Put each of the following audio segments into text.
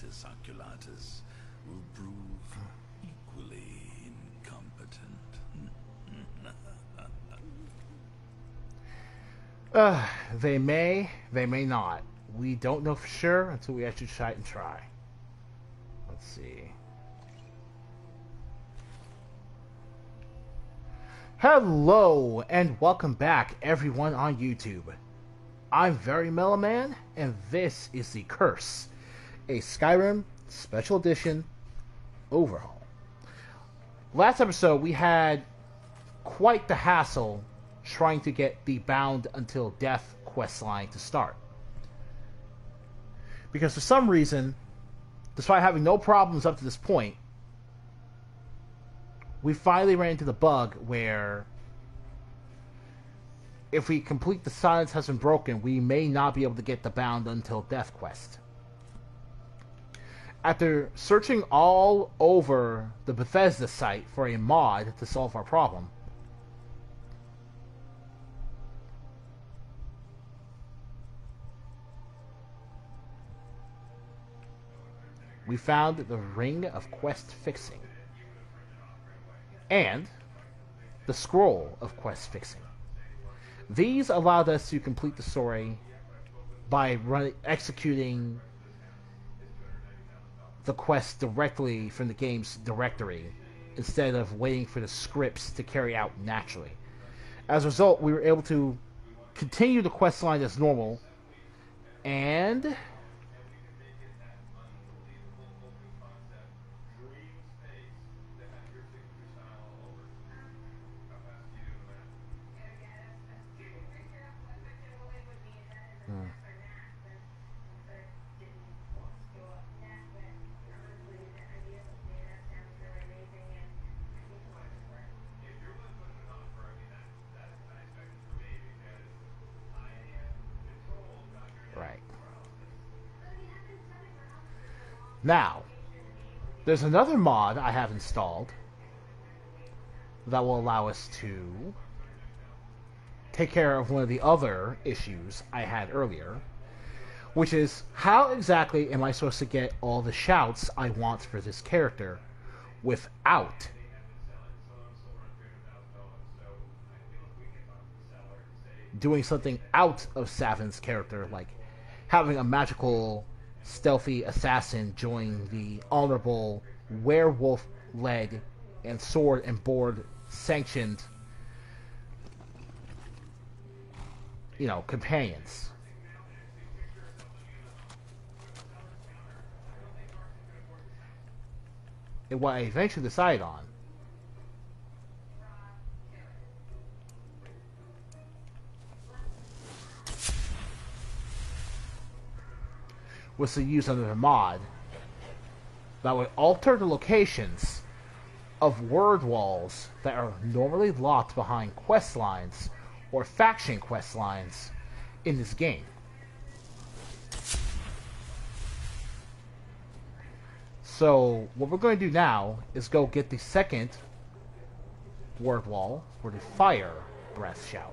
Mantis Oculatus will prove equally incompetent. They may not. We don't know for sure until we actually try. Let's see. Hello, and welcome back, everyone on YouTube. I'm Very Mellow Man, and this is The Curse, a Skyrim Special Edition overhaul. Last episode, we had quite the hassle trying to get the Bound Until Death questline to start. Because for some reason, despite having no problems up to this point, we finally ran into the bug where if we complete the Silence Has Been Broken, we may not be able to get the Bound Until Death quest. After searching all over the Bethesda site for a mod to solve our problem, we found the Ring of Quest Fixing and the Scroll of Quest Fixing. These allowed us to complete the story by executing the quest directly from the game's directory instead of waiting for the scripts to carry out naturally. As a result, we were able to continue the quest line as normal, and right. Now, there's another mod I have installed that will allow us to take care of one of the other issues I had earlier, which is how exactly am I supposed to get all the shouts I want for this character without doing something out of Savin's character, like having a magical, stealthy assassin join the honorable, werewolf-led, and sword and board sanctioned, companions. And what I eventually decided on was to use another mod that would alter the locations of word walls that are normally locked behind quest lines or faction quest lines in this game. So what we're going to do now is go get the second word wall for the Fire Breath shout.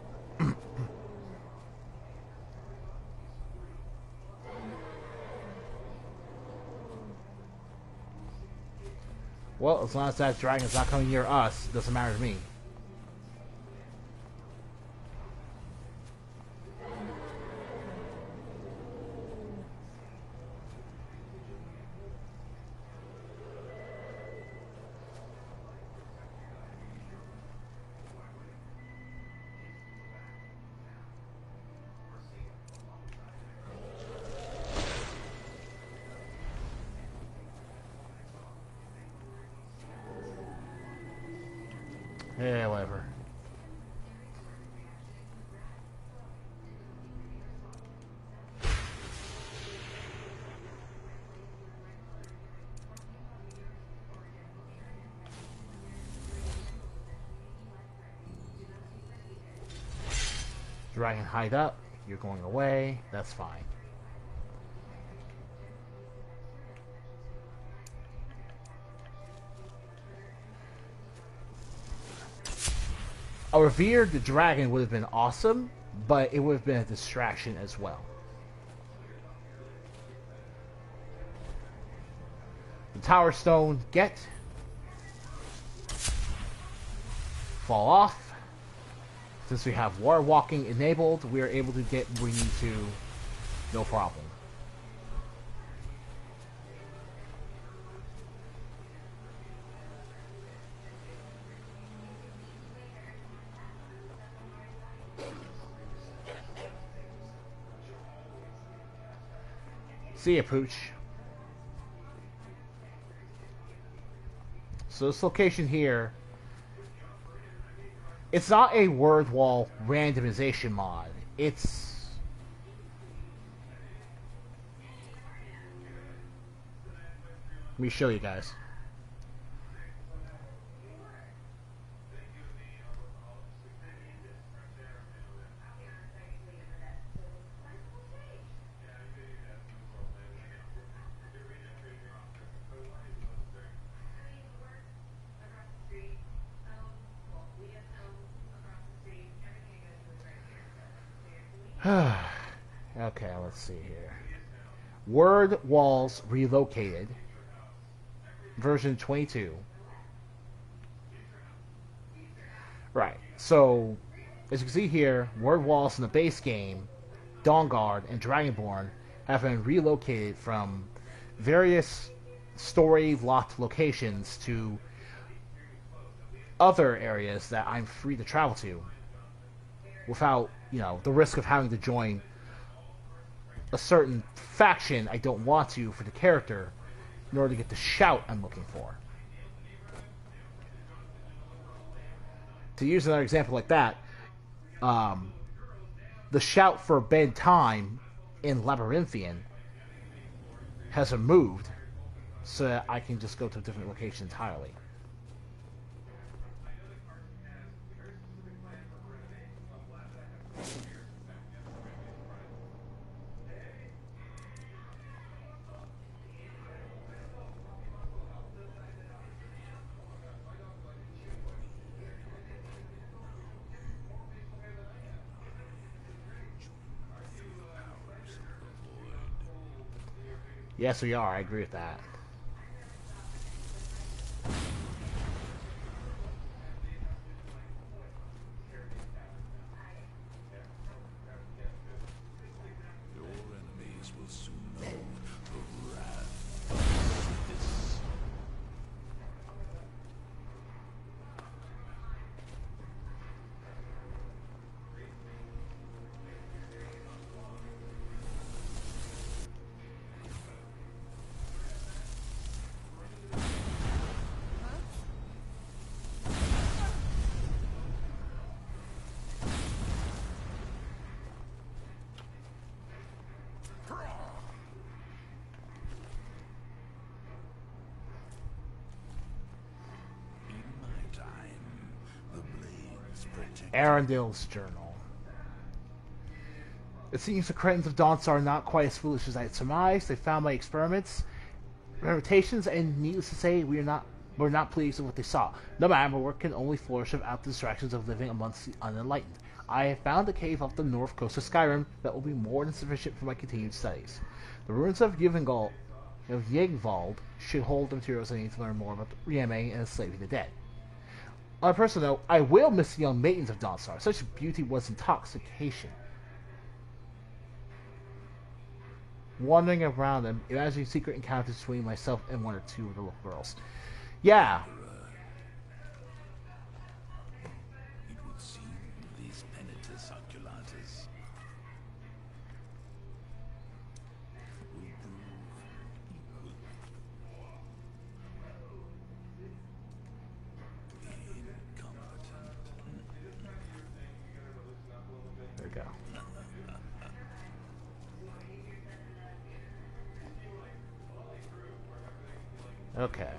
Well, as long as that dragon's not coming near us, it doesn't matter to me. Yeah, whatever. Dragon hide up. You're going away. That's fine. A Revere the Dragon would have been awesome, but it would have been a distraction as well. Tower Stone get. Fall off. Since we have water walking enabled, we are able to get where we need to, no problem. See ya, Pooch. So this location here, it's not a word wall randomization mod. It's let me show you guys. Okay, let's see here. Word walls relocated. Version 22. Right, so as you can see here, word walls in the base game, Dawnguard and Dragonborn have been relocated from various story-locked locations to other areas that I'm free to travel to without, the risk of having to join a certain faction I don't want to for the character in order to get the shout I'm looking for. To use another example like that, the shout for Ben Time in Labyrinthian has been moved so that I can just go to a different location entirely. Yes, we are. I agree with that. Your enemies will soon know the wrath of this. Arundel's journal. It seems the Cretans of Dawnstar are not quite as foolish as I had surmised. They found my experiments, reputations, and needless to say, were not pleased with what they saw. No matter, my work can only flourish without the distractions of living amongst the unenlightened. I have found a cave off the north coast of Skyrim that will be more than sufficient for my continued studies. The ruins of Yngvald should hold the materials I need to learn more about reanimating and enslaving the dead. On a personal note, I will miss the young maidens of Dawnstar. Such beauty was intoxication. Wandering around them, imagining secret encounters between myself and one or two of the little girls. Yeah. It would seem these penitus oculates will prove equal. There we go. Okay.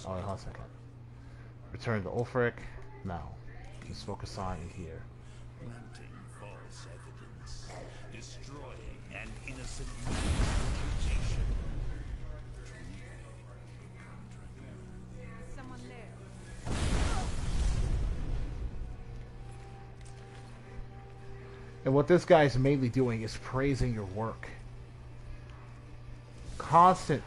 Oh, wait, hold on a second. Return to Ulfric? No. Just focus on in here. Planting false evidence, destroying an innocent man's reputation. Someone there. And what this guy is mainly doing is praising your work. Constant.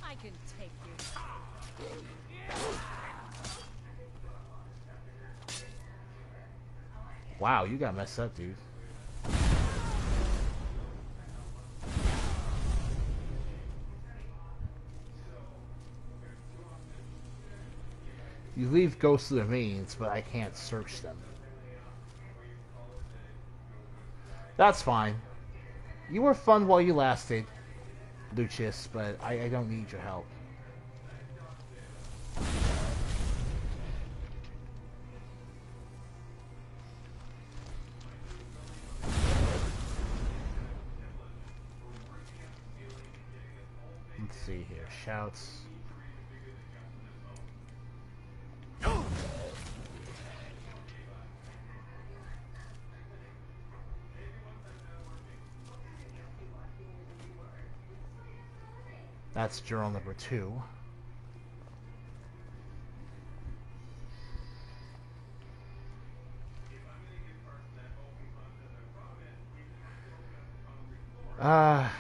I can take you. Wow, you got messed up, dude. You leave ghostly remains, but I can't search them. That's fine. You were fun while you lasted, Lucius, but I don't need your help. Let's see here. Shouts. That's journal number 2. I've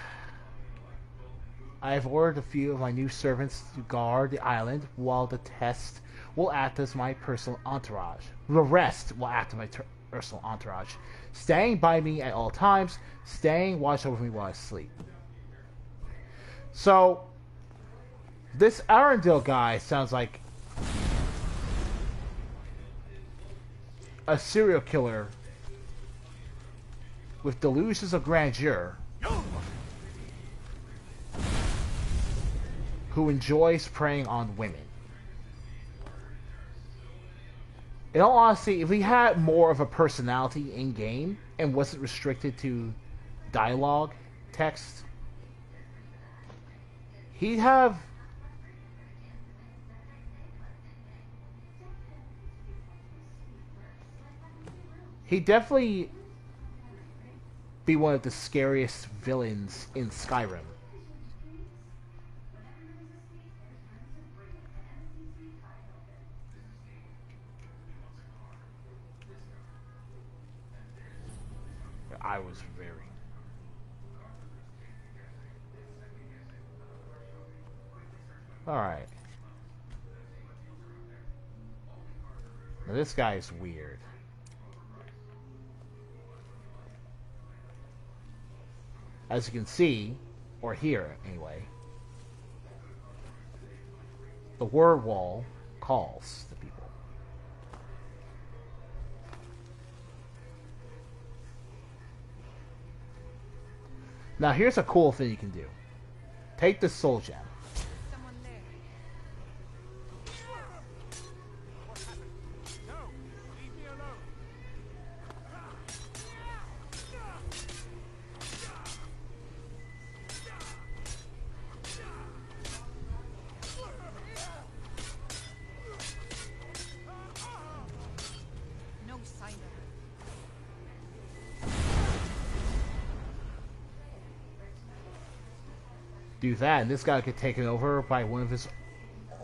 ordered a few of my new servants to guard the island while the test will act as my personal entourage. The rest will act as my personal entourage, staying by me at all times, staying watch over me while I sleep. So, this Arundel guy sounds like a serial killer with delusions of grandeur who enjoys preying on women. In all honesty, if he had more of a personality in game and wasn't restricted to dialogue, text, he'd have he'd definitely be one of the scariest villains in Skyrim. I was very... Alright. Now this guy is weird. As you can see, or hear anyway, the word wall calls the people. Now here's a cool thing you can do. Take the soul gem. Someone there. What happened? No! Leave me alone! No sign of her. Do that, and this guy get taken over by one of his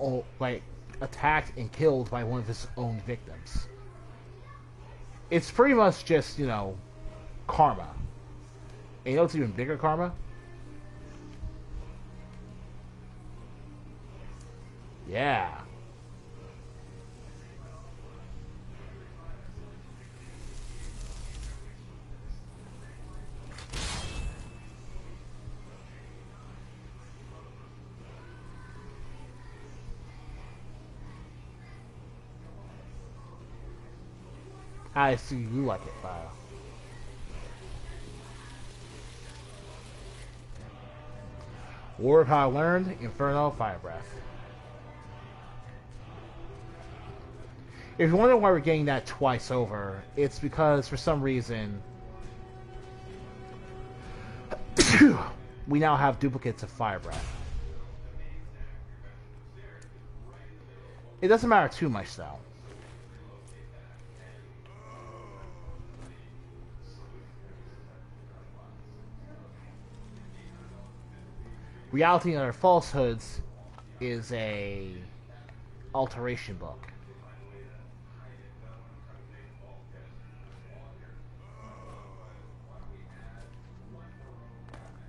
own, like, attacked and killed by one of his own victims. It's pretty much just, you know, karma. And you know what's even bigger karma? Yeah. I see you like it, fire. Word how I learned, Inferno, Fire Breath. If you're wondering why we're getting that twice over, it's because for some reason we now have duplicates of Fire Breath. It doesn't matter too much though. Reality and Other Falsehoods is a alteration book.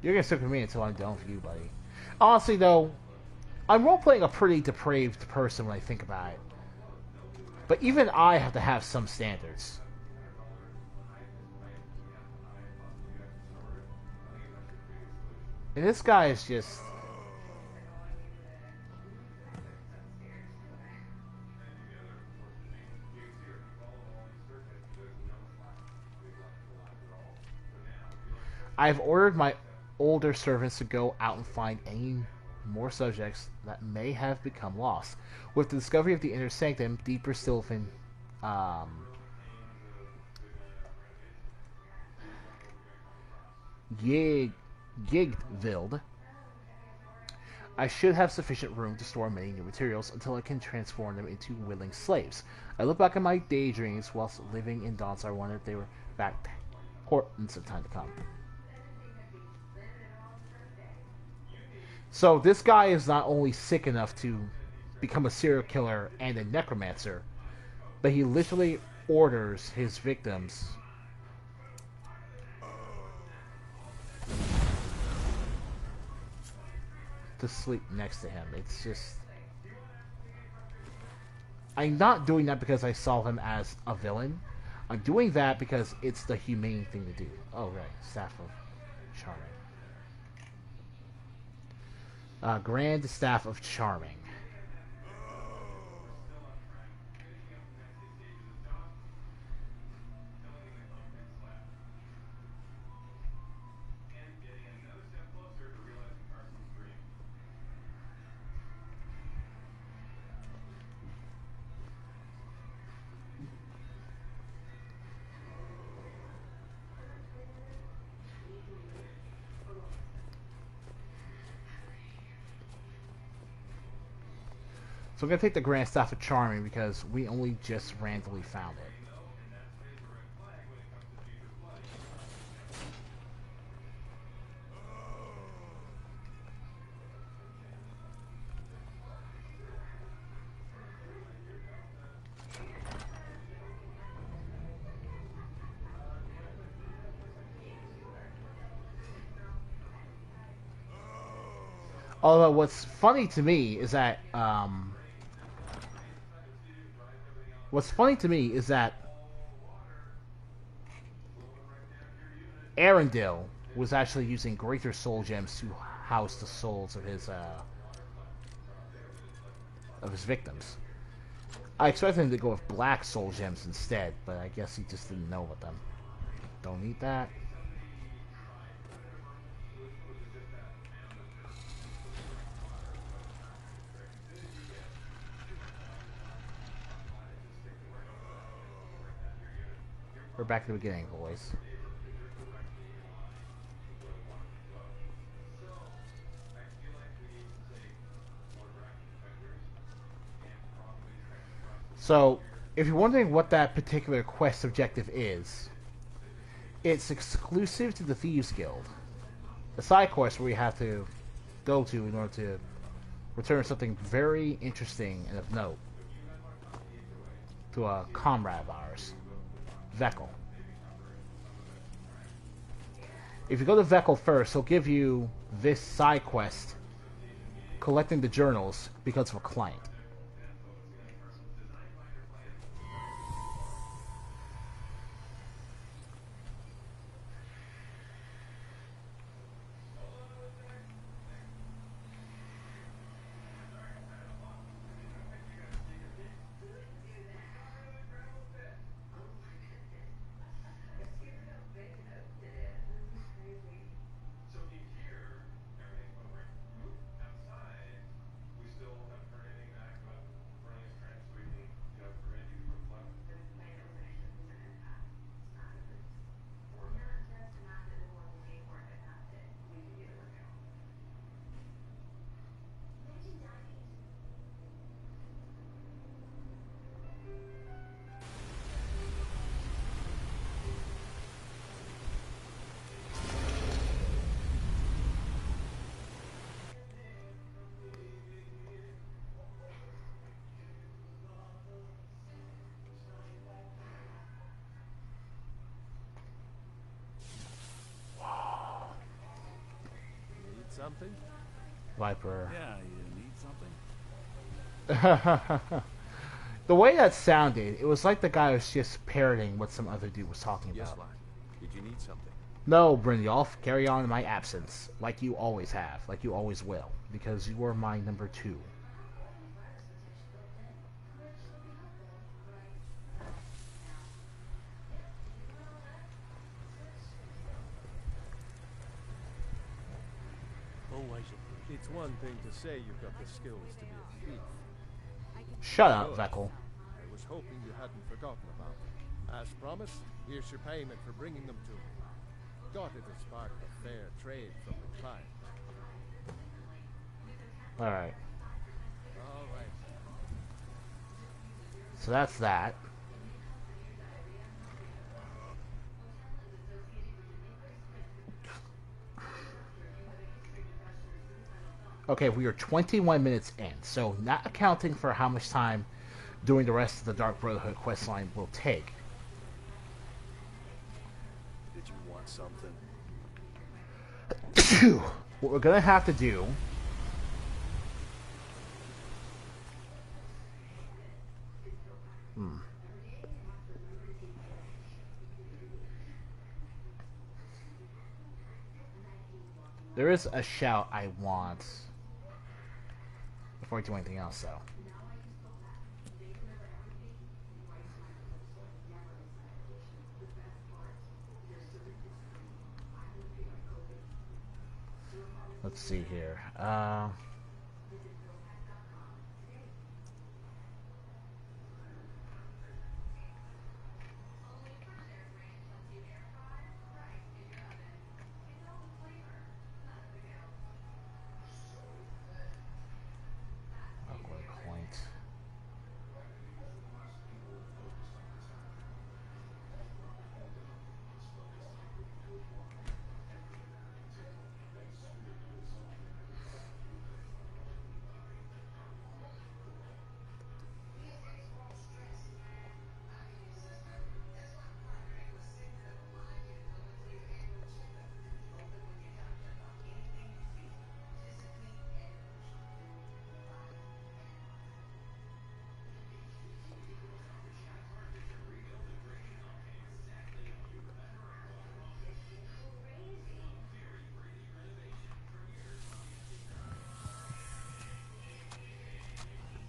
You're gonna stick with me until I'm done with you, buddy. Honestly, though, I'm role-playing a pretty depraved person when I think about it. But even I have to have some standards. And this guy is just... I've ordered my older servants to go out and find any more subjects that may have become lost. With the discovery of the inner sanctum, deeper still in Yigvild, I should have sufficient room to store many new materials until I can transform them into willing slaves. I look back at my daydreams whilst living in Donsar. I wonder if they were back portents of time to come. So this guy is not only sick enough to become a serial killer and a necromancer, but he literally orders his victims to sleep next to him. It's just... I'm not doing that because I saw him as a villain. I'm doing that because it's the humane thing to do. Oh, right. Staff of Charming. Grand Staff of Charming. So I'm going to take the Grand Staff of Charming because we only just randomly found it. Although what's funny to me is that Arendelle was actually using greater soul gems to house the souls of his victims. I expected him to go with black soul gems instead, but I guess he just didn't know what them. Don't need that. We're back to the beginning, boys. So, if you're wondering what that particular quest objective is, it's exclusive to the Thieves Guild. A side quest where we have to go to in order to return something very interesting and of note to a comrade of ours, Veckel. If you go to Veckel first, he'll give you this side quest, collecting the journals because of a client. something? Viper. Yeah, you need something? The way that sounded, it was like the guy was just parroting what some other dude was talking Yes, about. lad. Did you need something? No, Brynjolf, carry on in my absence, like you always have, like you always will, because you are my number 2. Always. It's one thing to say you've got the skills to be a thief. I can Shut up, Good. Vekel. I was hoping you hadn't forgotten about them. As promised, here's your payment for bringing them to me. Got it as part of fair trade from the client. Alright, All right. so that's that. Okay, we are 21 minutes in, so not accounting for how much time doing the rest of the Dark Brotherhood questline will take. Did you want something? What we're gonna have to do there is a shout I want before I do anything else, though. Let's see here. Awkward point.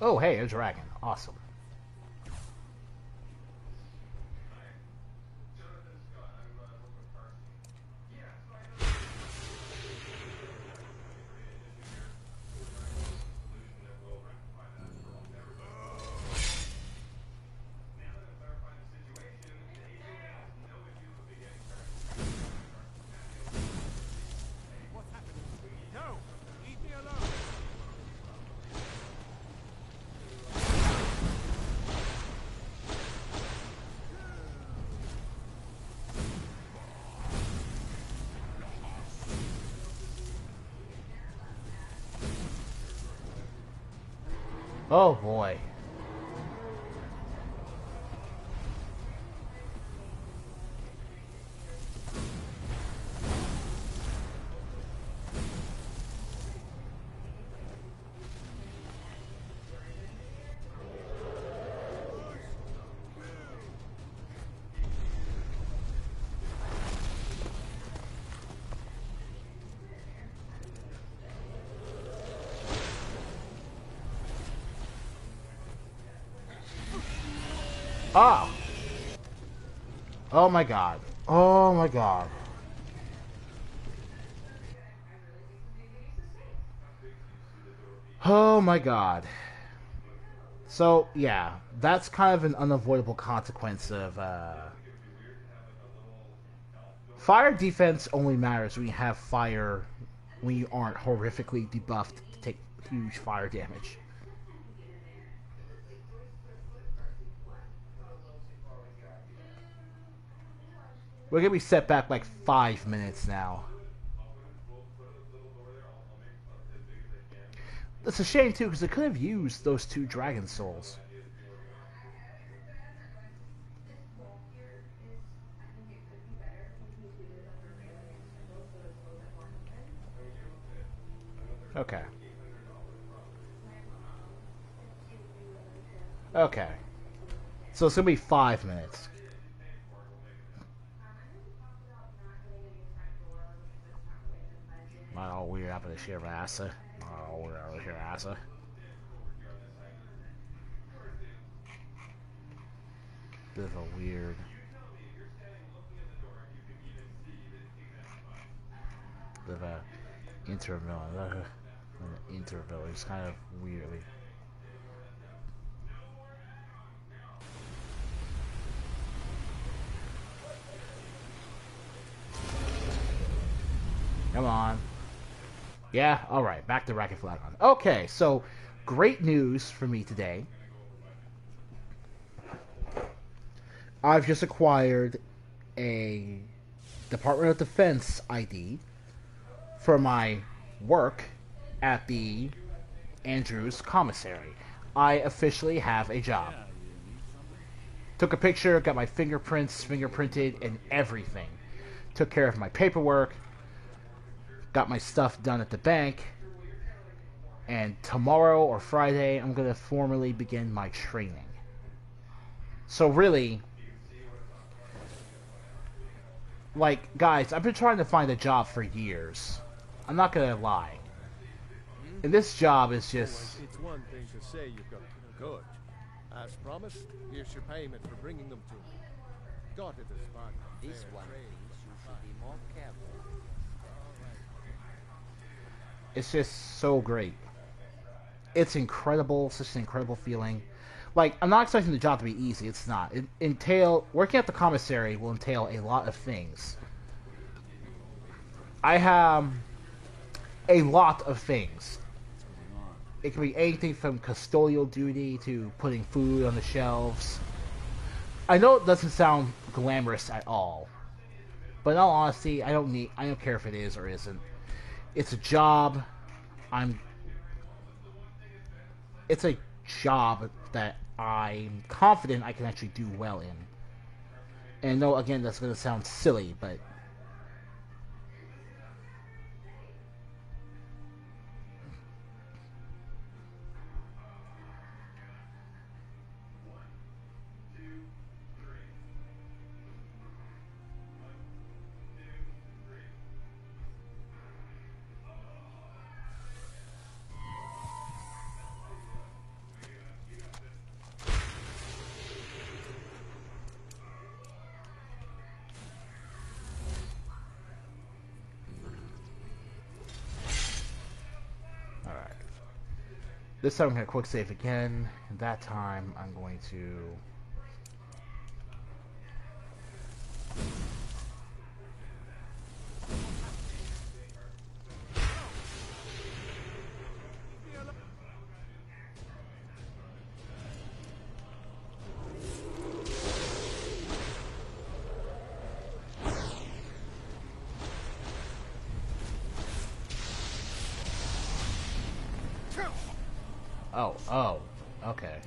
Oh, hey, a dragon. Awesome. What's happening? No! Leave me alone! Oh boy. Oh! Oh my god. Oh my god. Oh my god. So, yeah, that's kind of an unavoidable consequence of, fire defense only matters when you have fire, when you aren't horrifically debuffed to take huge fire damage. We're gonna be set back like 5 minutes now. That's a shame too, because they could have used those 2 dragon souls. Okay. Okay. So it's gonna be 5 minutes. Oh, weird happened to share Asa. Oh, we're over here, Asa. Bit of a weird. Bit of a interval. An interval. It's kind of weirdly. Come on. Yeah, alright, back to Racket Flagon. Okay, so great news for me today. I've just acquired a Department of Defense ID for my work at the Andrews Commissary. I officially have a job. Took a picture, got my fingerprints fingerprinted and everything. Took care of my paperwork. Got my stuff done at the bank, and tomorrow or Friday I'm going to formally begin my training. So really, like, guys, I've been trying to find a job for years. I'm not going to lie. And this job is just... It's one thing to say you've got good. As promised, here's your payment for bringing them to me. Got it as part of This fair one trade. thinks you should be more careful. It's just so great. It's incredible. Such an incredible feeling. Like, I'm not expecting the job to be easy. It's not. Working at the commissary will entail a lot of things. I have a lot of things. It can be anything from custodial duty to putting food on the shelves. I know it doesn't sound glamorous at all, but in all honesty, I don't care if it is or isn't. It's a job. It's a job that I'm confident I can actually do well in. And I know, again, that's going to sound silly, but this time I'm going to quick save again. And that time I'm going to... Oh, okay.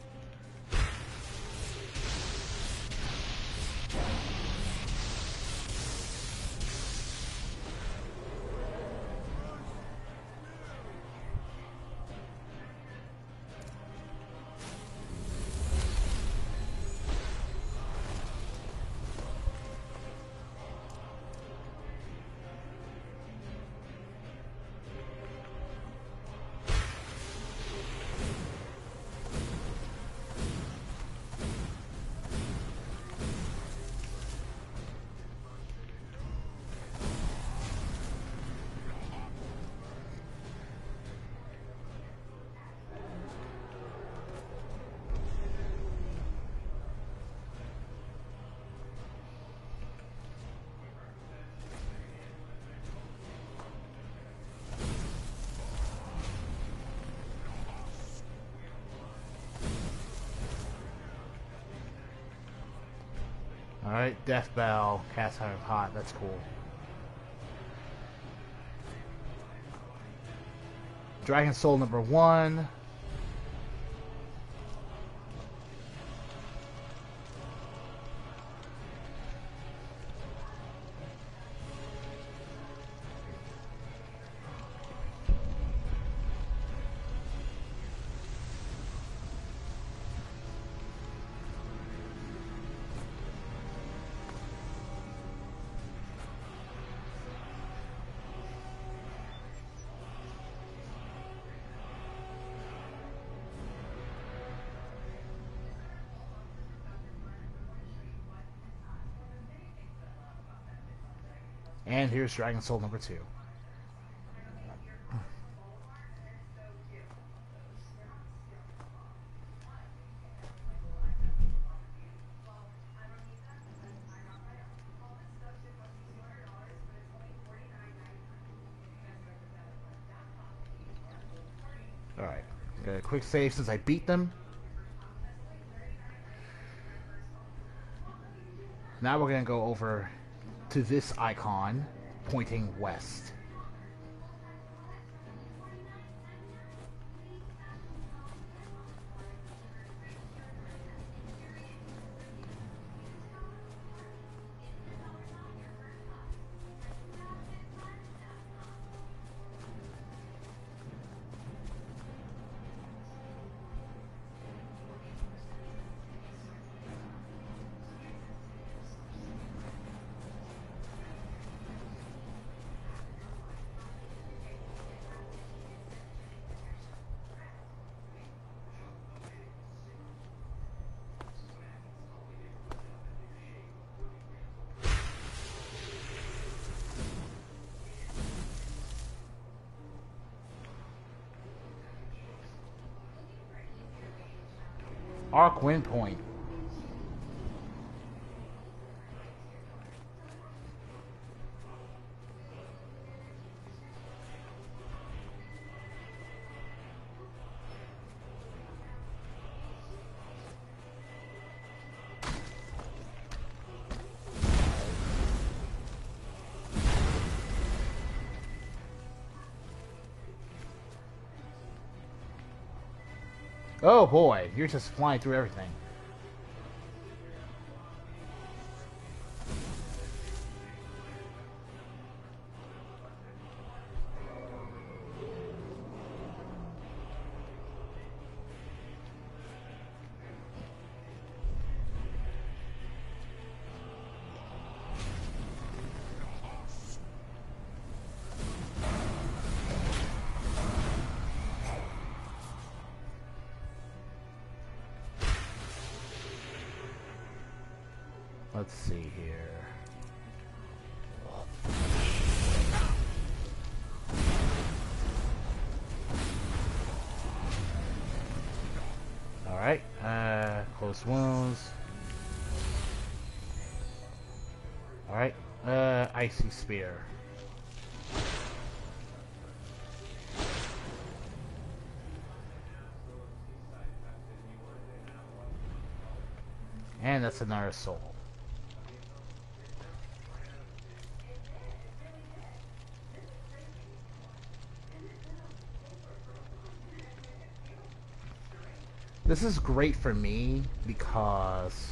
Alright, Death Bell, Cast Iron Pot, that's cool. Dragon Soul number 1. And here's Dragon Soul number 2. Alright. Got a quick save since I beat them. Now we're going to go over to this icon pointing west. Arc Wind Point. Oh boy, you're just flying through everything. Let's see here. Alright, close wounds. Alright, Icy Spear. And that's another soul. This is great for me because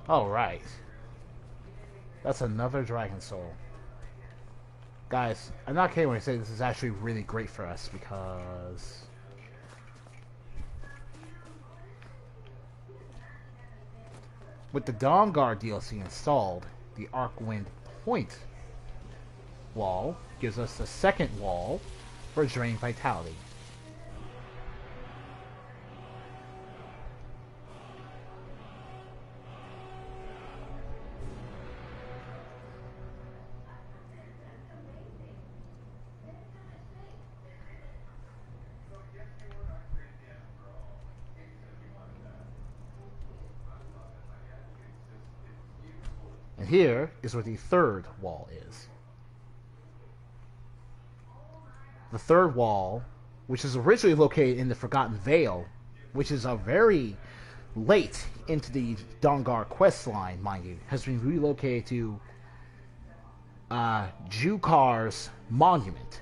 all right. That's another Dragon Soul. Guys, I'm not kidding when I say this is actually really great for us because with the Dawnguard DLC installed, the Arc Wind Point wall gives us the second wall for Drain Vitality. And here is where the third wall is. The third wall, which is originally located in the Forgotten Vale, which is a very late into the Dawnguard quest line, mind you, has been relocated to Jukar's monument.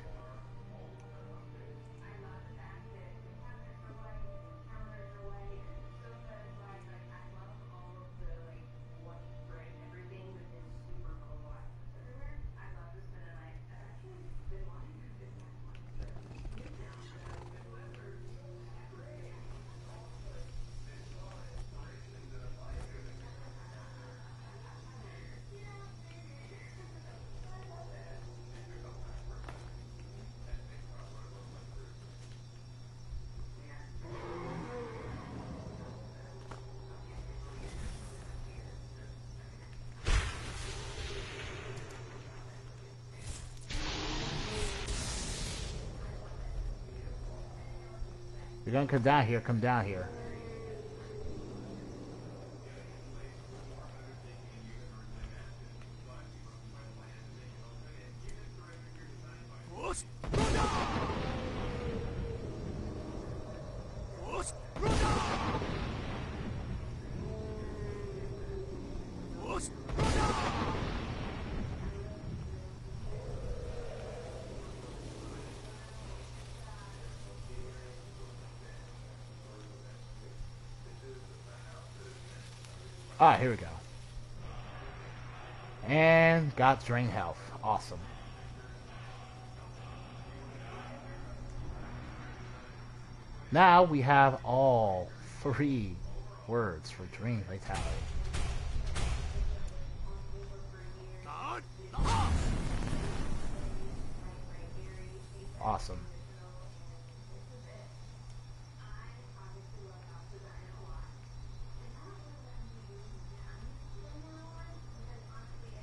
you're gonna come down here, come down here. Ah, here we go. And got drain health. Awesome. Now we have all 3 words for drain vitality. Awesome.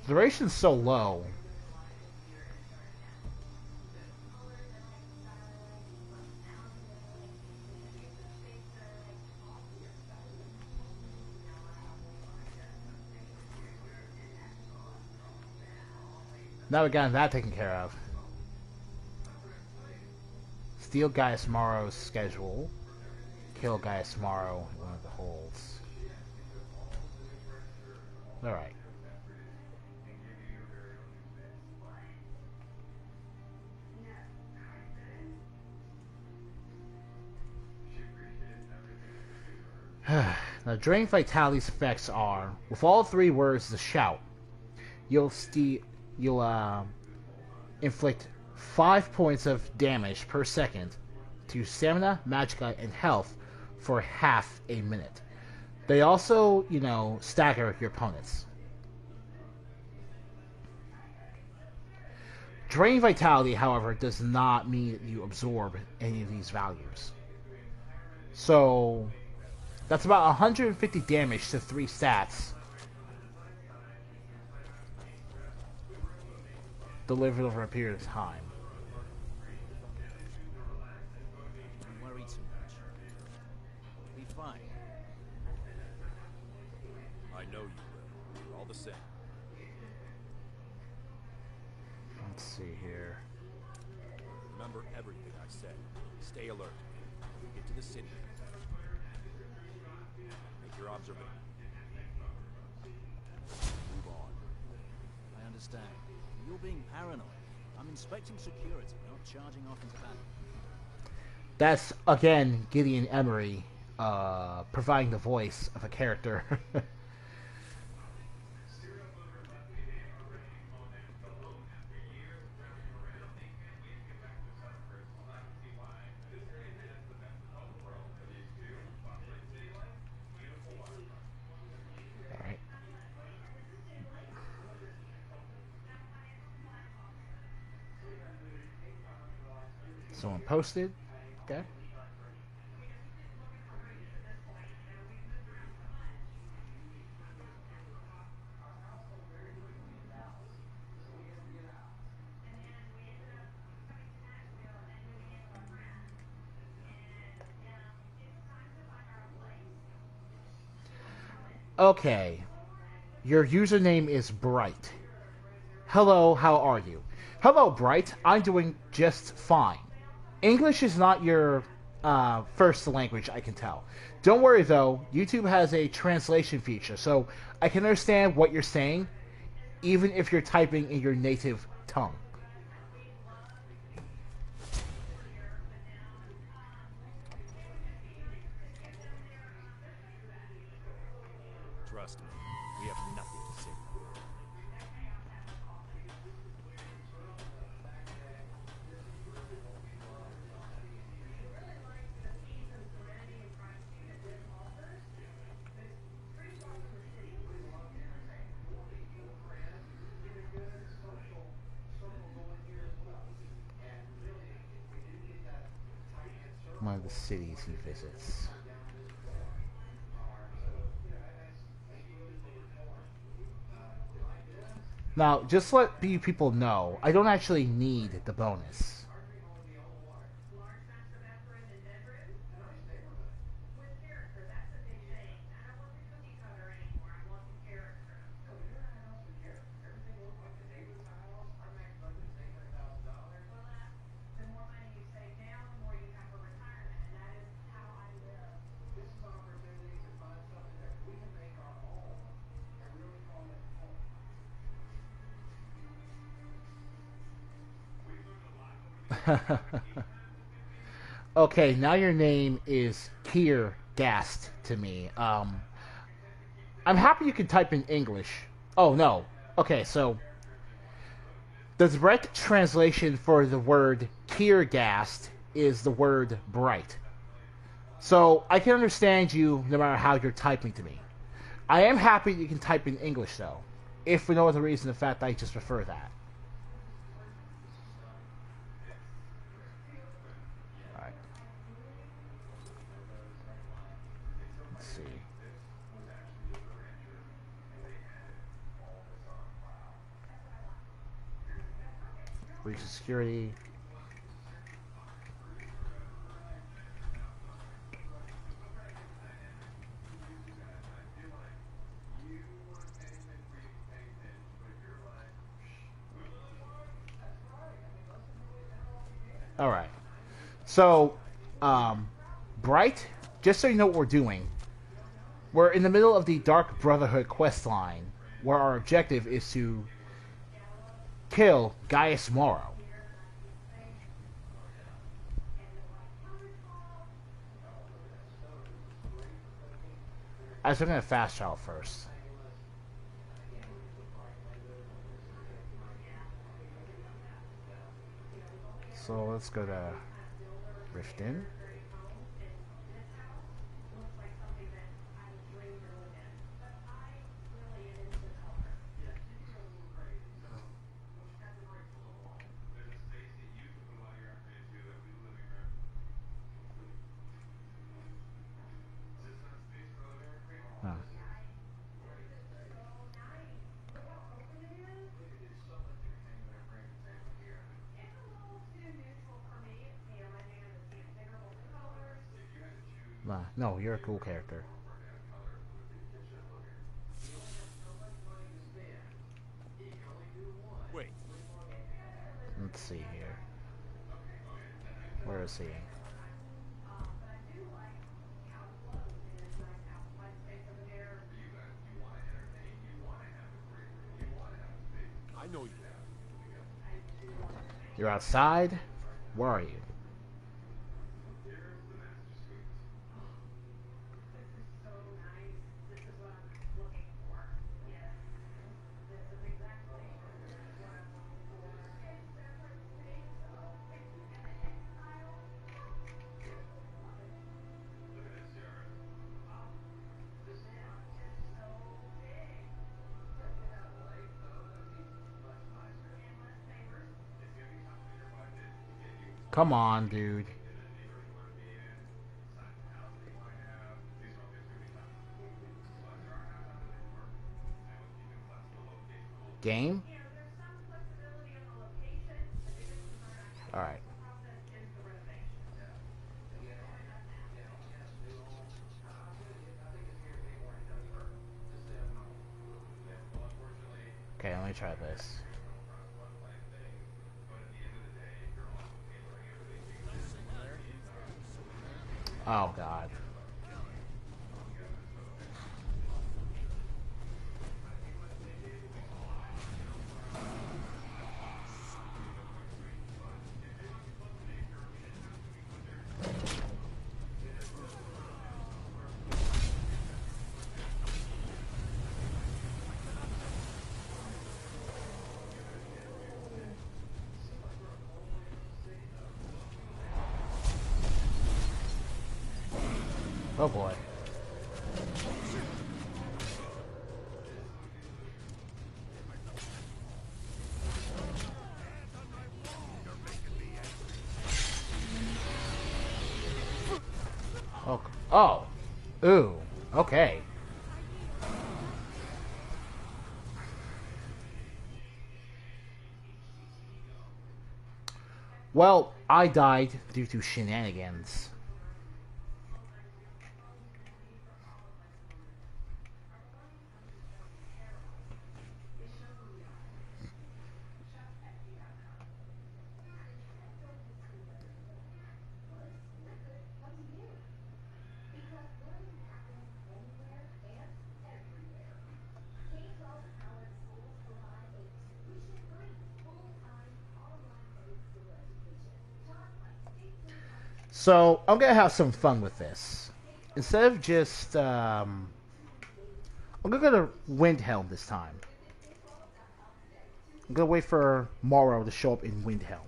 Duration's so low. Now we got that taken care of. Steal Gaius Morrow's schedule. Kill Gaius Morrow in one of the holds. Alright. Now, Drain Vitality's effects are, with all 3 words to shout, you'll inflict 5 points of damage per second to stamina, magicka, and health for half a minute. They also, stagger your opponents. Drain Vitality, however, does not mean that you absorb any of these values. So that's about 150 damage to 3 stats delivered over a period of time. Don't worry too much. It'll be fine. I know you will. All the same. Let's see here. Remember everything I said. Stay alert. Get to the city. Make your observation. Move on. I understand. You're being paranoid. I'm inspecting security, not charging off into battle. That's, again, Gideon Emery providing the voice of a character. Alright. Someone posted. Okay. Okay. Your username is Bright. Hello, how are you? Hello, Bright. I'm doing just fine. English is not your first language, I can tell. Don't worry, though. YouTube has a translation feature, so I can understand what you're saying, even if you're typing in your native tongue. Trust me. We have nothing to say. One of the cities he visits. Now, just let you people know, I don't actually need the bonus. Okay, now your name is Kier Gast to me. I'm happy you can type in English. Oh no. Okay, so the direct translation for the word Kiergast is the word bright. So I can understand you no matter how you're typing to me. I am happy you can type in English though, if for no other reason the fact that I just prefer that. Alright. Let's see. Breach of security. Alright. So, Bright, just so you know what we're doing, we're in the middle of the Dark Brotherhood quest line, where our objective is to kill Gaius Morrow. As we're going to fast travel first. So let's go to Riften. Huh. No, you're a cool character. Wait. Let's see here. Where is he? I know you. You're outside? Where are you? Come on, dude. Game? Alright. Okay, let me try this. Oh, God. Oh, boy. Oh. Oh. Ooh. Okay. Well, I died due to shenanigans. So I'm gonna have some fun with this. Instead of just, I'm gonna go to Windhelm this time. I'm gonna wait for Morrow to show up in Windhelm.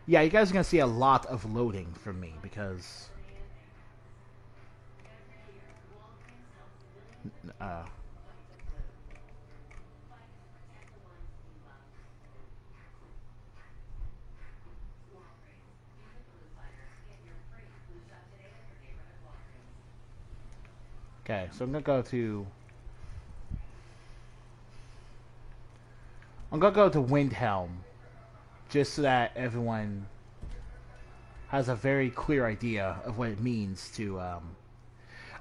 Yeah, you guys are gonna see a lot of loading from me because uh, okay, so I'm gonna go to Windhelm just so that everyone has a very clear idea of what it means to I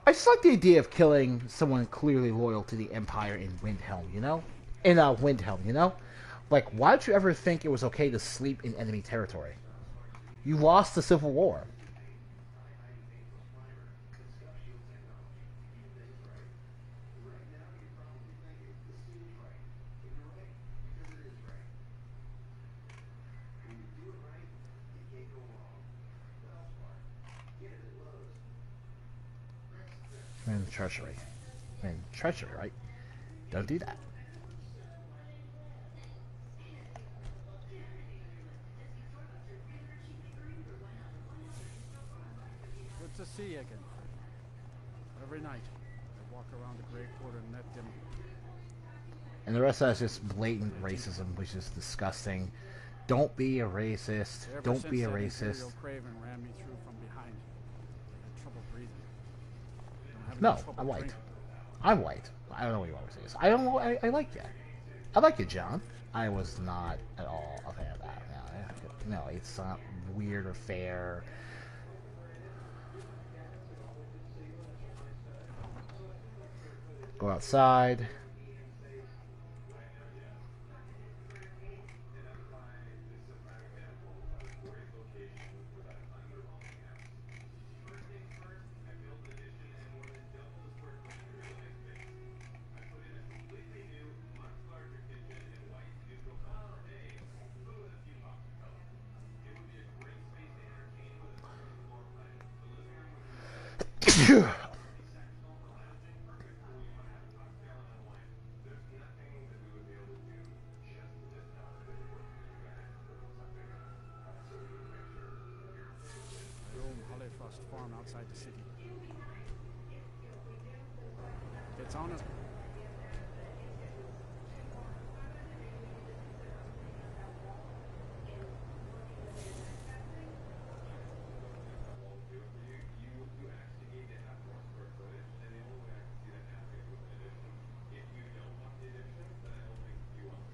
just like the idea of killing someone clearly loyal to the Empire in Windhelm, you know? In Windhelm, you know? Like, why don't you ever think it was okay to sleep in enemy territory? You lost the Civil War. And treachery. And treachery, right? Don't do that. Good to see you again. Every night, I walk around the Great Quarter in that dim. And the rest of that is just blatant racism, which is disgusting. Don't be a racist. Don't be a racist. Craven ran me through from behind. I had trouble breathing. No, I'm white. I'm white. I don't know what you want to say. I don't know. I like you. I like you, John. I was not at all a fan of that. No, it's not weird or fair. Go outside. Farm outside the city. It's on us.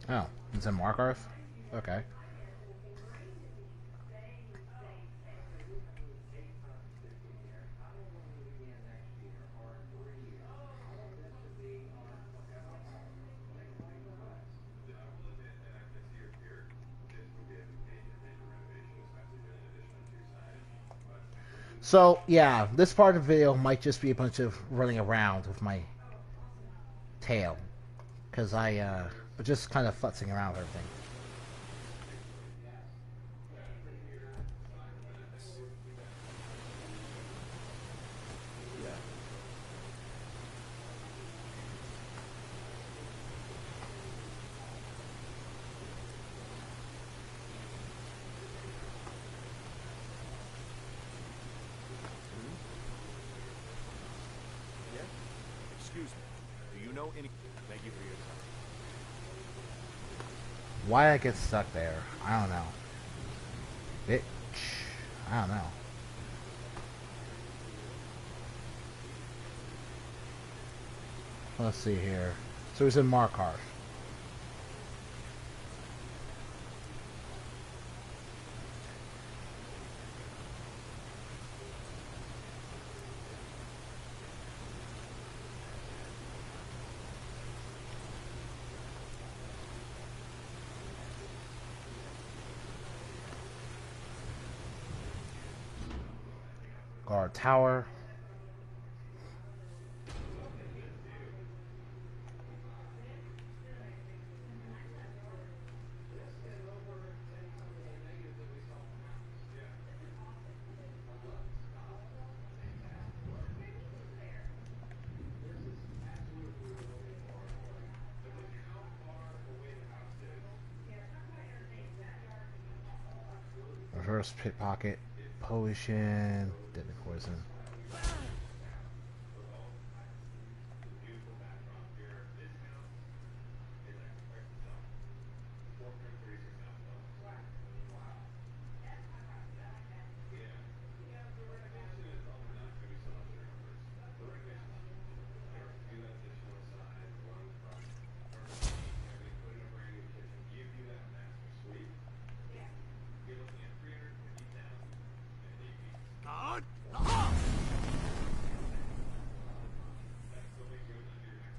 Oh, it's in Markarth? Okay. So, yeah, this part of the video might just be a bunch of running around with my tail. Because I, just kind of futzing around with everything. Excuse me. Do you know any... Thank you for your time. Why I get stuck there? I don't know. Bitch. I don't know. Let's see here. So he's in Markarth. Guard tower. first pickpocket potion, deadly poison.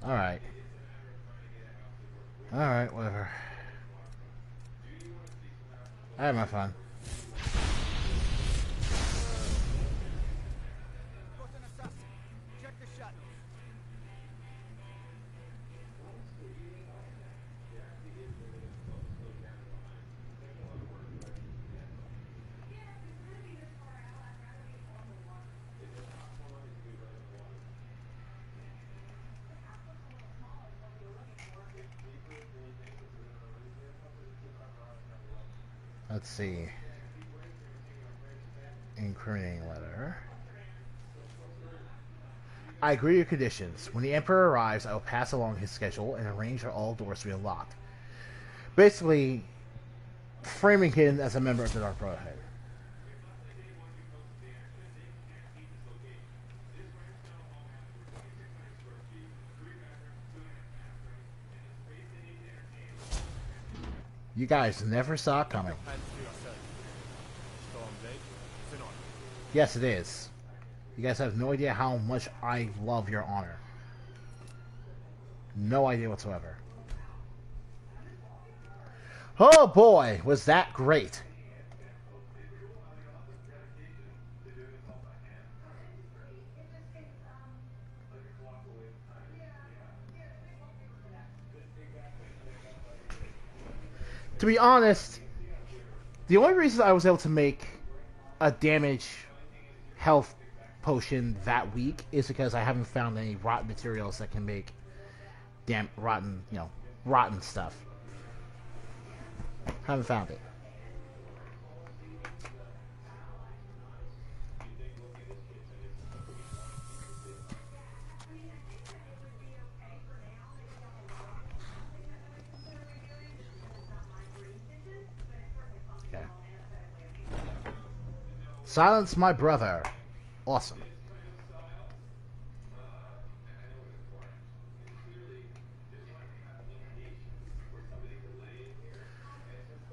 Alright. Alright, whatever. I had my fun. Check the shuttle. Let's see. Incriminating letter. I agree to your conditions. When the Emperor arrives, I will pass along his schedule and arrange for all doors to be unlocked. Basically, framing him as a member of the Dark Brotherhood. You guys never saw it coming. Yes, it is. You guys have no idea how much I love your honor. No idea whatsoever. Oh boy, was that great. To be honest, the only reason I was able to make a damage health potion that week is because I haven't found any rotten materials that can make rotten stuff. Haven't found it. Okay. Silence my brother. Awesome.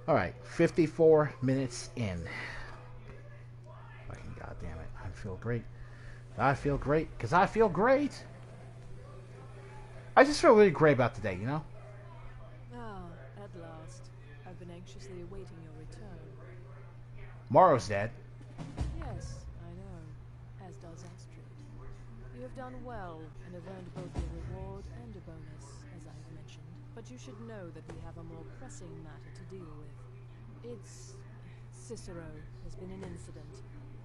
Alright, 54 minutes in. Fucking goddamn it. I feel great. I feel great, because I feel great! I just feel really great about today, you know? Ah, at last. I've been anxiously awaiting your return. Morrow's dead. Yes, I know. As does Astrid. You have done well, and have earned both a reward and a bonus, as I have mentioned. But you should know that we have a more pressing matter to deal with. It's... Cicero. There's been an incident.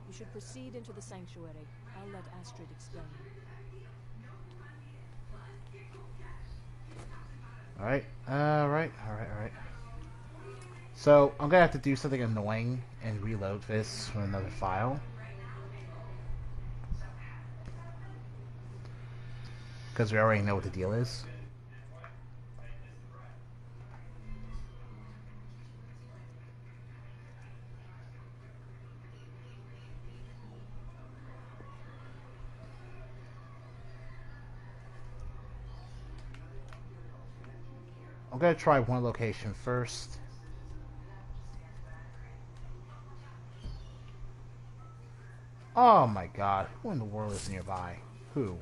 You should proceed into the sanctuary. I'll let Astrid explain. Alright. So, I'm gonna have to do something annoying and reload this from another file. Because we already know what the deal is. I'm gonna try one location first. Oh my god, who in the world is nearby? Who?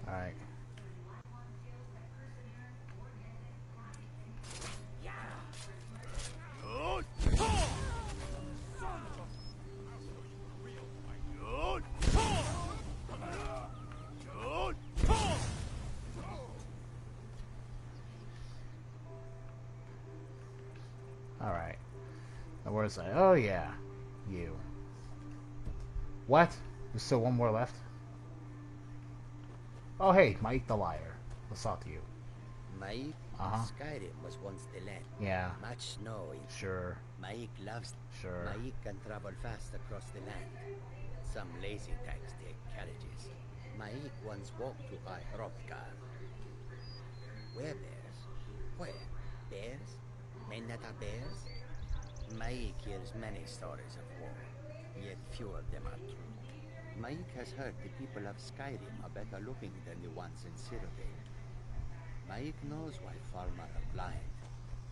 Alright. Alright. Now where's that? Oh yeah. You. What? There's still one more left? Oh hey, Mike the Liar. Let's talk to you. Mike, Uh-huh. Skyrim was once the land. Yeah. Much snow. Sure. Mike loves. Sure. Mike can travel fast across the land. Some lazy tanks take carriages. Mike once walked to Hrothgar. Where bears? Where? Bears? Men that are bears? Mike hears many stories of war, yet few of them are true. Mike has heard the people of Skyrim are better looking than the ones in Cyrodiil. Mike knows why Falmar are blind.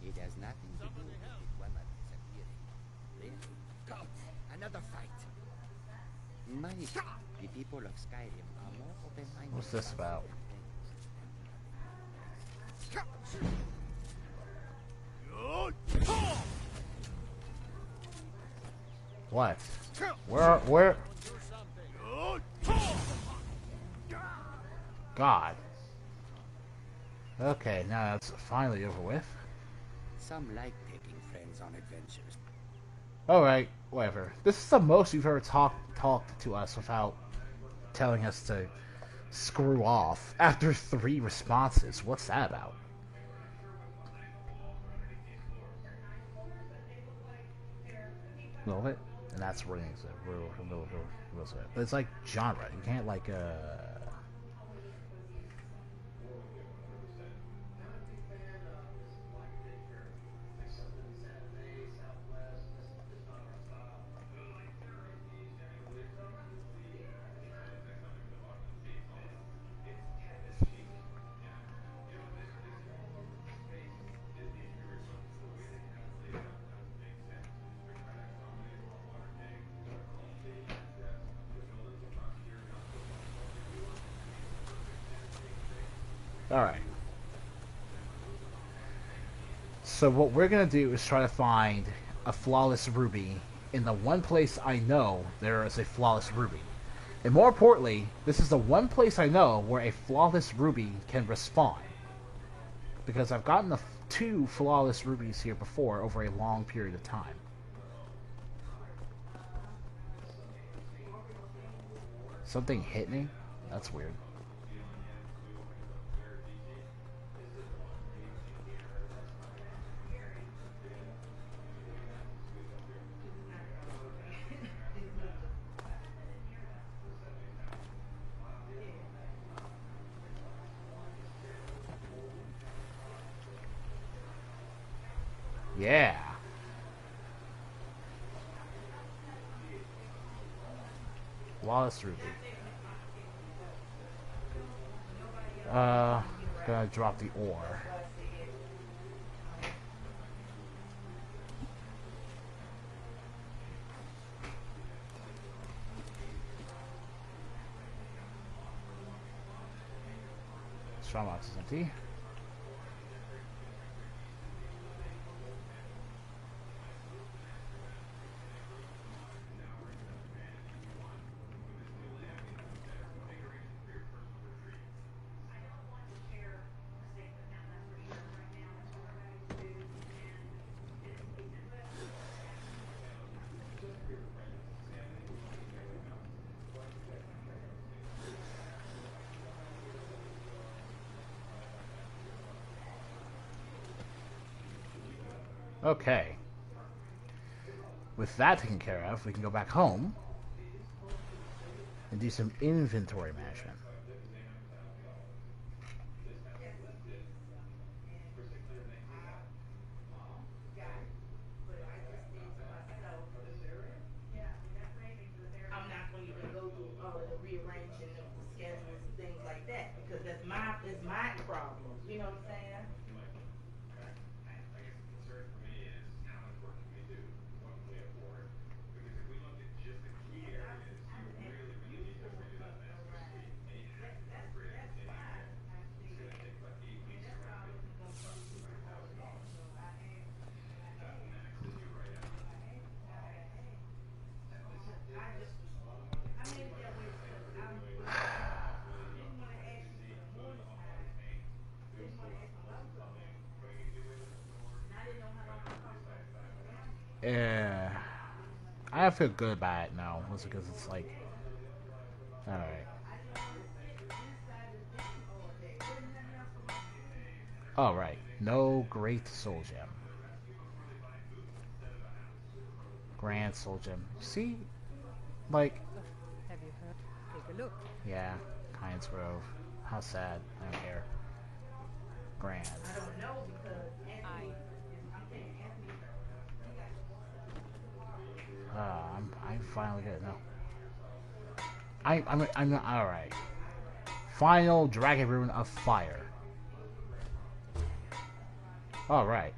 It has nothing to do with the Dwemer disappearing. Really? Gods! Another fight! Mike, the people of Skyrim are more open-minded. What's this about? What? Where? God. Okay, now it's finally over with. Some like taking friends on adventures. Alright, whatever. This is the most you've ever talked to us without telling us to screw off after 3 responses. What's that about? A little bit? And that's rings. But it's like genre. You can't like Alright. So what we're gonna do is try to find a flawless ruby in the one place I know there is a flawless ruby. And more importantly, this is the one place I know where a flawless ruby can respawn. Because I've gotten 2 flawless rubies here before over a long period of time. Something hit me? That's weird. Yeah. Flawless ruby. Gonna drop the ore. Strong box is empty. Okay. With that taken care of, we can go back home and do some inventory management. I'm not going to even go through all of the rearranging of the schedules and things like that because that's my problem. You know what I'm saying? I feel good about it now. Was because it's like, all right. All right. No great soul gem. Grand soul gem. See, like. Have you heard? Take a look. Yeah, Kynes Grove. How sad. I don't care. Grand. I don't know because I'm finally good. No. I'm all right. Final Dragon Rune of Fire. All right.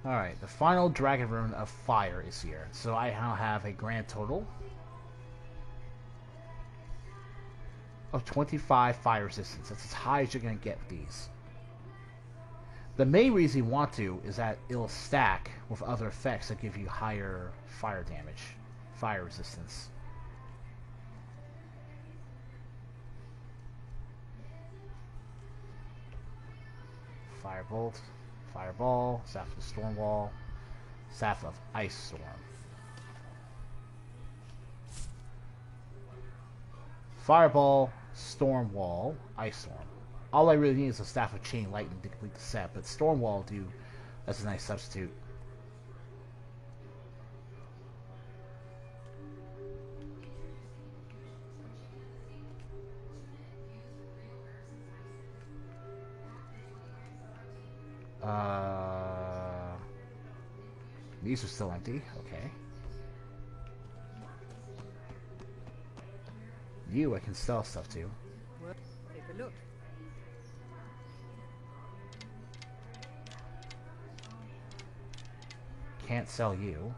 Alright, the final Dragon Rune of Fire is here. So I now have a grand total of 25 fire resistance. That's as high as you're going to get with these. The main reason you want to is that it'll stack with other effects that give you higher fire damage, fire resistance. Firebolt. Fireball, Staff of Stormwall, Staff of Ice Storm. Fireball, Stormwall, Ice Storm. All I really need is a Staff of Chain Lightning to complete the set, but Stormwall will do as a nice substitute. These are still empty. Okay. You, I can sell stuff to. What? Take a look. Can't sell you.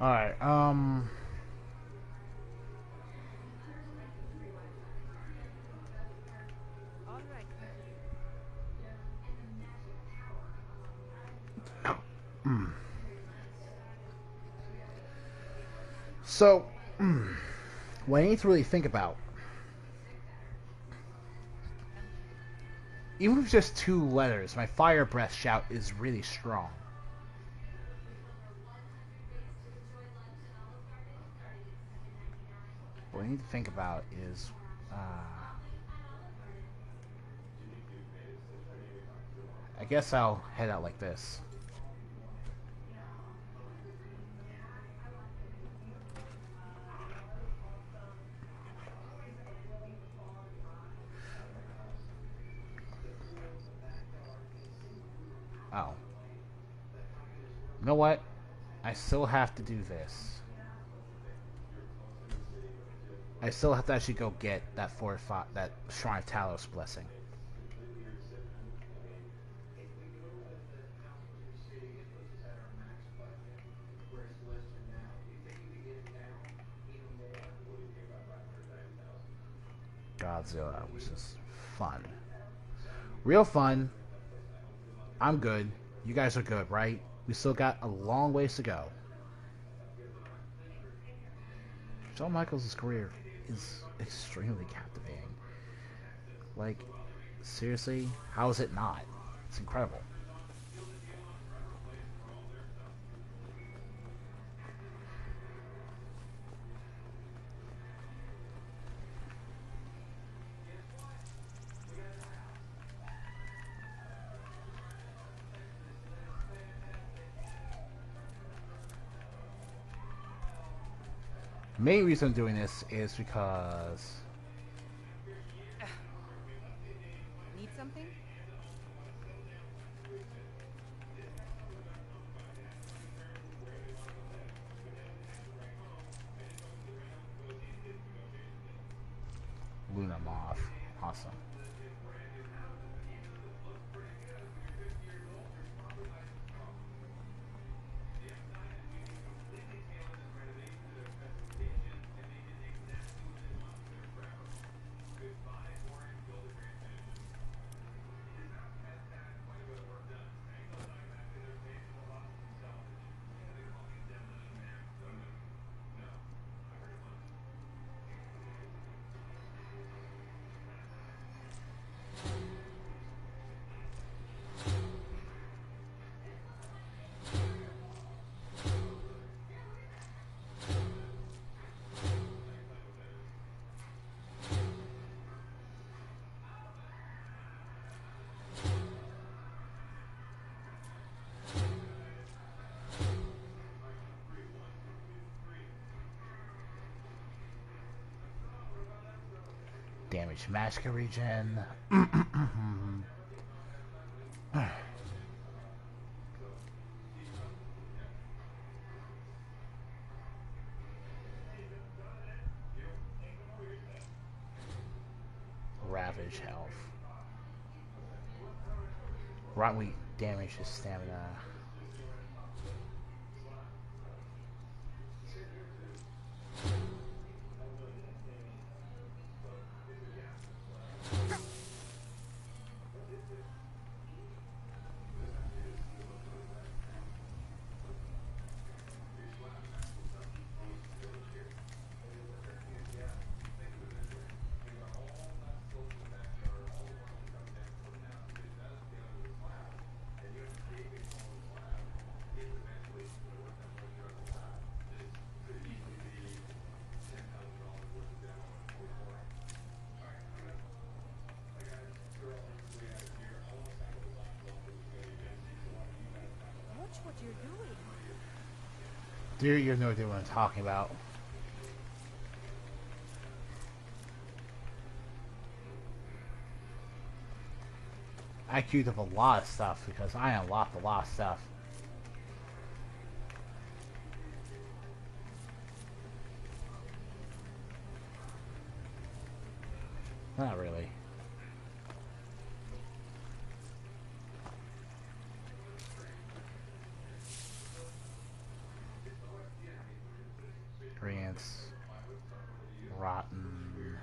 Alright, All right. So, what I need to really think about, even with just 2 letters, my Fire Breath shout is really strong. What I need to think about is, I guess I'll head out like this. Oh. You know what? I still have to do this. I still have to actually go get that that Shrine of Talos blessing. Godzilla, which is fun. Real fun. I'm good. You guys are good, right? We still got a long ways to go. Shawn Michaels' career is extremely captivating. Like, seriously, how is it not? It's incredible. Main reason I'm doing this is because Need something? Luna Moth. Awesome. Damage Magicka regen. Ravage health. Rotweed damage his stamina. Watch what you're doing. Dude, you have no idea what I'm talking about. I queued up a lot of stuff because I unlocked a lot of stuff. Not really. Grants. Rotten.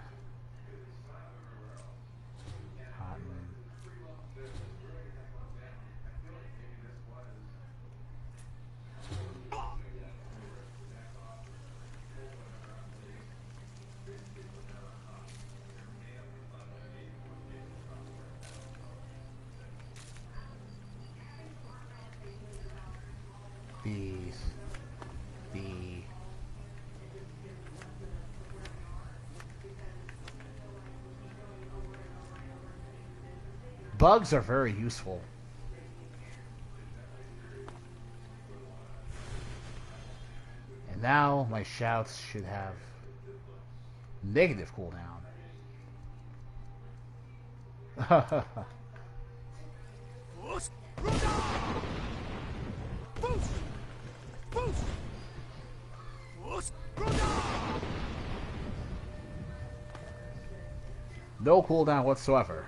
Cotton. These. The. Bugs are very useful. And now my shouts should have negative cooldown. No cooldown whatsoever.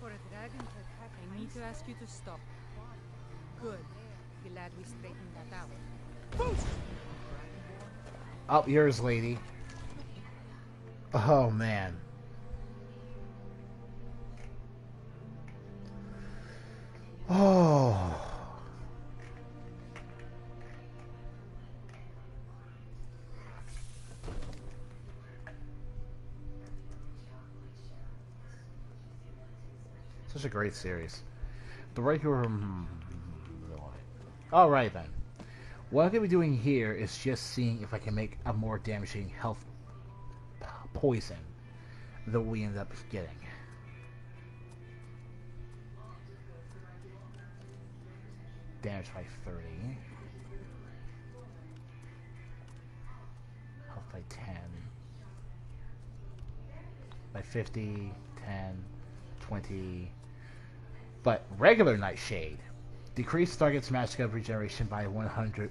For a dragon to attack, I need to ask you to stop. Good. Glad we straightened that out. Up yours, lady. Oh, man. Oh. Such a great series. The regular... Alright then. What I'm going to be doing here is just seeing if I can make a more damaging health poison that we end up getting. Damage by 30. Health by 10. By 50, 10, 20. But regular Nightshade. Decrease target's magic of regeneration by 100%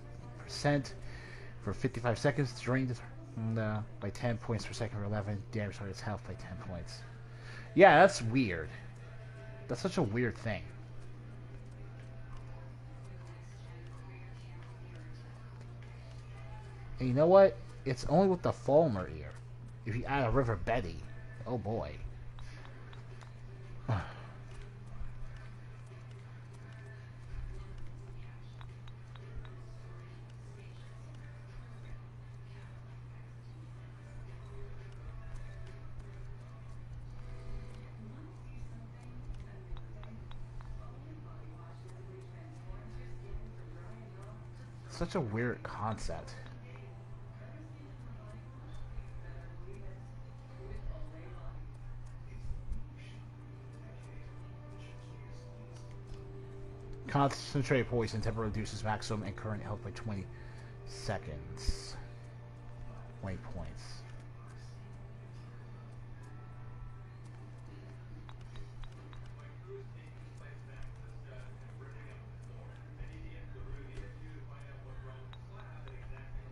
for 55 seconds. Drained by 10 points per second for 11. Damage target's health by 10 points. Yeah, that's weird. That's such a weird thing. And you know what? It's only with the Fulmer ear. If you add a River Betty, oh boy. Such a weird concept. Concentrate poison temporarily reduces maximum and current health by 20 seconds. 20 points.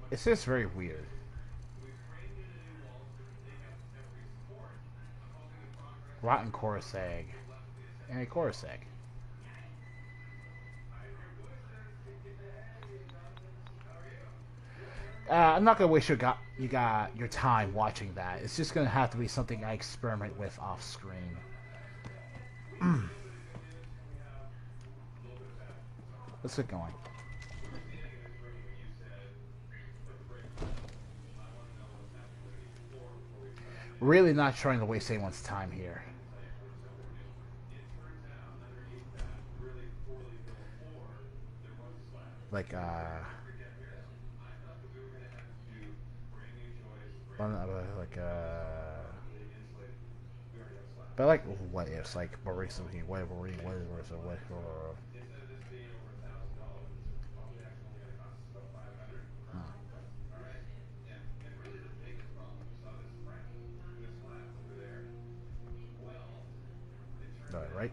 It's just very weird. Rotten chorus egg. And a chorus egg. I'm not gonna waste your time watching that. It's just gonna have to be something I experiment with off screen. Let's get going. Really not trying to waste anyone's time here. Like, but like, what ifs, like, Marisa, whatever. Right?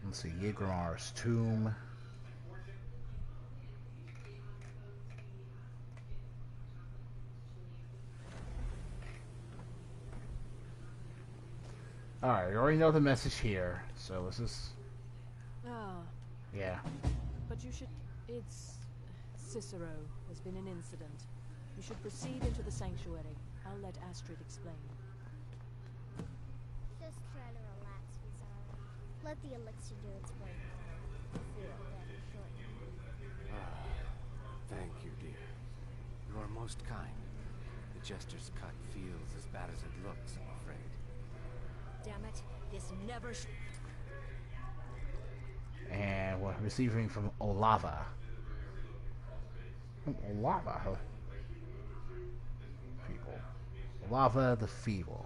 Let's see, Yigdrar's tomb. Alright, we already know the message here, so this is... Yeah. But you should... It's... Cicero. There's been an incident. You should proceed into the sanctuary. I'll let Astrid explain. Just try to relax, Vizara. Let the elixir do its work. Feel better shortly. Thank you, dear. You are most kind. The Jester's cut feels as bad as it looks, I'm afraid. Damn it, this never And we're receiving from Olava. Olava, huh? Feeble. Olava the Feeble.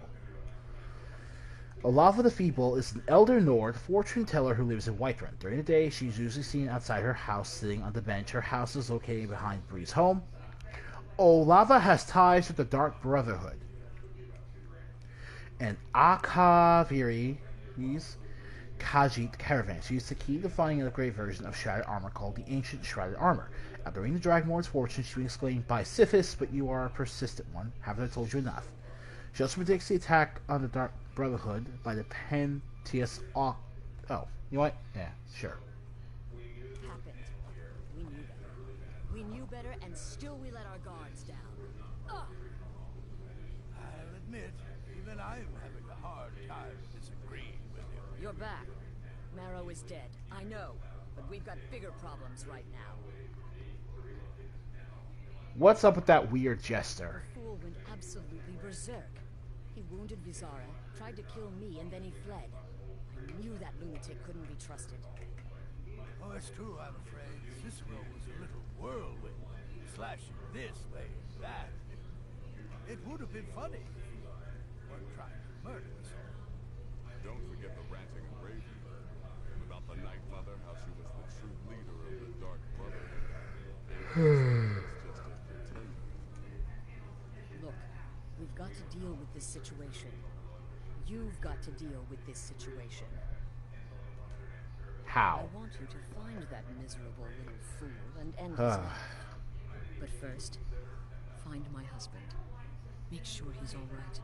Olava the Feeble is an elder Nord fortune teller who lives in Whiterun. During the day, she's usually seen outside her house sitting on the bench. Her house is located behind Bree's home. Olava has ties with the Dark Brotherhood and Akaviri's Khajiit caravan. She used the key to finding an upgraded version of Shrouded Armor called the Ancient Shrouded Armor. After reading the Dragonborn's fortune, she was exclaimed by Sifis, but you are a persistent one. Haven't I told you enough? She also predicts the attack on the Dark Brotherhood by the Pentius... Oh, you know what? Yeah, sure. happened. We knew better. We knew better, and still we let our guards down. Ugh. I'll admit, even I'm having a hard time disagreeing with you. You're back. Marrow is dead. I know, but we've got bigger problems right now. What's up with that weird jester? The fool went absolutely berserk. He wounded Vizara, tried to kill me, and then he fled. I knew that lunatic couldn't be trusted. Oh, it's true, I'm afraid. Cicero was a little whirlwind, slashing this way and that. It would have been funny if he weren't trying to murder us all. Don't forget the ranting and raving. About the Night Mother, how she was the true leader of the Dark Brotherhood. Just a pretender. Look, we've got to deal with this situation. You've got to deal with this situation. How? I want you to find that miserable little fool and end his life. But first, find my husband. Make sure he's all right.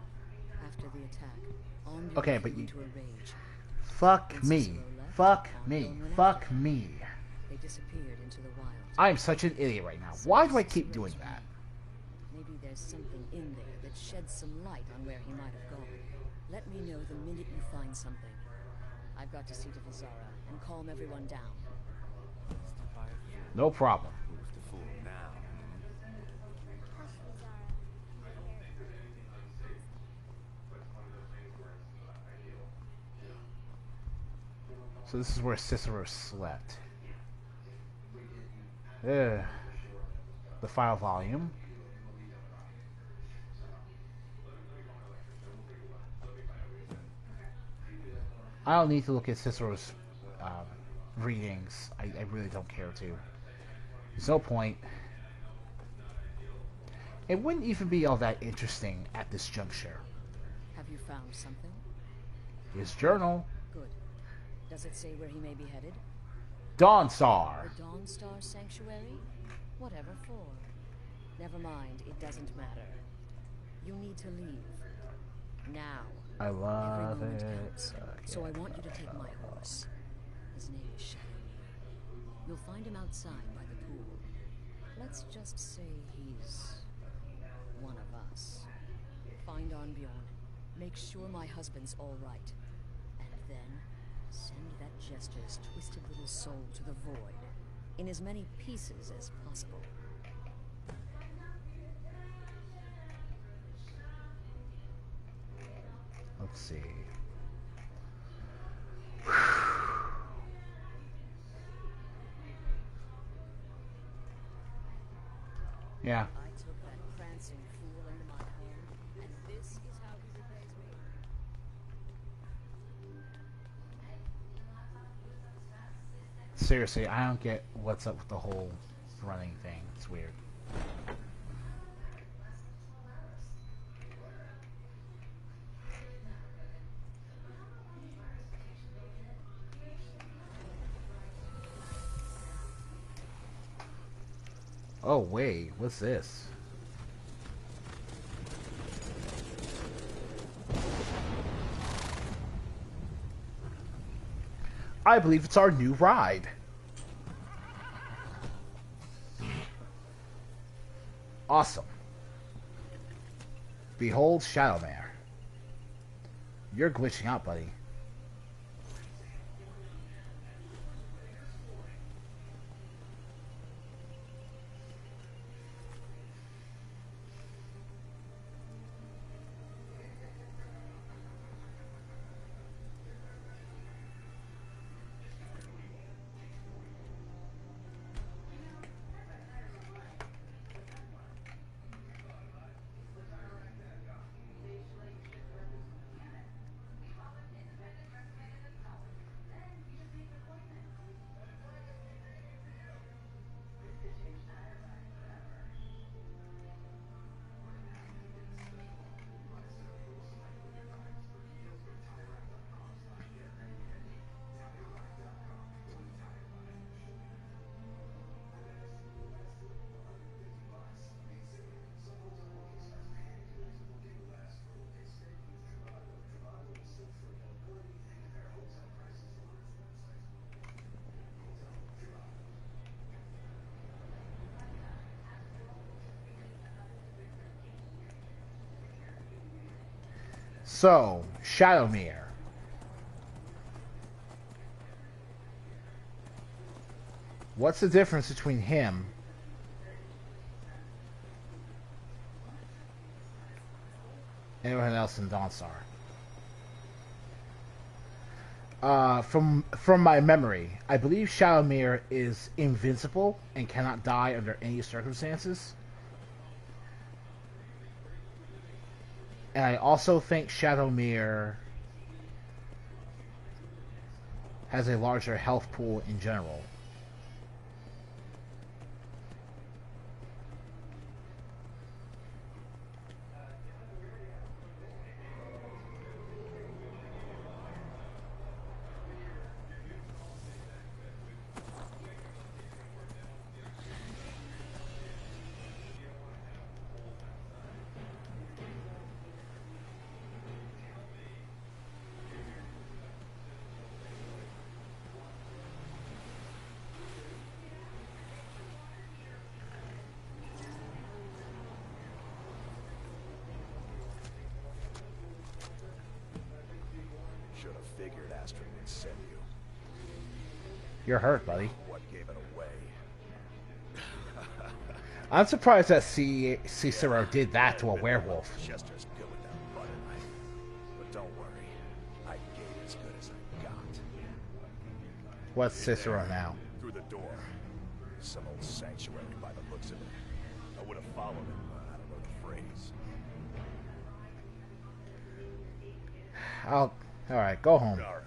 After the attack, Armbjorn Okay, but flew you... into a rage. Fuck me. Fuck me. Fuck me. They disappeared into the wild. I'm such an idiot right now. Why do I keep doing that? Maybe there's something in there that sheds some light on where he might have gone. Let me know the minute you find something. I've got to see to Vizara and calm everyone down. No problem. Who's the fool now? Hush, Vizara. So this is where Cicero slept. The file volume. I don't need to look at Cicero's readings. I really don't care to. There's no point. It wouldn't even be all that interesting at this juncture. Have you found something? His journal. Good. Does it say where he may be headed? Dawnstar. The Dawnstar Sanctuary? Whatever for. Never mind, it doesn't matter. You need to leave. Now. I love Every moment it. counts. So I want you to take my horse. His name is Shadowmere. You'll find him outside by the pool. Let's just say he's one of us. Find Armbjorn. Make sure my husband's all right. And then send that Jester's twisted little soul to the void in as many pieces as possible. Let's see. Yeah. I took that prancing fool into my home, and this is how he repays me. Seriously, I don't get what's up with the whole running thing. It's weird. Oh wait, what's this? I believe it's our new ride. Awesome. Behold Shadowmere. You're glitching out, buddy. So, Shadowmere. What's the difference between him and everyone else in Dawnstar? From my memory, I believe Shadowmere is invincible and cannot die under any circumstances. And I also think Shadowmere has a larger health pool in general. Should have figured Astrid would send you. You're hurt, buddy. What gave it away? I'm surprised that Cicero did that to a werewolf. Chester's good with that butter knife. But don't worry, I gave as good as I got. What's Cicero now? Through the door. Some old sanctuary by the looks of it. I would have followed him, but I don't know the phrase. Alright, go home. Alright,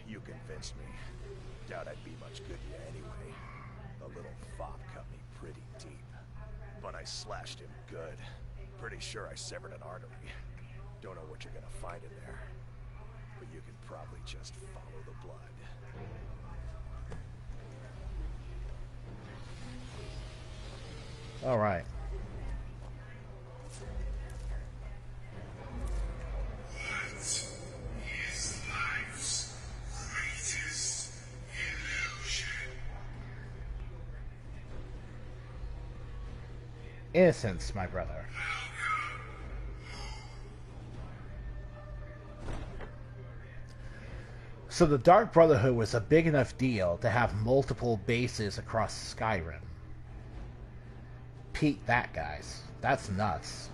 you convinced me. Doubt I'd be much good to you anyway. The little fop cut me pretty deep. But I slashed him good. Pretty sure I severed an artery. Don't know what you're gonna find in there. But you can probably just follow the blood. Alright. Innocence, my brother. So the Dark Brotherhood was a big enough deal to have multiple bases across Skyrim. Peep that, guys. That's nuts.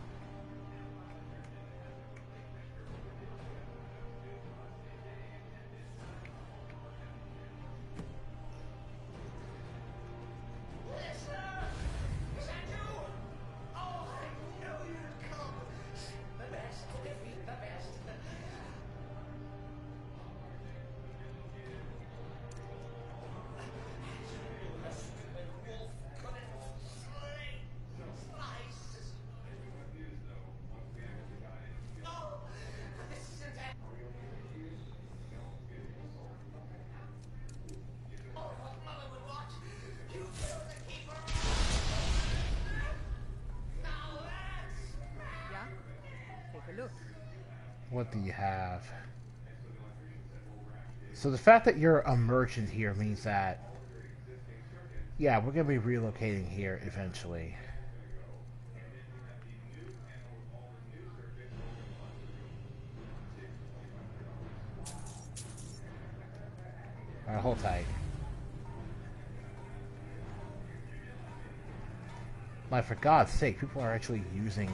What do you have? So the fact that you're a merchant here means that, yeah, we're going to be relocating here eventually. Alright, hold tight. Like, for God's sake, people are actually using...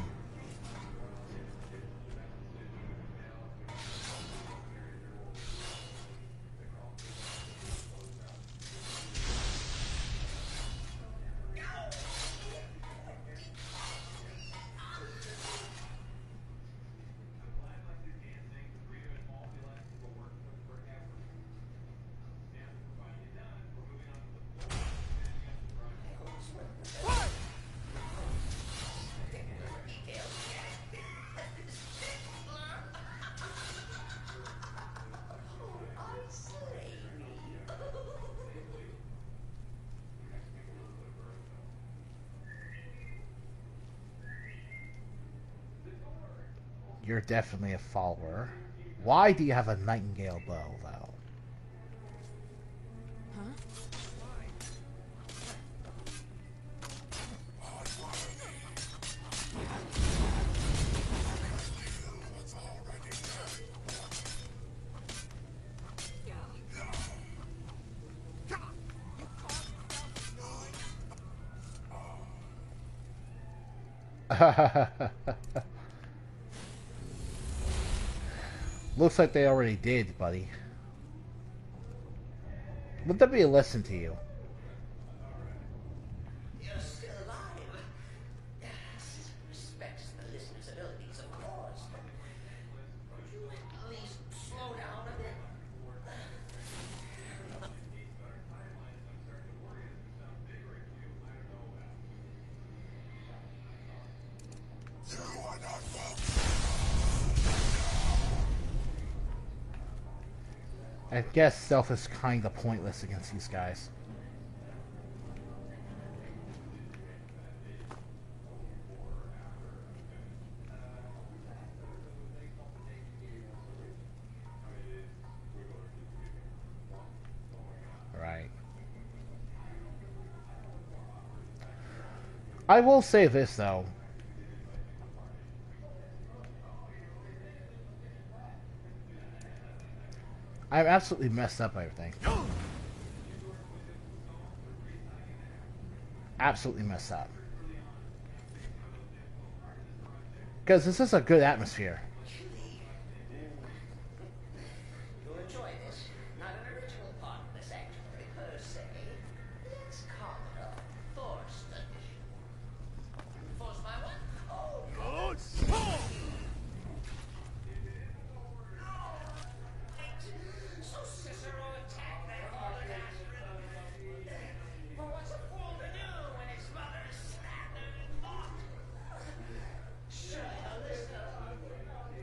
You're definitely a follower. Why do you have a nightingale bow, though? Looks like they already did, buddy. Let there be a lesson to you. You're still alive. Respects the listener's abilities, of course. Could you at least slow down a bit? I guess stealth is kind of pointless against these guys. Right. I will say this, though. I've absolutely messed up everything. Absolutely messed up. Because this is a good atmosphere. You'll enjoy this. Not an original part of this act, per se. Let's call it a forced addition. Force my what? Oh, God. So Cicero attacked that other Nazareth. But what's a fool to do when his mother is slandered and fought? Surely the listener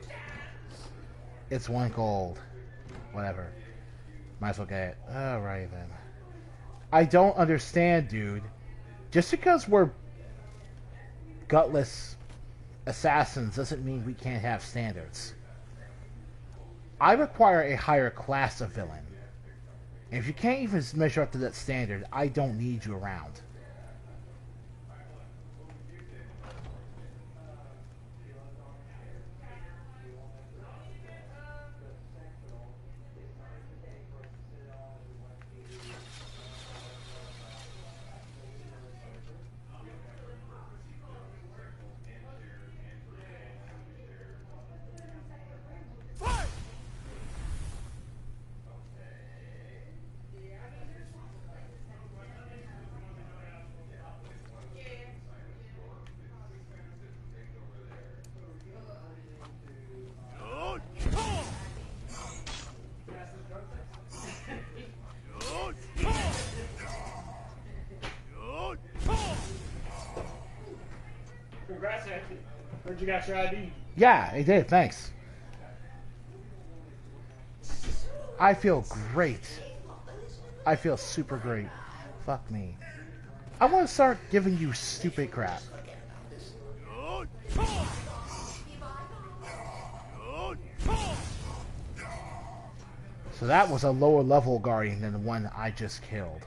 stands. It's 1 gold. Whatever. Might as well get it. Alright then. I don't understand, dude. Just because we're gutless assassins doesn't mean we can't have standards. I require a higher class of villain. And if you can't even measure up to that standard, I don't need you around. Congrats, Anthony. Heard you got your ID. Yeah, I did. Thanks. I feel great. I feel super great. Fuck me. I want to start giving you stupid crap. So that was a lower level guardian than the one I just killed.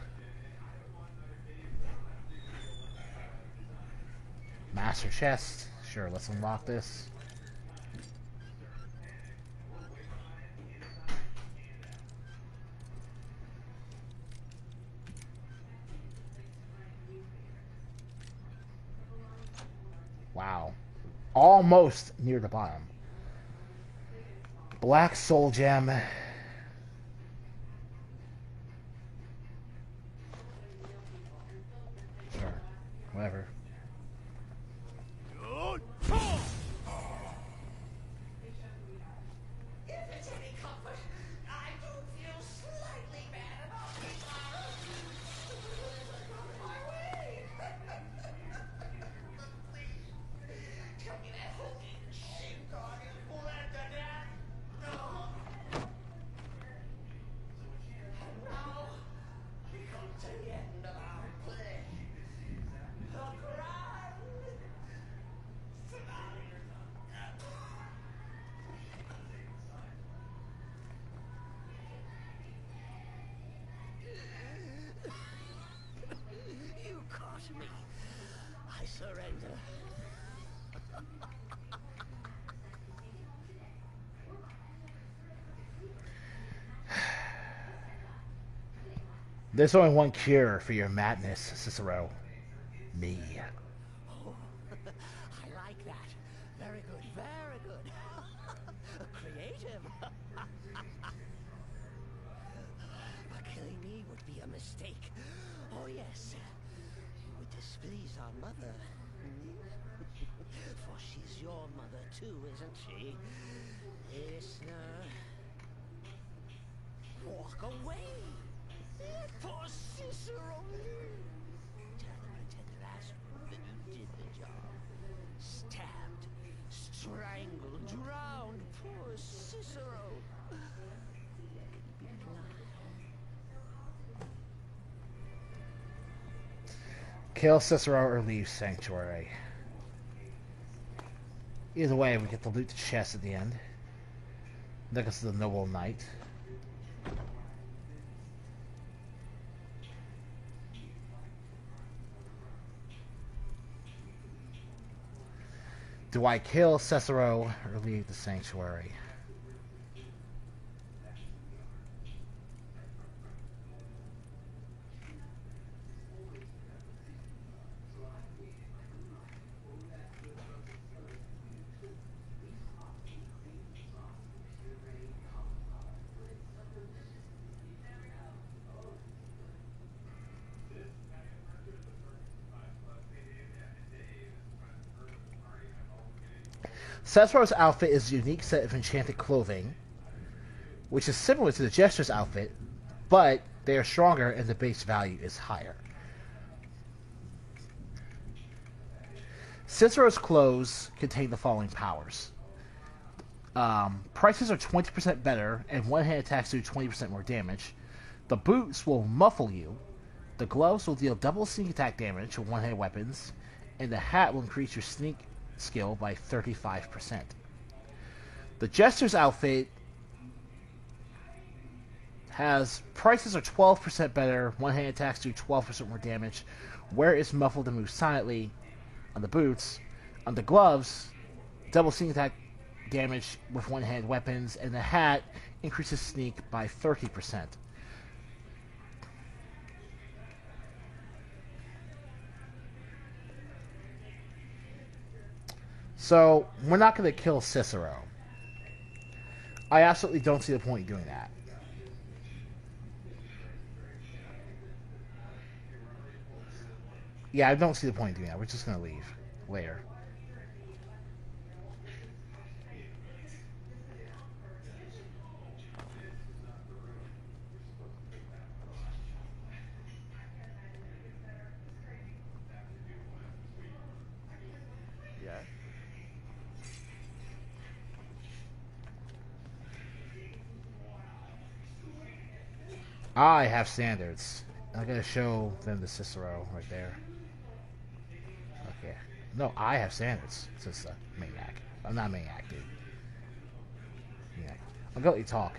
Master chest. Sure, let's unlock this. Wow. Almost near the bottom. Black Soul Gem. Sure. Whatever. If it's any comfort, I do feel slightly bad about being my way. Please, tell me that hokey shit guardian will end to death. No. And now, we come to the end of our play. The grand finale. You caught me. I surrender. There's only one cure for your madness, Cicero. Me. Oh, I like that. Very good, very good. Creative. But killing me would be a mistake. Oh yes, it would displease our mother. For she's your mother too, isn't she? Listener. Walk away! Poor Cicero! Tell the pretender Astro that you did the job. Stabbed, strangled, drowned poor Cicero. Be glad. Kill Cicero or leave Sanctuary. Either way, we get to loot the chest at the end. Next to the Noble Knight. Do I kill Cicero or leave the Sanctuary? Cicero's outfit is a unique set of enchanted clothing, which is similar to the Jester's outfit, but they are stronger and the base value is higher. Cicero's clothes contain the following powers. Prices are 20% better, and one-hand attacks do 20% more damage. The boots will muffle you. The gloves will deal double sneak attack damage with one-hand weapons, and the hat will increase your sneak skill by 35%. The Jester's outfit has prices are 12% better, one-hand attacks do 12% more damage, wear is muffled and move silently on the boots. On the gloves, double sneak attack damage with one-hand weapons, and the hat increases sneak by 30%. So, we're not going to kill Cicero. I absolutely don't see the point in doing that. Yeah, I don't see the point in doing that. We're just going to leave later. I have standards. I gotta show them the Cicero right there. Okay. No, I have standards. Since a maniac. I'm not a maniac, dude. Yeah. I'm gonna let you talk.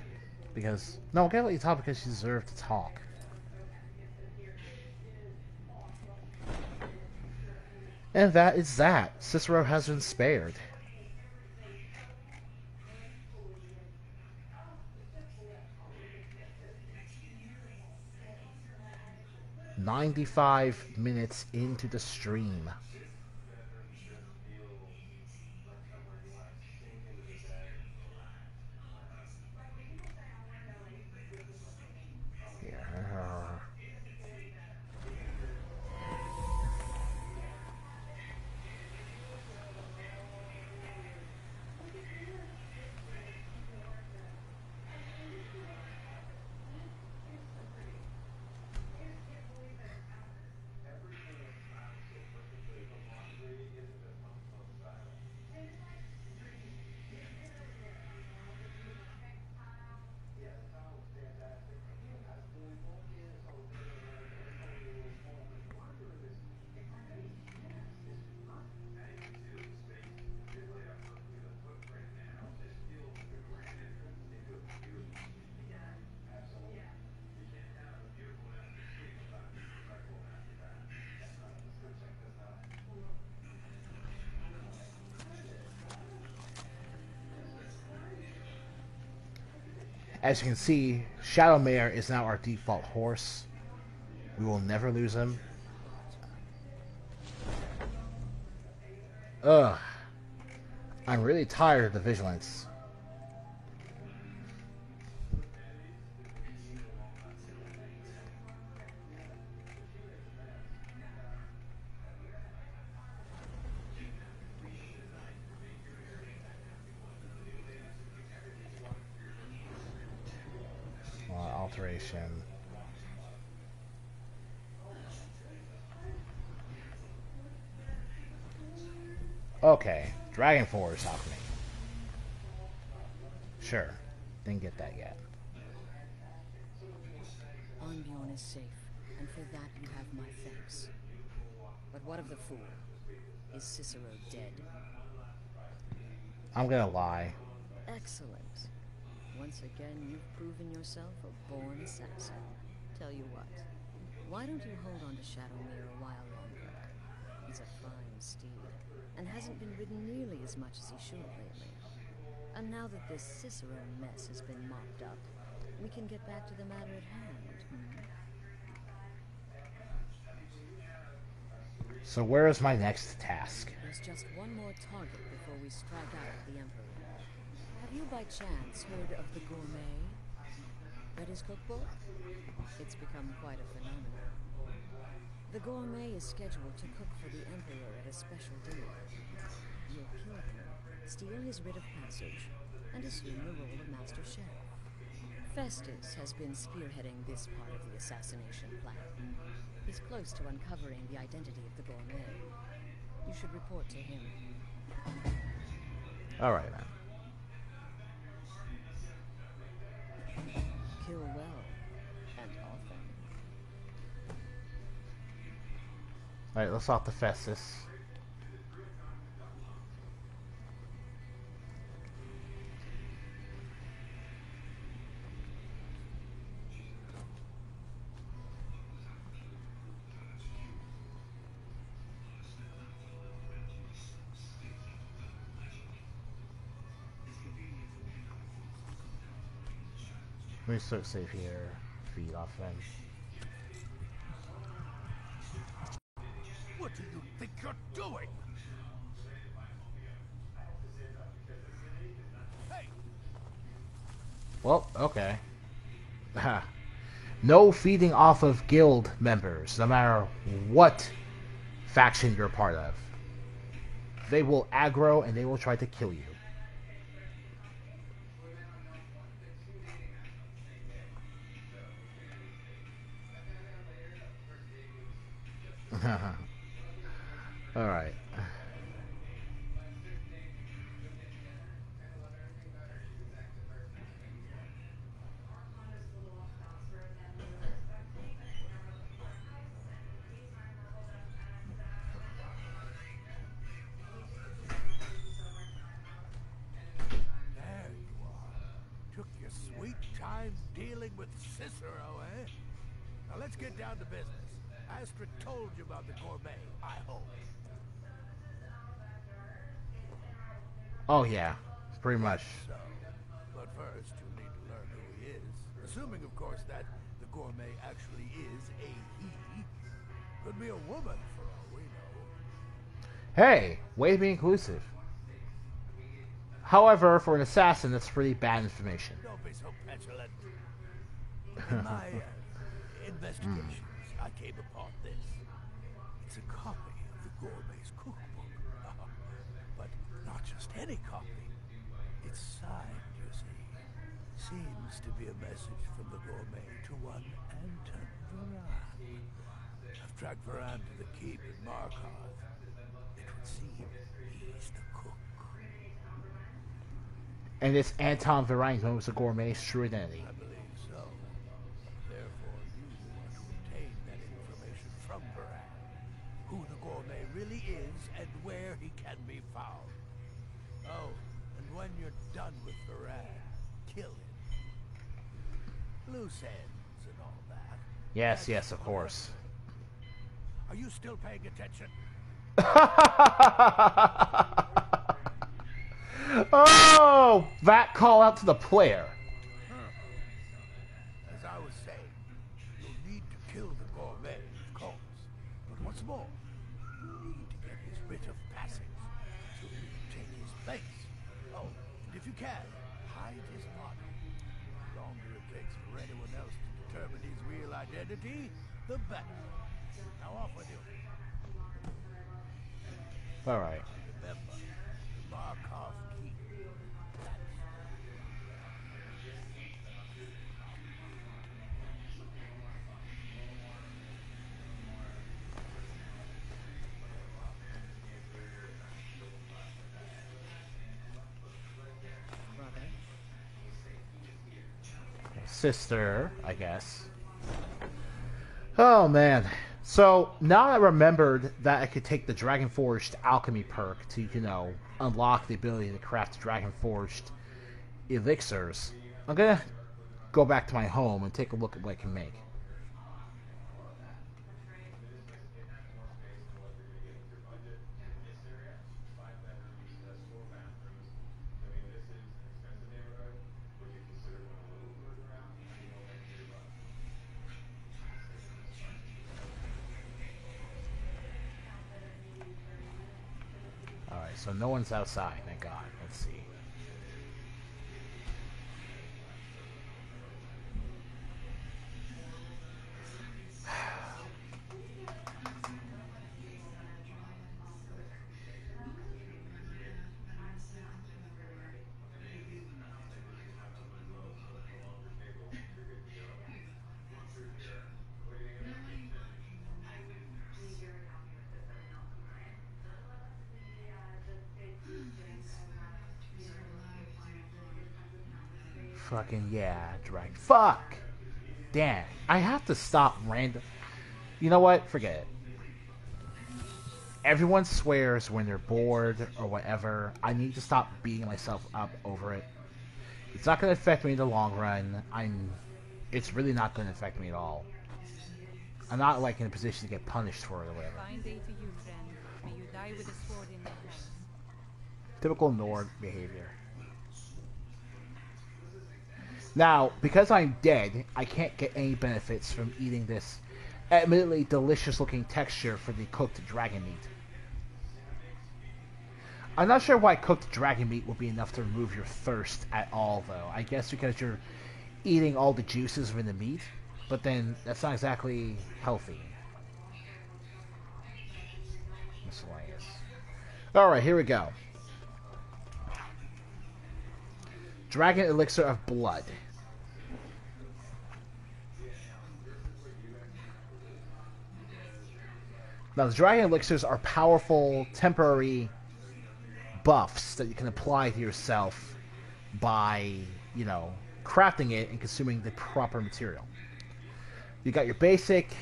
Because... No, I'm gonna let you talk because you deserve to talk. And that is that. Cicero has been spared. "95 minutes into the stream." As you can see, Shadowmare is now our default horse. We will never lose him. Ugh. I'm really tired of the vigilance. alteration. Okay, Dragon Force Alchemy. Sure, didn't get that yet. Arnbjorn is safe, and for that you have my thanks. But what of the fool? Is Cicero dead? I'm gonna lie. Excellent. Once again, you've proven yourself a born assassin. Tell you what, why don't you hold on to Shadowmere a while longer? He's a fine steed, and hasn't been ridden nearly as much as he should lately. And now that this Cicero mess has been mopped up, we can get back to the matter at hand. So where is my next task? There's just one more target before we strike out at the Emperor. Have you by chance heard of the Gourmet? Read his cookbook? It's become quite a phenomenon. The Gourmet is scheduled to cook for the Emperor at a special dinner. You'll kill him, steal his writ of passage, and assume the role of Master Chef. Festus has been spearheading this part of the assassination plan. He's close to uncovering the identity of the Gourmet. You should report to him. Alright then. Kill well, and often. Alright, let's off the Festus. Let me start safe here. Feed off them. What do you think you're doing? Hey! Well, okay. No feeding off of guild members, no matter what faction you're part of. They will aggro and they will try to kill you. Alright. There you are. Took your sweet time dealing with Cicero, eh? Now let's get down to business. Astrid told you about the Gourmet, I hope. Oh yeah, pretty much. So, but first you'll need to learn who he is. Assuming, of course, that the Gourmet actually is a he. Could be a woman, for all we know. Hey, way to be inclusive. However, for an assassin, that's pretty bad information. Don't be so petulant. In my investigations, I came upon this. It's a copy of the Gourmet's cookbook. But not just any copy. It's signed, you see. Seems to be a message from the Gourmet to one Anton Varan. I've tracked Varan to the keep in Markarth. It would seem he's the cook. And this Anton Varan knows the Gourmet's true identity. I believe so. Therefore, you want to obtain that information from Varan. Who the Gourmet really is and where he can be found. Oh, and when you're done with Varan, kill him. Loose ends and all that. Yes, yes, of course. Are you still paying attention? Oh, that call out to the player. As I was saying, you'll need to kill the Gourmet, of course. But what's more, you need to get his writ of passage so you can take his place. Oh, and if you can, hide his body. The longer it takes for anyone else to determine his real identity, the better. Now off with you. All right. Remember, the Markarth Keep. sister, I guess. Oh man. So now I remembered that I could take the Dragon Forged Alchemy perk to, you know, unlock the ability to craft Dragon Forged elixirs. I'm gonna go back to my home and take a look at what I can make. Alright, so no one's outside, thank God. Let's see. Fucking yeah, drag. Fuck! Damn. I have to stop random. You know what? Forget it. Everyone swears when they're bored or whatever. I need to stop beating myself up over it. It's not going to affect me in the long run. It's really not going to affect me at all. I'm not like in a position to get punished for it or whatever. Fine day to you, friend. May you die with a sword in your hand. Typical Nord behavior. Now, because I'm dead, I can't get any benefits from eating this admittedly delicious looking texture for the cooked dragon meat. I'm not sure why cooked dragon meat will be enough to remove your thirst at all, though. I guess because you're eating all the juices within the meat, but then that's not exactly healthy. Miscellaneous. Alright, here we go. Dragon Elixir of Blood. Now, the Dragon Elixirs are powerful, temporary buffs that you can apply to yourself by, you know, crafting it and consuming the proper material. You got your basic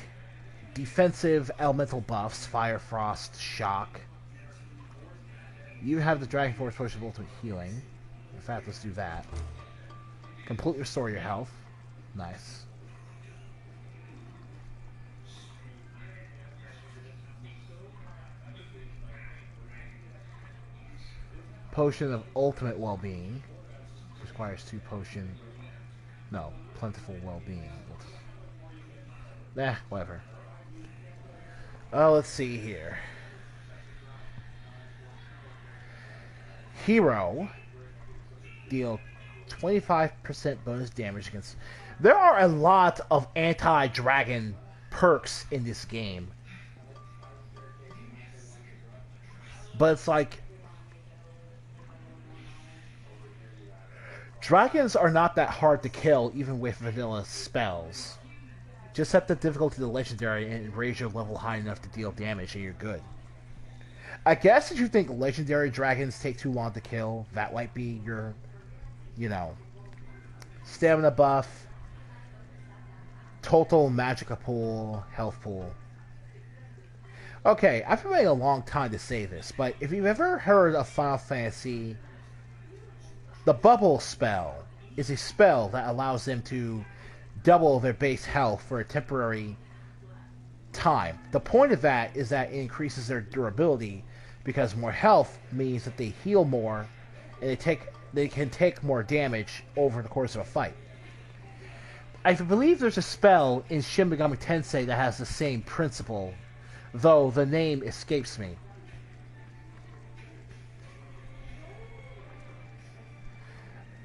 defensive elemental buffs, Fire, Frost, Shock. You have the Dragon Force Potion of Ultimate Healing. In fact, let's do that. Completely restore your health. Nice. Potion of Ultimate Well-Being. Requires 2 potion. No, Plentiful Well-Being. Whatever. Oh, let's see here. Hero. Deal 25% bonus damage against... There are a lot of anti-dragon perks in this game. But it's like... Dragons are not that hard to kill, even with vanilla spells. Just set the difficulty to legendary and raise your level high enough to deal damage and you're good. I guess if you think legendary dragons take too long to kill, that might be your, you know, stamina buff, total magicka pool, health pool. Okay, I've been waiting a long time to say this, but if you've ever heard of Final Fantasy... The Bubble spell is a spell that allows them to double their base health for a temporary time. The point of that is that it increases their durability because more health means that they heal more and they can take more damage over the course of a fight. I believe there's a spell in Shin Megami Tensei that has the same principle, though the name escapes me.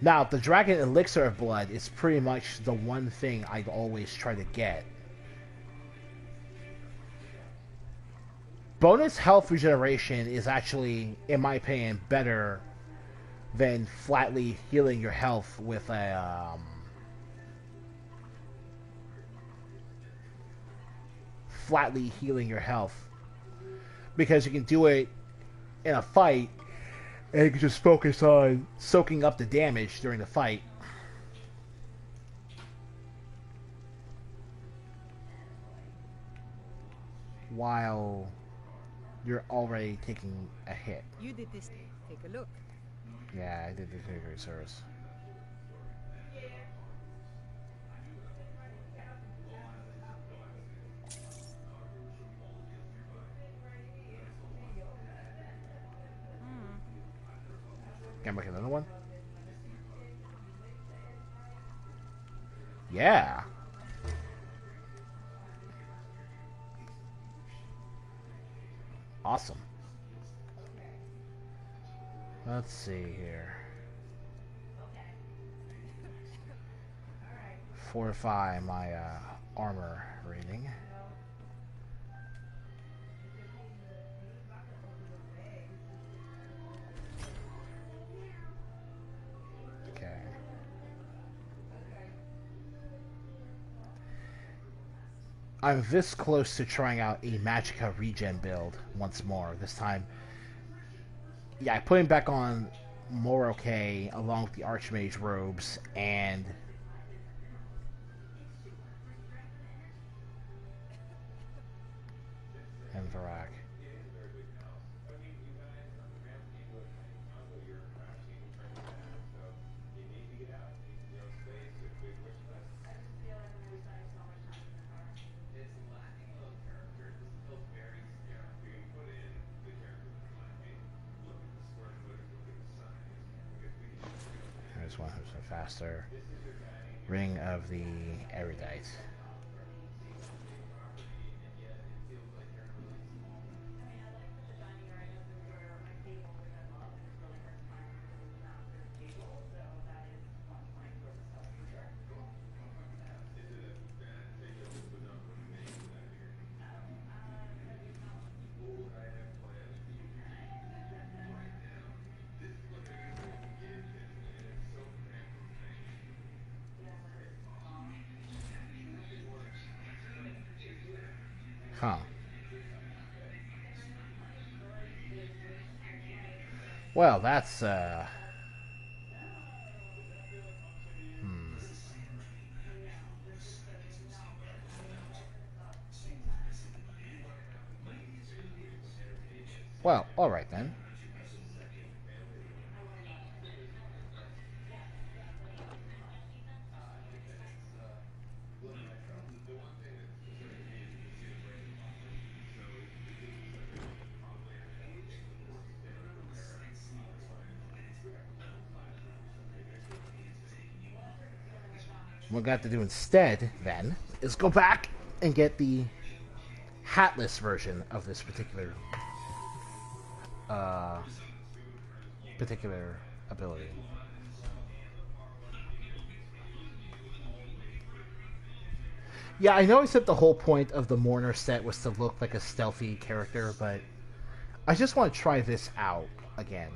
Now, the Dragon Elixir of Blood is pretty much the one thing I always try to get. Bonus health regeneration is actually, in my opinion, better than flatly healing your health with a... flatly healing your health. Because you can do it in a fight, and you can just focus on soaking up the damage during the fight. while you're already taking a hit. You did this. Take a look. Yeah, I did the Great Service. Can I make another one? Yeah. Awesome. Let's see here. Fortify my armor rating. Okay. I'm this close to trying out a Magicka regen build once more. This time, yeah, I put him back on Moroke along with the Archmage robes and Varak. There's one who's a faster. Ring of the Erudite. Huh. Well, that's, Well, alright then. What we're going to have to do instead, then, is go back and get the hatless version of this particular ability. Yeah, I know I said the whole point of the Mourner set was to look like a stealthy character, but I just want to try this out again.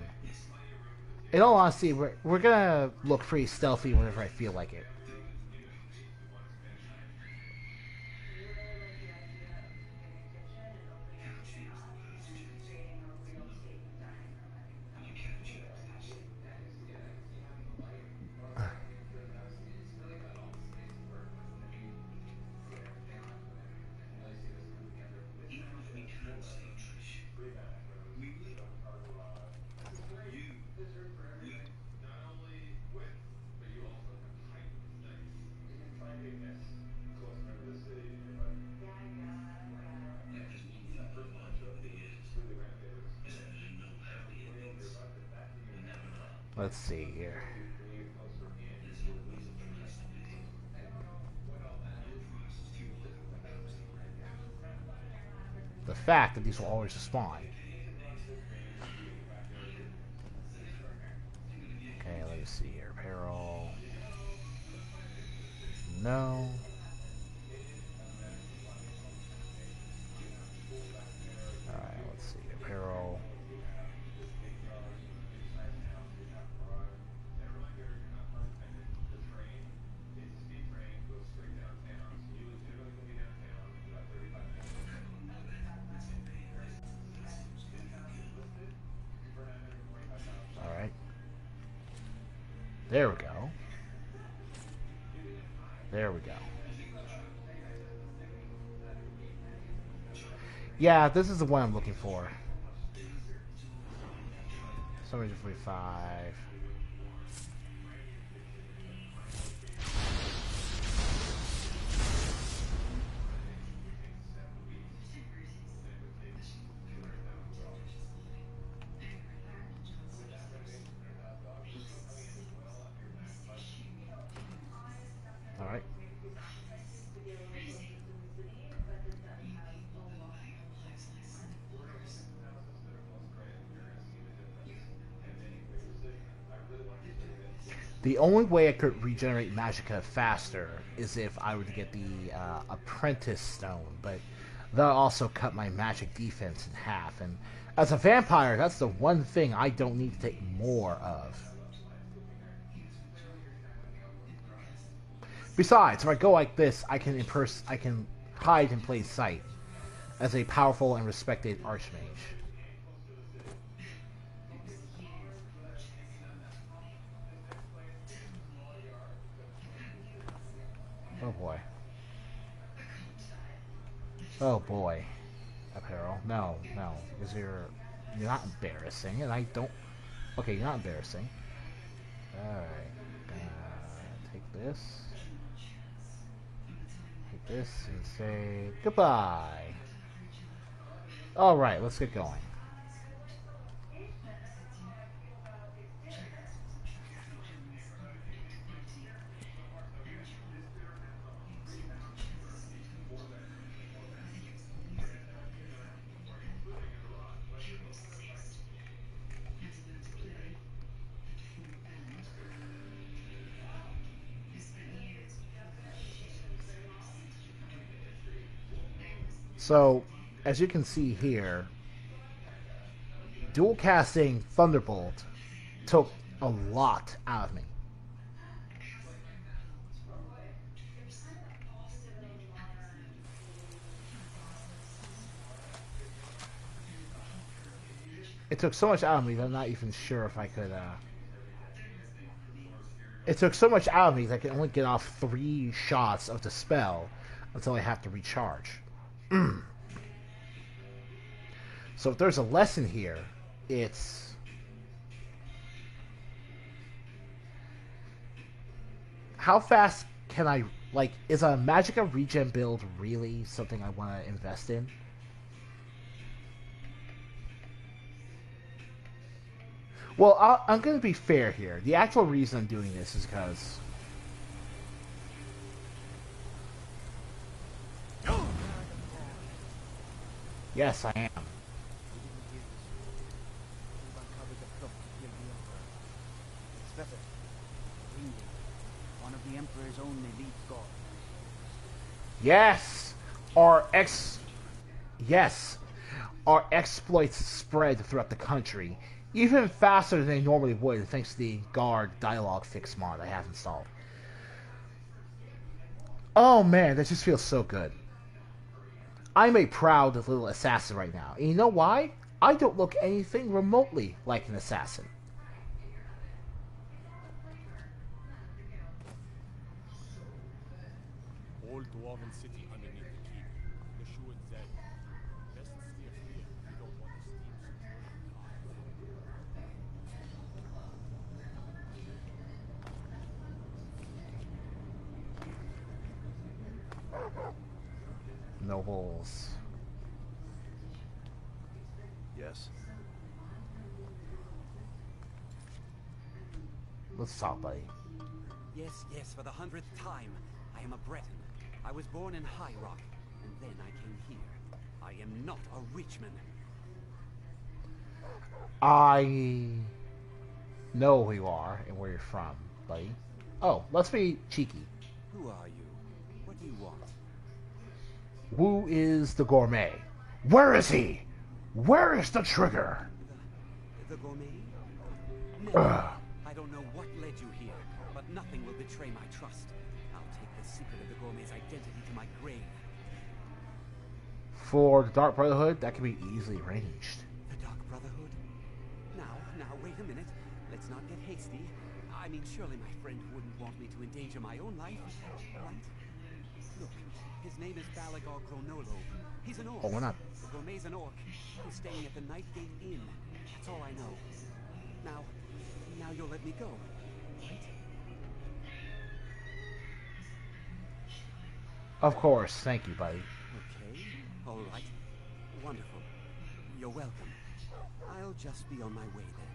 In all honesty, we're gonna look pretty stealthy whenever I feel like it. Let's see here. The fact that these will always spawn. Okay, let me see here. Apparel. No. Alright, let's see. Apparel. Alright. There we go. There we go. Yeah, this is the one I'm looking for. 745. All right. The only way I could regenerate magicka faster is if I were to get the apprentice stone, but that'll also cut my magic defense in half. And as a vampire, that's the one thing I don't need to take more of. Besides, if I go like this, I can hide in plain sight as a powerful and respected archmage. Oh boy. Oh boy. Apparel. No, no. You're not embarrassing, and I don't... Okay, you're not embarrassing. Alright. Take this. Take this and say goodbye. Alright, let's get going. So, as you can see here, dual casting Thunderbolt took a lot out of me. It took so much out of me that I'm not even sure if I could, It took so much out of me that I can only get off 3 shots of the spell until I have to recharge. So if there's a lesson here, it's how fast can I, like, is a magicka regen build really something I want to invest in? Well, I'm going to be fair here. The actual reason I'm doing this is because... Yes, I am. One of the Emperor's own elite guard. Yes! Our exploits spread throughout the country, even faster than they normally would, thanks to the Guard Dialogue Fix mod I have installed. Oh man, that just feels so good. I'm a proud little assassin right now. And you know why? I don't look anything remotely like an assassin. Old Dwarven city underneath the keep. The shoe and Zed. Best steer clear. You don't want to Nobles. Yes. Let's talk, buddy. Yes, yes, for the 100th time. I am a Breton. I was born in High Rock, and then I came here. I am not a Richman. I know who you are and where you're from, buddy. Oh, let's be cheeky. Who are you? What do you want? Who is the gourmet? Where is he? Where is the trigger? The gourmet? No. I don't know what led you here, but nothing will betray my trust. I'll take the secret of the gourmet's identity to my grave. For the Dark Brotherhood, that can be easily arranged. The Dark Brotherhood? Now, wait a minute. Let's not get hasty. I mean, surely my friend wouldn't want me to endanger my own life, right? Look, his His name is Balagar Chronolo. He's an orc. Oh, we're not. The gourmet's an orc. He's staying at the Nightgate Inn. That's all I know. Now you'll let me go, right? Of course. Thank you, buddy. Okay. All right. Wonderful. You're welcome. I'll just be on my way then.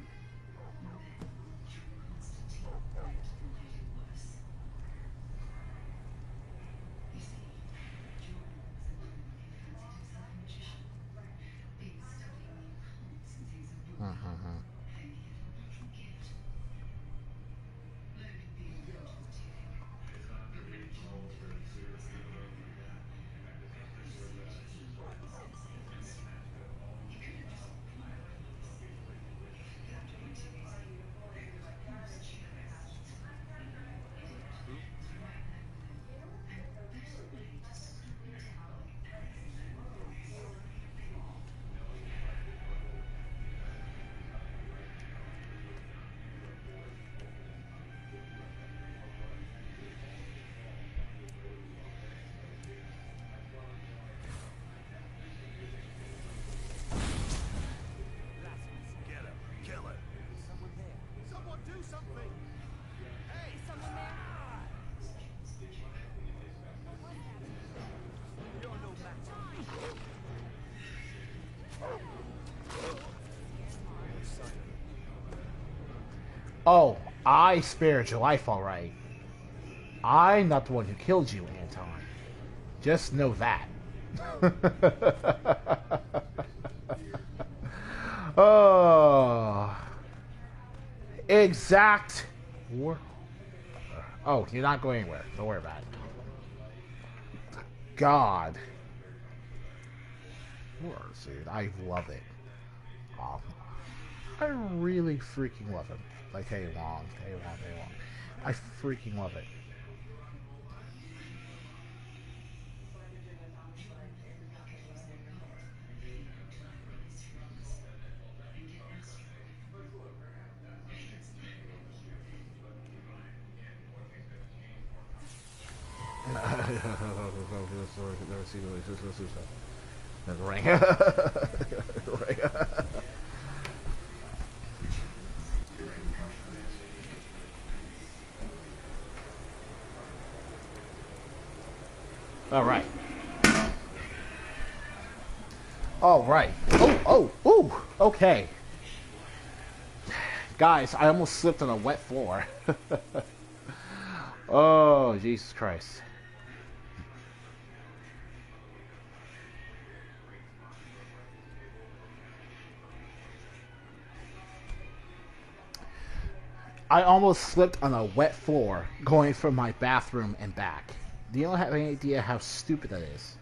Oh, I spared your life, all right. I'm not the one who killed you, Anton. Just know that. Oh, exact. Oh, you're not going anywhere. Don't worry about it. God, dude, I love it. I really freaking love him. Like, hey, long. I freaking love it. Never seen the ring. All right. All right. Oh, okay. Guys, I almost slipped on a wet floor. Oh, Jesus Christ. I almost slipped on a wet floor going from my bathroom and back. Do you have any idea how stupid that is?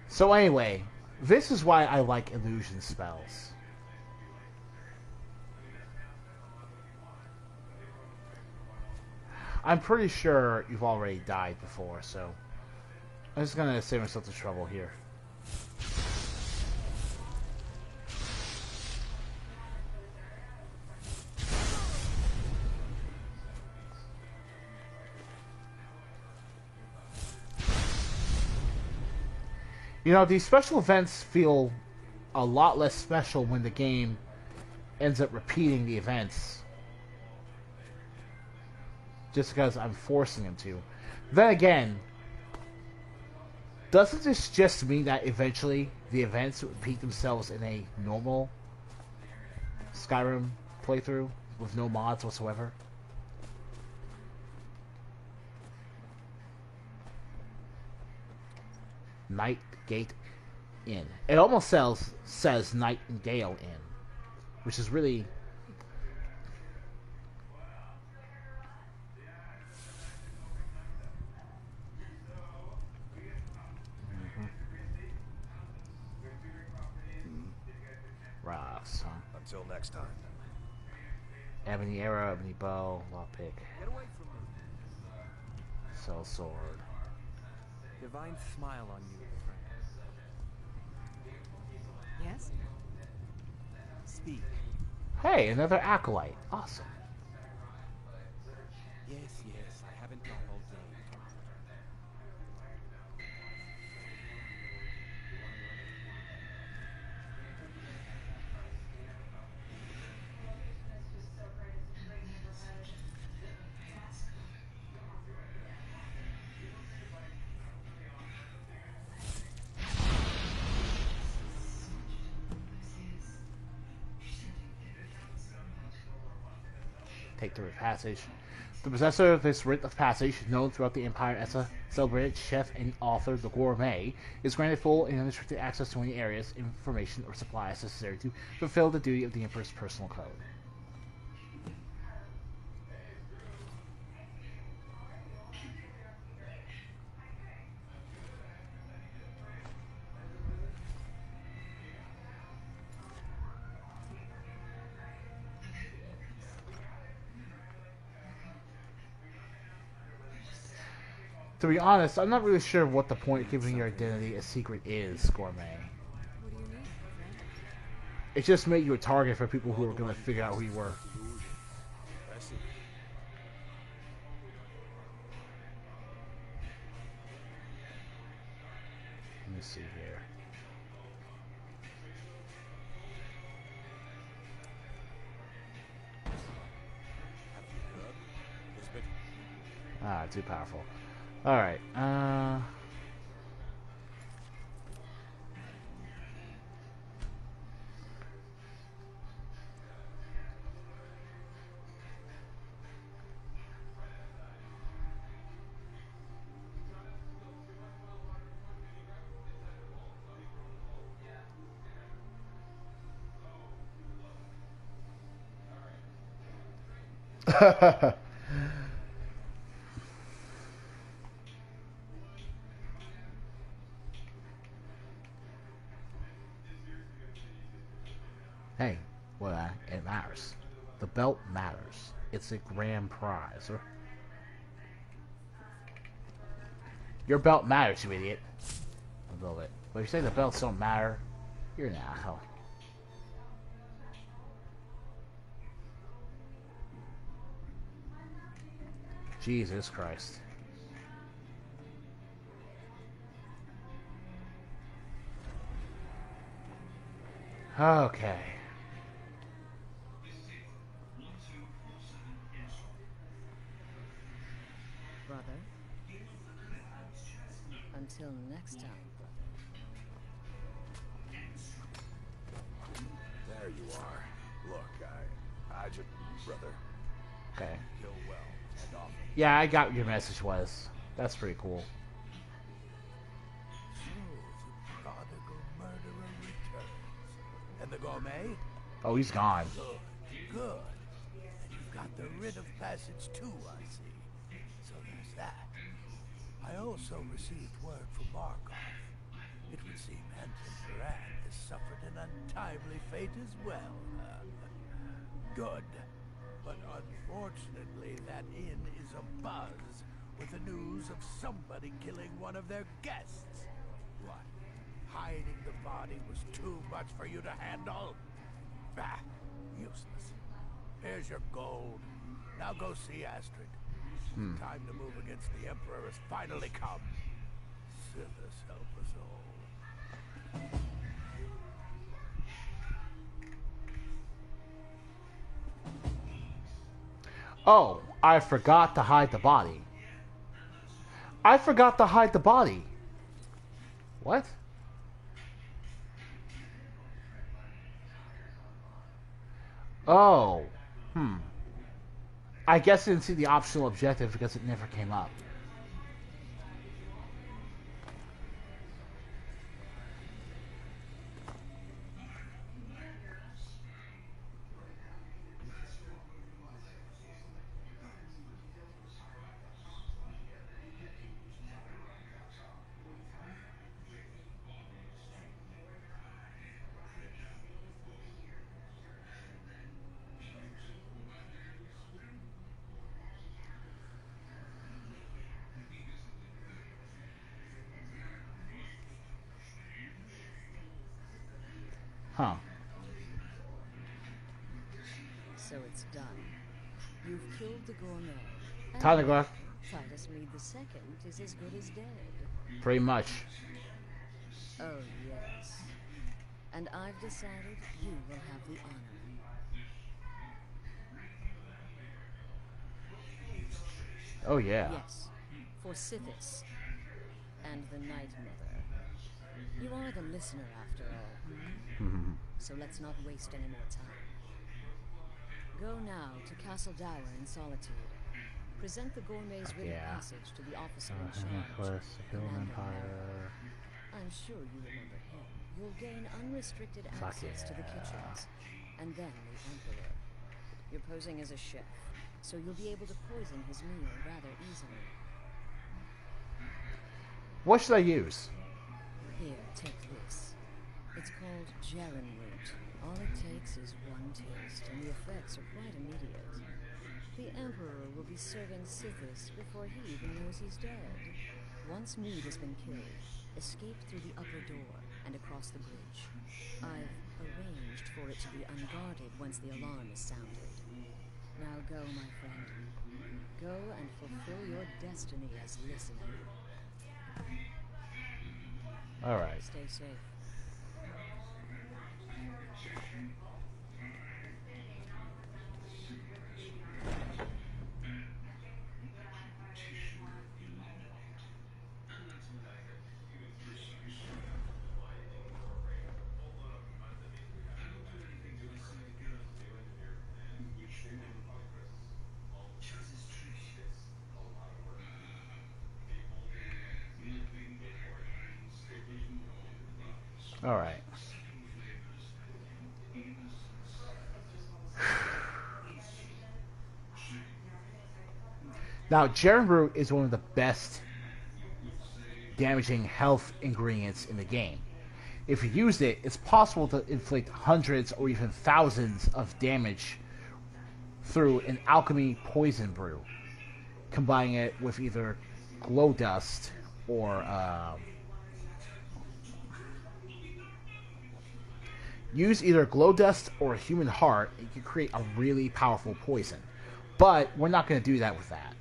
So anyway, this is why I like illusion spells. I'm pretty sure you've already died before, so I'm just gonna save myself the trouble here. You know, these special events feel a lot less special when the game ends up repeating the events. Just because I'm forcing them to. Then again, doesn't this just mean that eventually the events repeat themselves in a normal Skyrim playthrough with no mods whatsoever? Nightgate Inn. It almost says Nightingale Inn, which is really... Rocks, huh? Until next time. Ebony arrow, ebony bow, lockpick. Get away from me. Cell sword. Divine smile on you, friend. Yes? Speak. Hey, another acolyte. Awesome. Yes, I haven't got all day. Take the Rite of Passage. The possessor of this Rite of Passage, known throughout the Empire as a celebrated chef and author, the Gourmet, is granted full and unrestricted access to any areas, information, or supplies necessary to fulfill the duty of the Emperor's personal code. To be honest, I'm not really sure what the point of keeping your identity a secret is, Gourmet. What do you need, friend? It just made you a target for people who are going to figure out who you were. I see. Let me see here. Ah, too powerful. Alright, hey, well, it matters. The belt matters. It's a grand prize. Your belt matters, you idiot. I build it. But if you say the belts don't matter, you're an asshole. Jesus Christ. Okay. Brother. Until next time, brother. There you are. Look, I just... Brother. Okay. Kill well and often. Yeah, I got what your message was. That's pretty cool. So, the prodigal murderer returns. And the Gourmet? Oh, he's gone. Good, good. And you've got the Rite of Passage too, I see. So there's that. I also received word from Markov. It would seem Anton Duran has suffered an untimely fate as well. Good. But unfortunately, that inn is abuzz with the news of somebody killing one of their guests. What? Hiding the body was too much for you to handle? Bah, useless. Here's your gold. Now go see Astrid. Time to move against the Emperor has finally come. Sithis help us all. Oh, I forgot to hide the body. I forgot to hide the body. What? Oh. I guess I didn't see the optional objective because it never came up. Huh. So it's done. You've killed the gourmet. And Time to go. Titus Mead II is as good as dead. Pretty much. Oh, yes. And I've decided you will have the honor. Oh, yeah. Yes, for Sithis and the Night Mother. You are the listener, after all. So let's not waste any more time. Go now to Castle Dower in Solitude. Present the gourmet's written passage to the officer in charge. Empire. I'm sure you remember him. You'll gain unrestricted access to the kitchens, and then the Emperor. You're posing as a chef, so you'll be able to poison his meal rather easily. What should I use? Here, take this. It's called Jaren root. All it takes is one taste, and the effects are quite immediate. The Emperor will be serving Sithis before he even knows he's dead. Once Mead has been killed, escape through the upper door and across the bridge. I've arranged for it to be unguarded once the alarm is sounded. Now go, my friend. Go and fulfill your destiny as listener. Alright. Stay safe. All right. Now, Jaren root is one of the best damaging health ingredients in the game. If you use it, it's possible to inflict hundreds or even thousands of damage through an alchemy poison brew, combining it with either glow dust or use either glow dust or a human heart. You can create a really powerful poison, but we're not going to do that with that.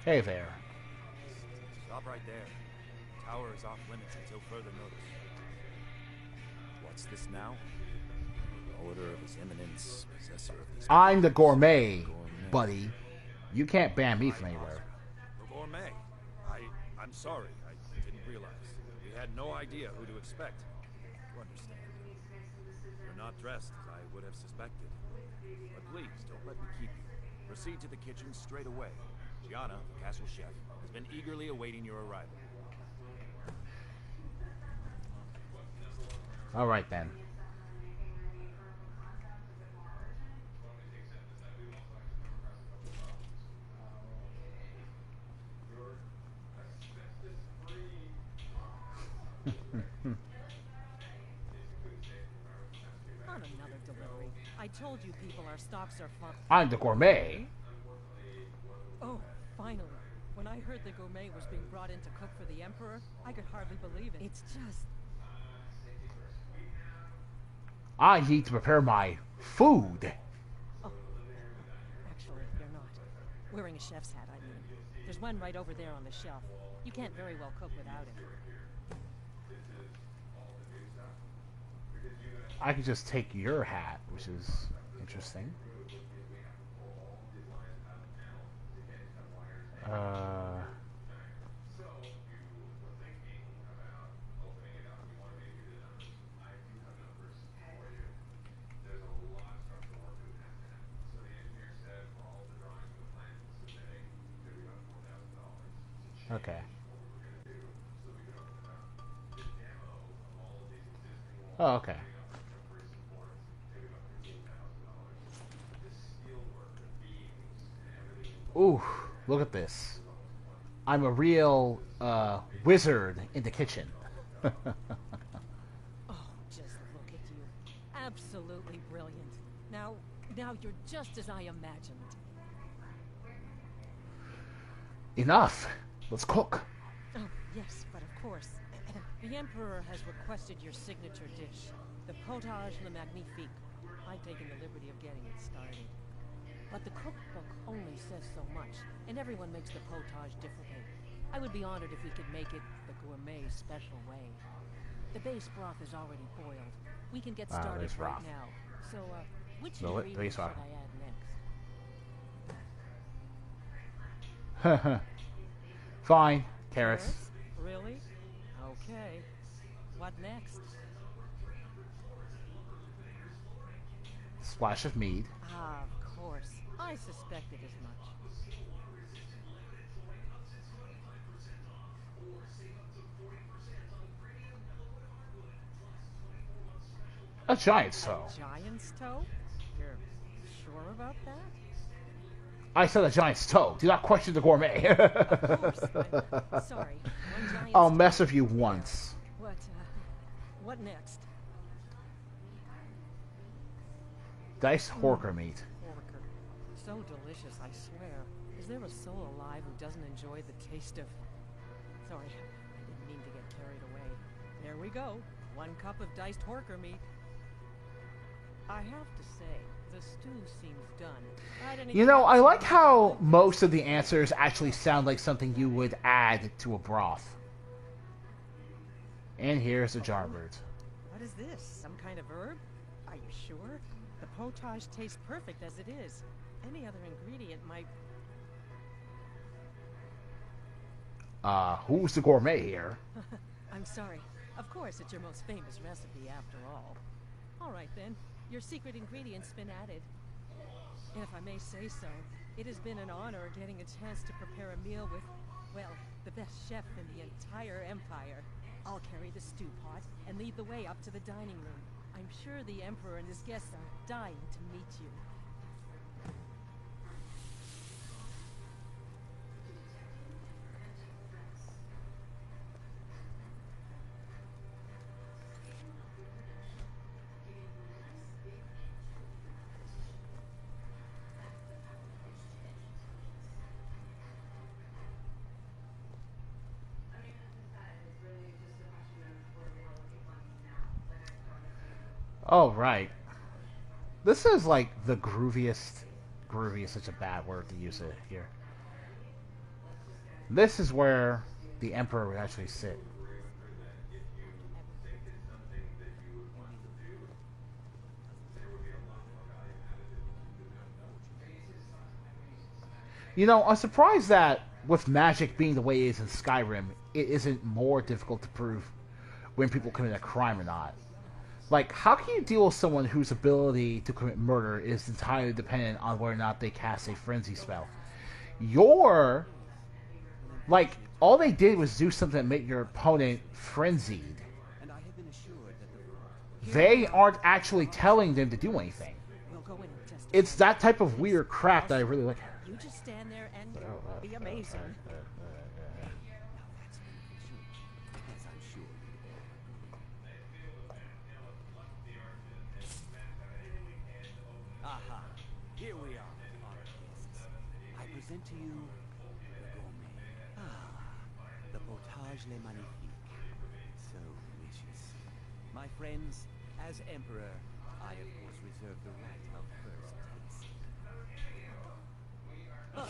Hey there. Stop right there. The tower is off limits until further notice. What's this now? Order of His Eminence, possessor of these... I'm the gourmet, buddy. You can't ban me from anywhere. The gourmet? I'm sorry. I didn't realize. We had no idea who to expect. You understand. You're not dressed as I would have suspected. But please, don't let me keep you. Proceed to the kitchen straight away. Gianna, the castle chef, has been eagerly awaiting your arrival. All right, then. On another delivery. I told you people, our stocks are fucked. I'm the gourmet. Oh, finally. When I heard the gourmet was being brought in to cook for the Emperor, I could hardly believe it. It's just... I need to prepare my food. Oh, actually, you're not. Wearing a chef's hat, I mean. There's one right over there on the shelf. You can't very well cook without it. I could just take your hat, which is interesting. Okay. Oh, okay. Ooh, look at this. I'm a real wizard in the kitchen. Oh, just look at you. Absolutely brilliant. Now you're just as I imagined. Enough. Let's cook. Oh, yes, but of course. The Emperor has requested your signature dish, the potage le magnifique. I've taken the liberty of getting it started. But the cookbook only says so much, and everyone makes the potage differently. I would be honored if we could make it the gourmet special way. The base broth is already boiled. We can get started right now. So, which ingredient should I add next? Fine. Carrots. Really? Okay. What next? Splash of mead. Ah, of course. I suspected as much. A giant's toe. A giant's toe? You're sure about that? I said a giant's toe. Do not question the gourmet. Of course. I'm sorry. I'll mess with you once. What next? Diced horker meat. Horker. So delicious, I swear. Is there a soul alive who doesn't enjoy the taste of... Sorry, I didn't mean to get carried away. There we go. 1 cup of diced horker meat. I have to say, the stew seems done. You know, I like how most of the answers actually sound like something you would add to a broth. And here's a jarbird. What is this? Some kind of herb? Are you sure? The potage tastes perfect as it is. Any other ingredient might... Who's the gourmet here? I'm sorry. Of course, it's your most famous recipe after all. All right then. Your secret ingredient's been added. And if I may say so, it has been an honor getting a chance to prepare a meal with, well, the best chef in the entire empire. I'll carry the stew pot and lead the way up to the dining room. I'm sure the Emperor and his guests are dying to meet you. Oh, right. This is like the grooviest... Groovy is such a bad word to use it here. This is where the Emperor would actually sit. You know, I'm surprised that with magic being the way it is in Skyrim, it isn't more difficult to prove when people commit a crime or not. Like, how can you deal with someone whose ability to commit murder is entirely dependent on whether or not they cast a frenzy spell? Like, all they did was do something that made your opponent frenzied. They aren't actually telling them to do anything. It's that type of weird crap that I really like. You just stand there and be amazing. Aha, here we are, honored guests. I present to you the gourmet. The potage le magnifique. So delicious. My friends, as Emperor, I of course reserve the right of first taste. Oh,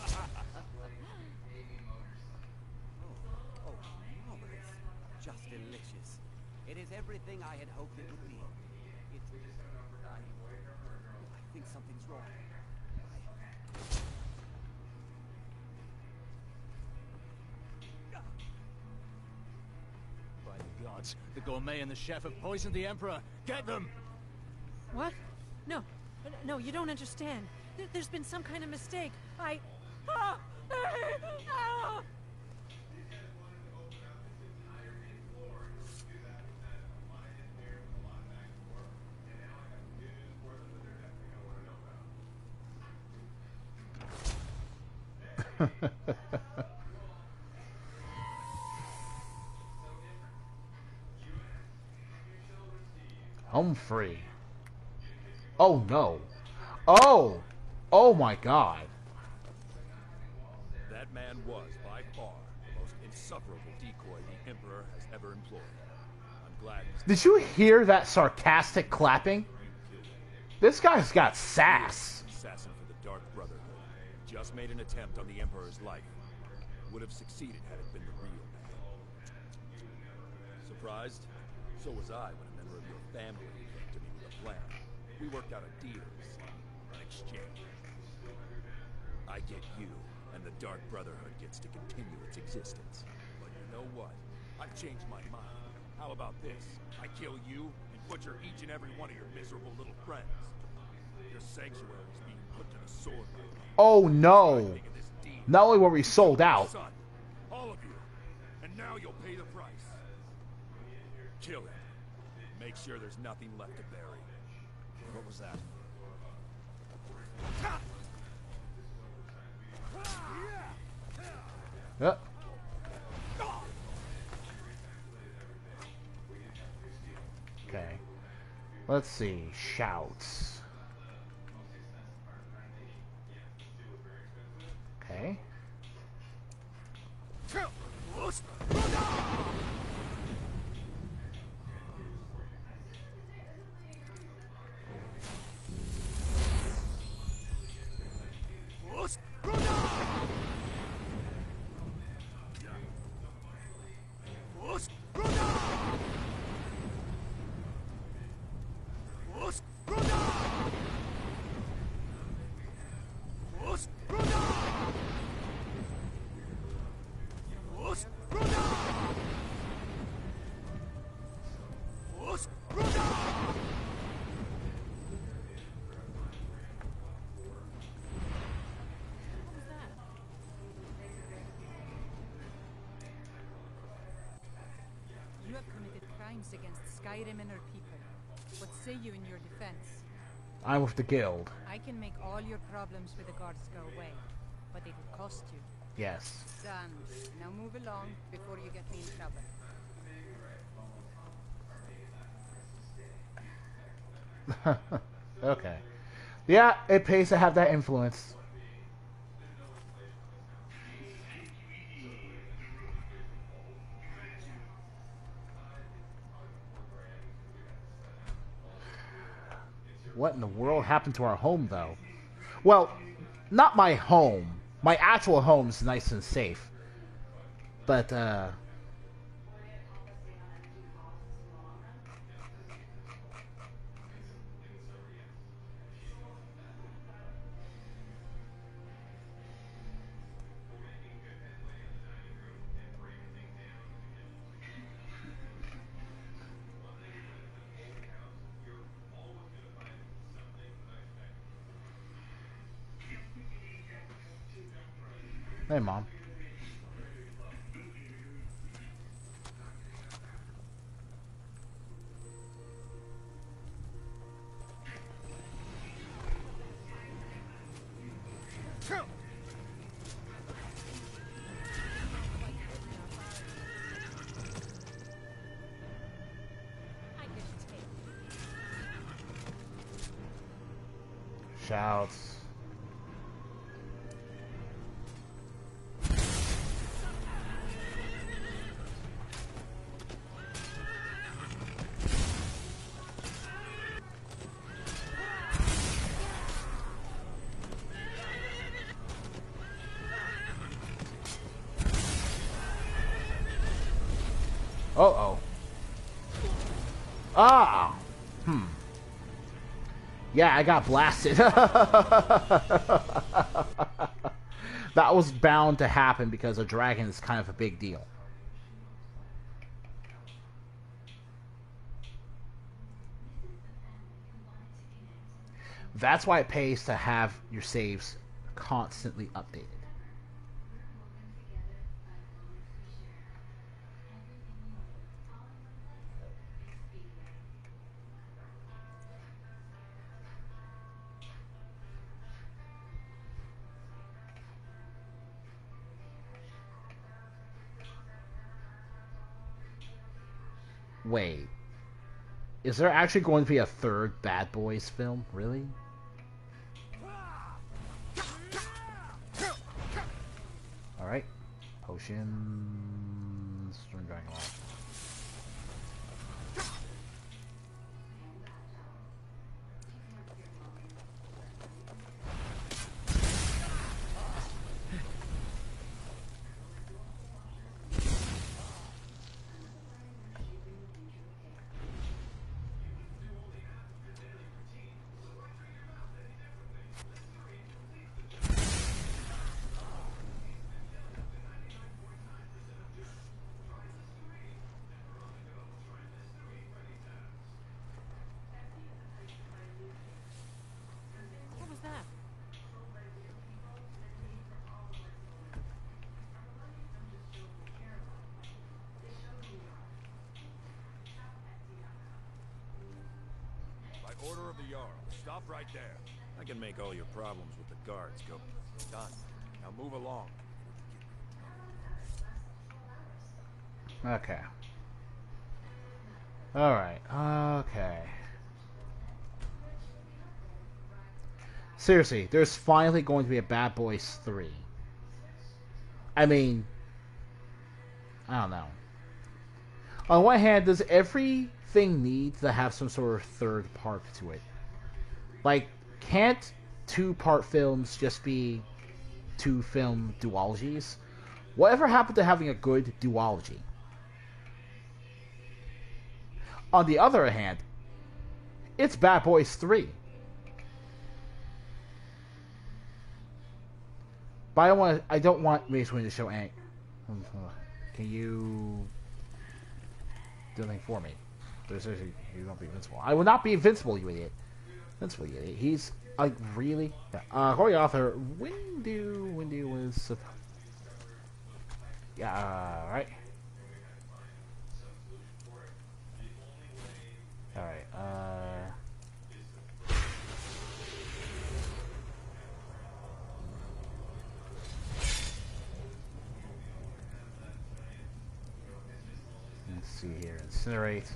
marvelous. Just delicious. It is everything I had hoped it would be. I think something's wrong. By the gods, the gourmet and the chef have poisoned the Emperor. Get them! What? No, you don't understand. There's been some kind of mistake. Home free. Oh no. Oh! Oh my god. That man was, by far, the most insufferable decoy the Emperor has ever employed. I'm glad he's... Did you hear that sarcastic clapping? This guy's got sass. Assassin for the Dark Brotherhood. Just made an attempt on the Emperor's life. Would have succeeded had it been the real man. Surprised? So was I when a member of your family came to me with a plan. We worked out a deal, an exchange. I get you, and the Dark Brotherhood gets to continue its existence. But you know what? I've changed my mind. How about this? I kill you and butcher each and every one of your miserable little friends. Your sanctuary is being put to the sword right now. Oh no. Not only were we sold out. Son, all of you. And now you'll pay the price. Kill it. Make sure there's nothing left to bury. What was that? Yep. Okay. Let's see. Shouts. Okay. You have committed crimes against Skyrim and her people. What say you in your defense? I'm with the guild. I can make all your problems with the guards go away, but it will cost you. Yes. Done. Now move along before you get me in trouble. Okay. Yeah, it pays to have that influence. What in the world happened to our home, though? Well, not my home. My actual home's nice and safe. But, hey, Mom. Shouts. Uh-oh. Ah! Yeah, I got blasted. That was bound to happen because a dragon is kind of a big deal. That's why it pays to have your saves constantly updated. Wait. Is there actually going to be a third Bad Boys film? Really? Alright. Potions. Storm Dragon Law. What was that? By order of the Jarl, stop right there. I can make all your problems with the guards go. Done. Now move along. Okay. Alright. Okay. Seriously, there's finally going to be a Bad Boys 3. I mean, I don't know. On one hand, does everything need to have some sort of third part to it? Like, can't two-part films just be two-film duologies? Whatever happened to having a good duology? On the other hand, it's Bad Boys 3. But I don't want Mace Windu to show any. Can you do anything for me? You won't be invincible. I will not be invincible, you idiot. Invincible, you idiot. He's like really. Yeah. According to author, Windu was. Yeah. Right. All right. Let's see here. Incinerate.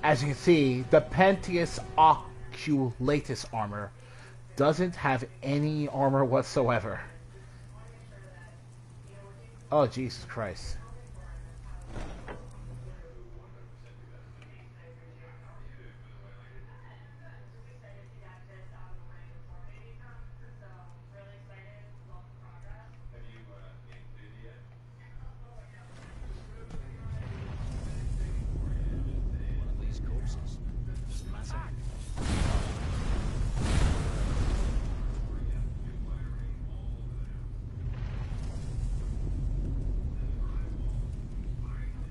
As you can see, the Pentius Oculatus armor doesn't have any armor whatsoever. Oh, Jesus Christ.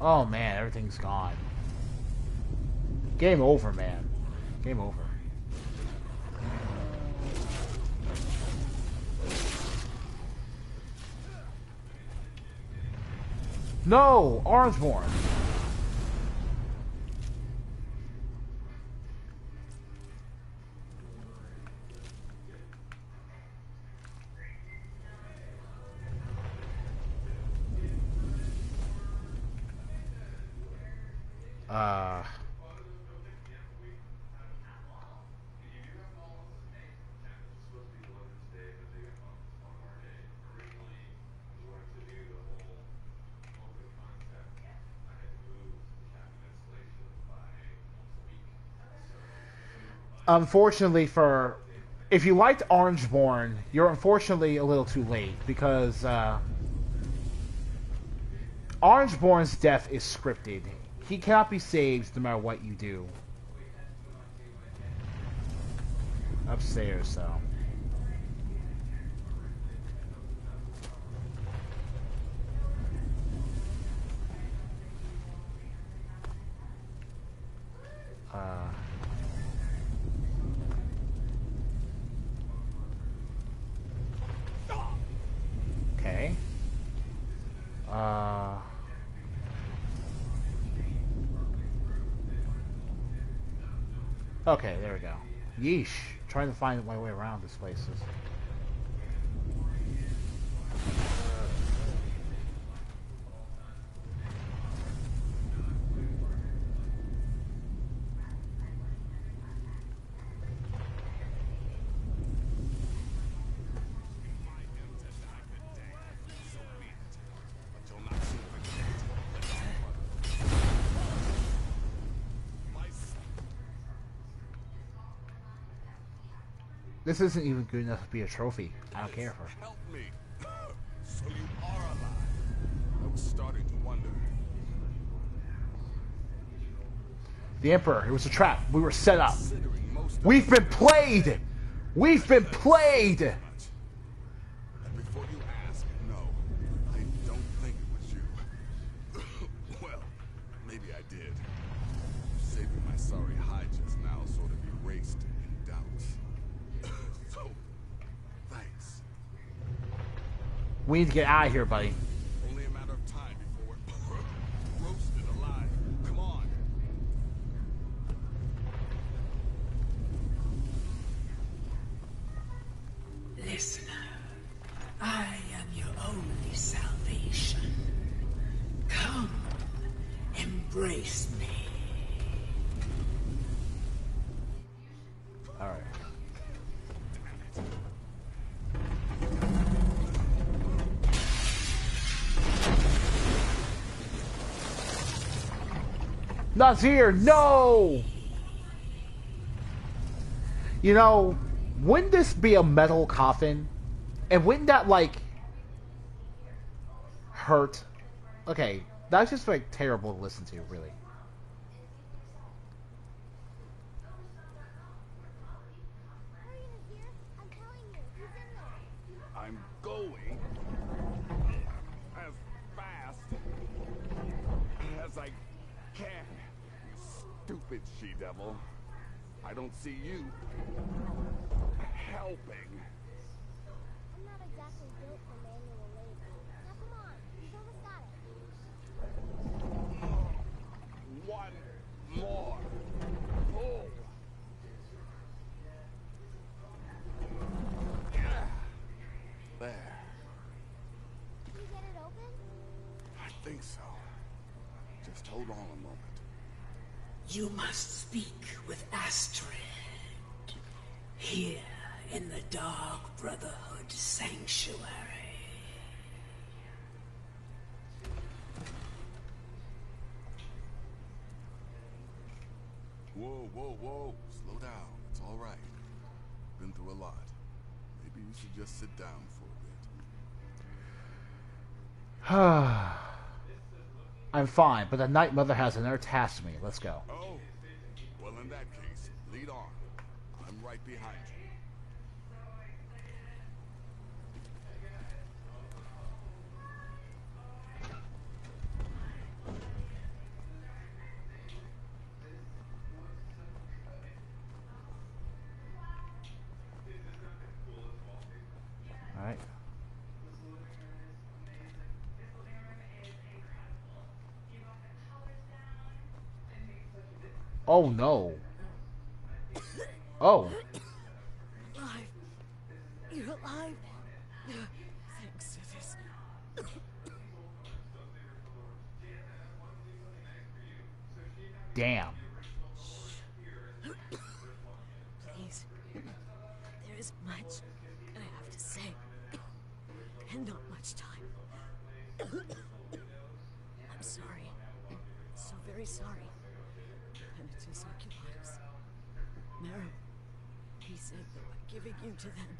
Oh man, everything's gone. Game over, man. Game over. No! Orangeborn! Uh... Unfortunately for... If you liked Orangeborn, you're unfortunately a little too late, because Orangeborn's death is scripted. He cannot be saved no matter what you do. Upstairs, so... Okay. Okay, there we go. Yeesh. Trying to find my way around this place. This isn't even good enough to be a trophy. I don't care for it. Help me. So you are alive. I was starting to wonder. The Emperor, it was a trap. We were set up. We've been played! We've been played! And before you ask, no, I don't think it was you. Well, maybe I did. Saving my sorry hide just now sort of erased any doubts. So, thanks. We need to get out of here, buddy. Only a matter of time before we're roasted alive. Come on. Listener, I am your only salvation. Come, embrace me. Alright. Nazir, no! You know, wouldn't this be a metal coffin? And wouldn't that, like, hurt? Okay, that's just, like, terrible to listen to, really. I'm going as fast as I can, you stupid she-devil. I don't see you helping. I'm not exactly built for manual labor. Now come on, show us got it. One more pull. There. Did you get it open? I think so. Just hold on a moment. You must speak with Astrid. Here in the Dark Brotherhood Sanctuary. Whoa, whoa, whoa. Slow down. It's all right. Been through a lot. Maybe you should just sit down for a bit. I'm fine, but the Night Mother has another task for me. Let's go. Oh, well in that case, lead on. I'm right behind you. Alright. Oh no. Oh. Alive. You're alive. Thanks, Sivis. Damn. Please. There is much I have to say. And not much time. I'm sorry. So very sorry. Penitentius Oculatus. Merrill. He said that by giving you to them,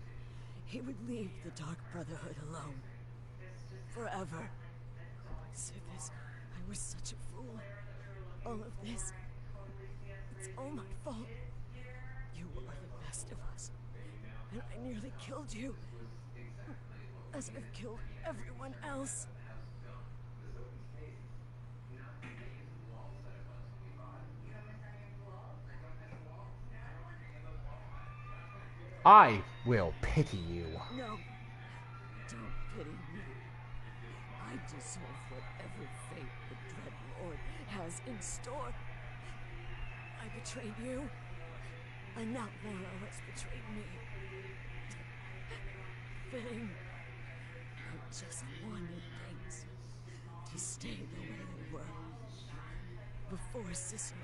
he would leave the Dark Brotherhood alone. Forever. I said this. I was such a fool. All of this. It's all my fault. You are the best of us. And I nearly killed you. As I've killed everyone else. I will pity you. No. Don't pity me. I deserve whatever fate the Dread Lord has in store. I betrayed you. And now Moro has betrayed me. Fitting. I just wanted things to stay the way they were. Before Cicero.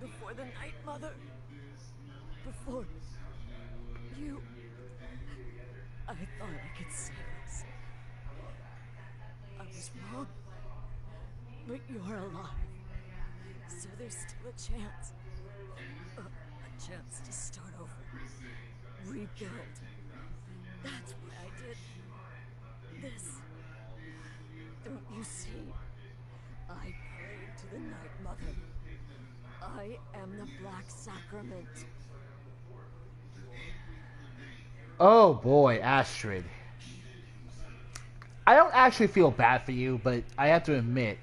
Before the Night Mother. Before you. I thought I could save us. I was wrong. But you're alive. So there's still a chance. A chance to start over. Rebuild. That's why I did this. Don't you see? I prayed to the Night Mother. I am the Black Sacrament. Oh boy, Astrid. I don't actually feel bad for you, but I have to admit,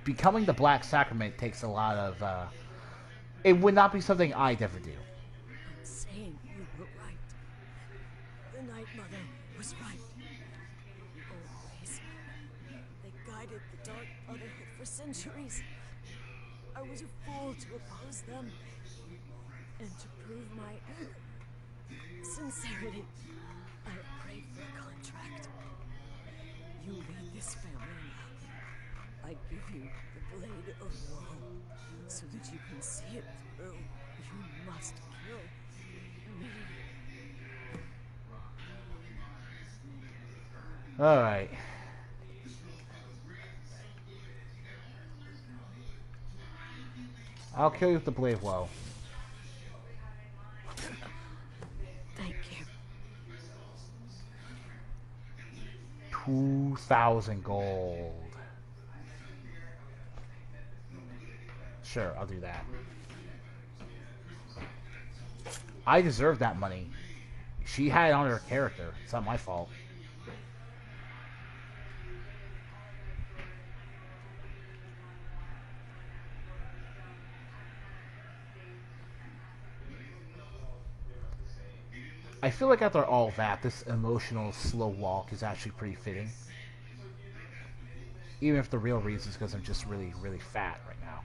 becoming the Black Sacrament takes a lot of, it would not be something I'd ever do. I'm saying you were right. The Night Mother was right. Always. They guided the Dark Brotherhood for centuries. I was a fool to oppose them. And to prove my sincerity, I have prayed for a contract. You lead this family now. I give you the blade of woe, so that you can see it through. You must kill me. Alright. I'll kill you with the blade of woe. Thank you. 2,000 gold. Sure, I'll do that. I deserve that money. She had it on her character. It's not my fault. I feel like after all that, this emotional slow walk is actually pretty fitting. Even if the real reason is because I'm just really, really fat right now.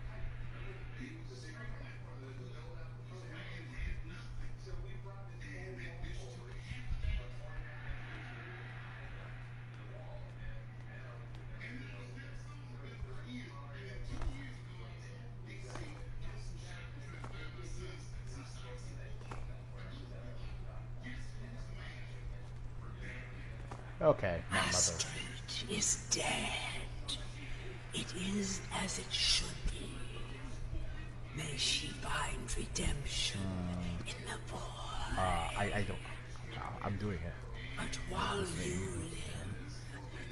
Okay, my mother. Astrid is dead. It is as it should be. May she find redemption in the void. I don't. I'm doing it. But while you live,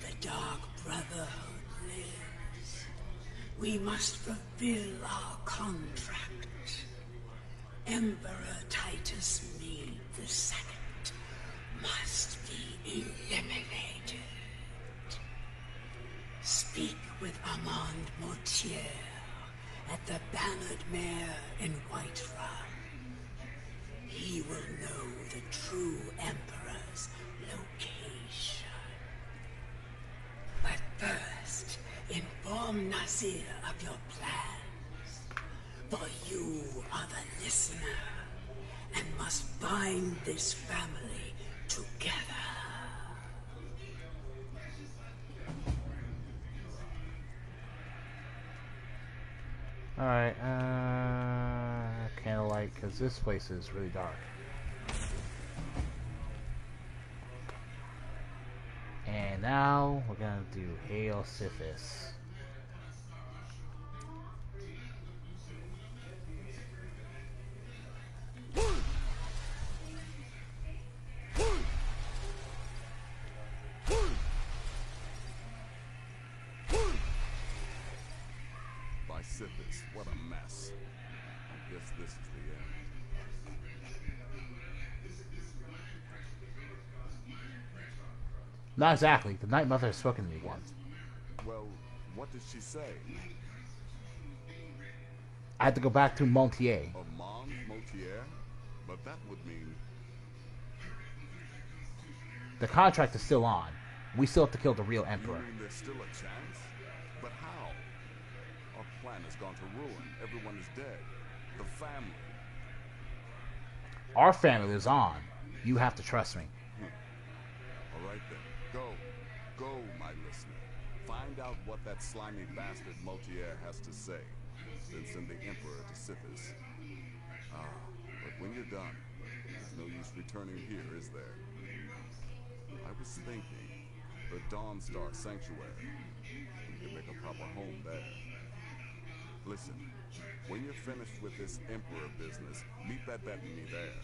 the Dark Brotherhood lives. We must fulfill our contract. Emperor Titus Mede II must be eliminated. Speak with Armand Mortier at the Bannered Mare in Whiterun. He will know the true Emperor's location. But first, inform Nazir of your plans. For you are the listener and must bind this family together. light, because this place is really dark. And now we're gonna do Hail Sithis. By Sithis, what a mess. I guess this is the end. Not exactly. The Night Mother has spoken to me once. Well, what did she say? I had to go back to Montier. A Mons Motier? But that would mean... The contract is still on. We still have to kill the real You Emperor. mean there's still a chance? But how? Our plan has gone to ruin. Everyone is dead. The family. Our family is on. You have to trust me. All right then. Go. Go, my listener. Find out what that slimy bastard Motier has to say. Then send the Emperor to Sithis. But when you're done, there's no use returning here, is there? I was thinking, the Dawnstar Sanctuary. We could make a proper home there. Listen, when you're finished with this Emperor business, meet Babette and me there.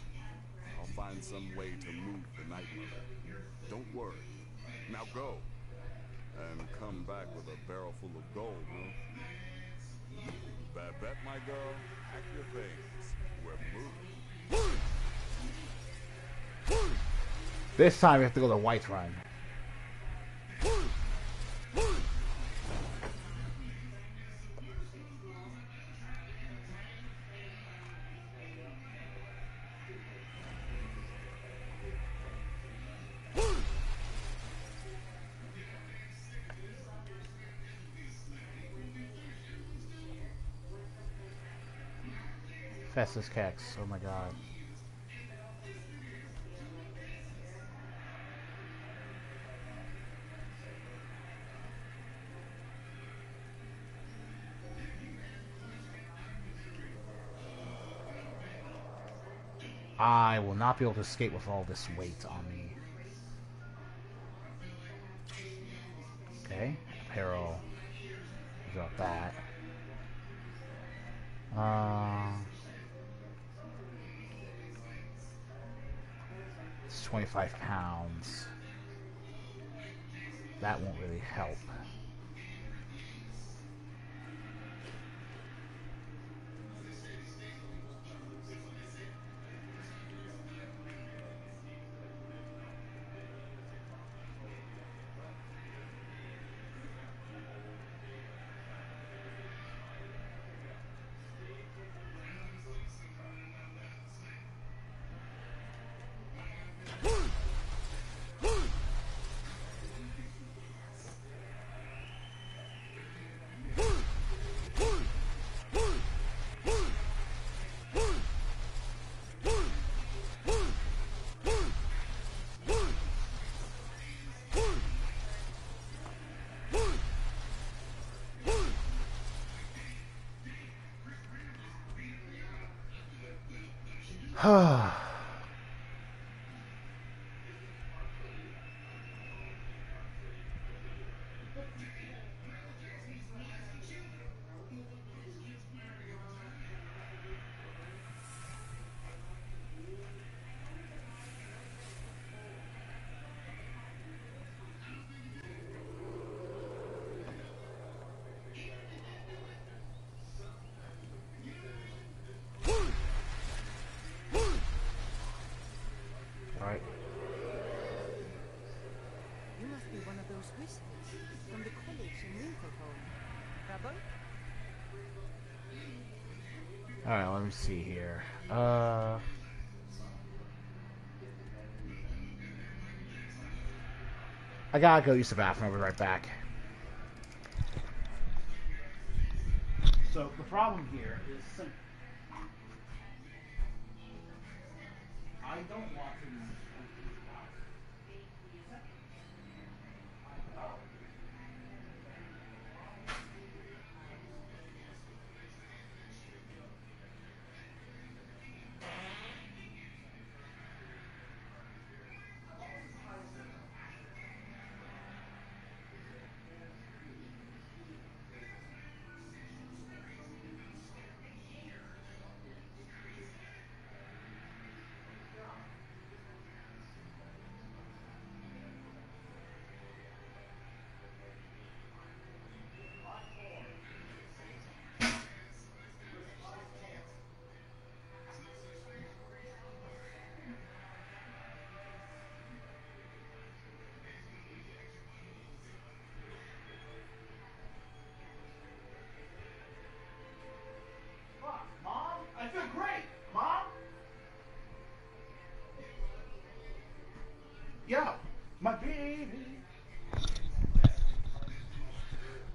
I'll find some way to move the Night Mother. Don't worry. Now go. And come back with a barrel full of gold, huh? Babette, my girl, pack your things. We're moving. This time we have to go to Whiterun. Festus Kex, oh my god. I will not be able to escape with all this weight on me. Okay, apparel. Drop that. It's 25 pounds. That won't really help. Alright. You must be one of those whistles from the college in Winterholm. Rabbi? Alright, let me see here. I gotta go use the bathroom. I'll be right back. So, the problem here is simple. I don't want to lose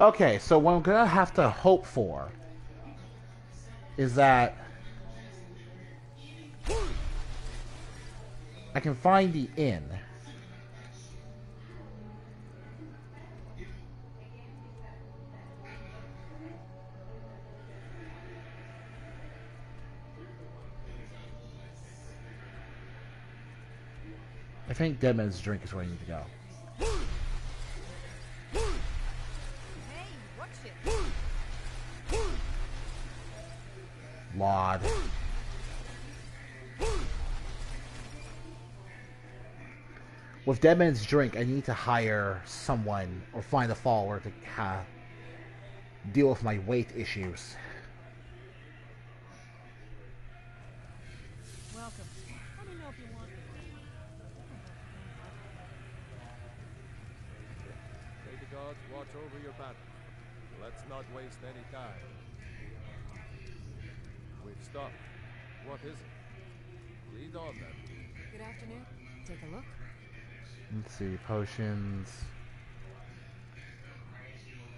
Okay, so what I'm gonna have to hope for is that I can find the inn. I think Deadman's Drink is where I need to go. Hey, watch it. Lord. With Deadman's Drink, I need to hire someone or find a follower to deal with my weight issues. Welcome. Let me know if you want me. May the gods watch over your battle. Let's not waste any time. We've stopped. What is it? Lead on then. Good afternoon. Take a look. Let's see, potions.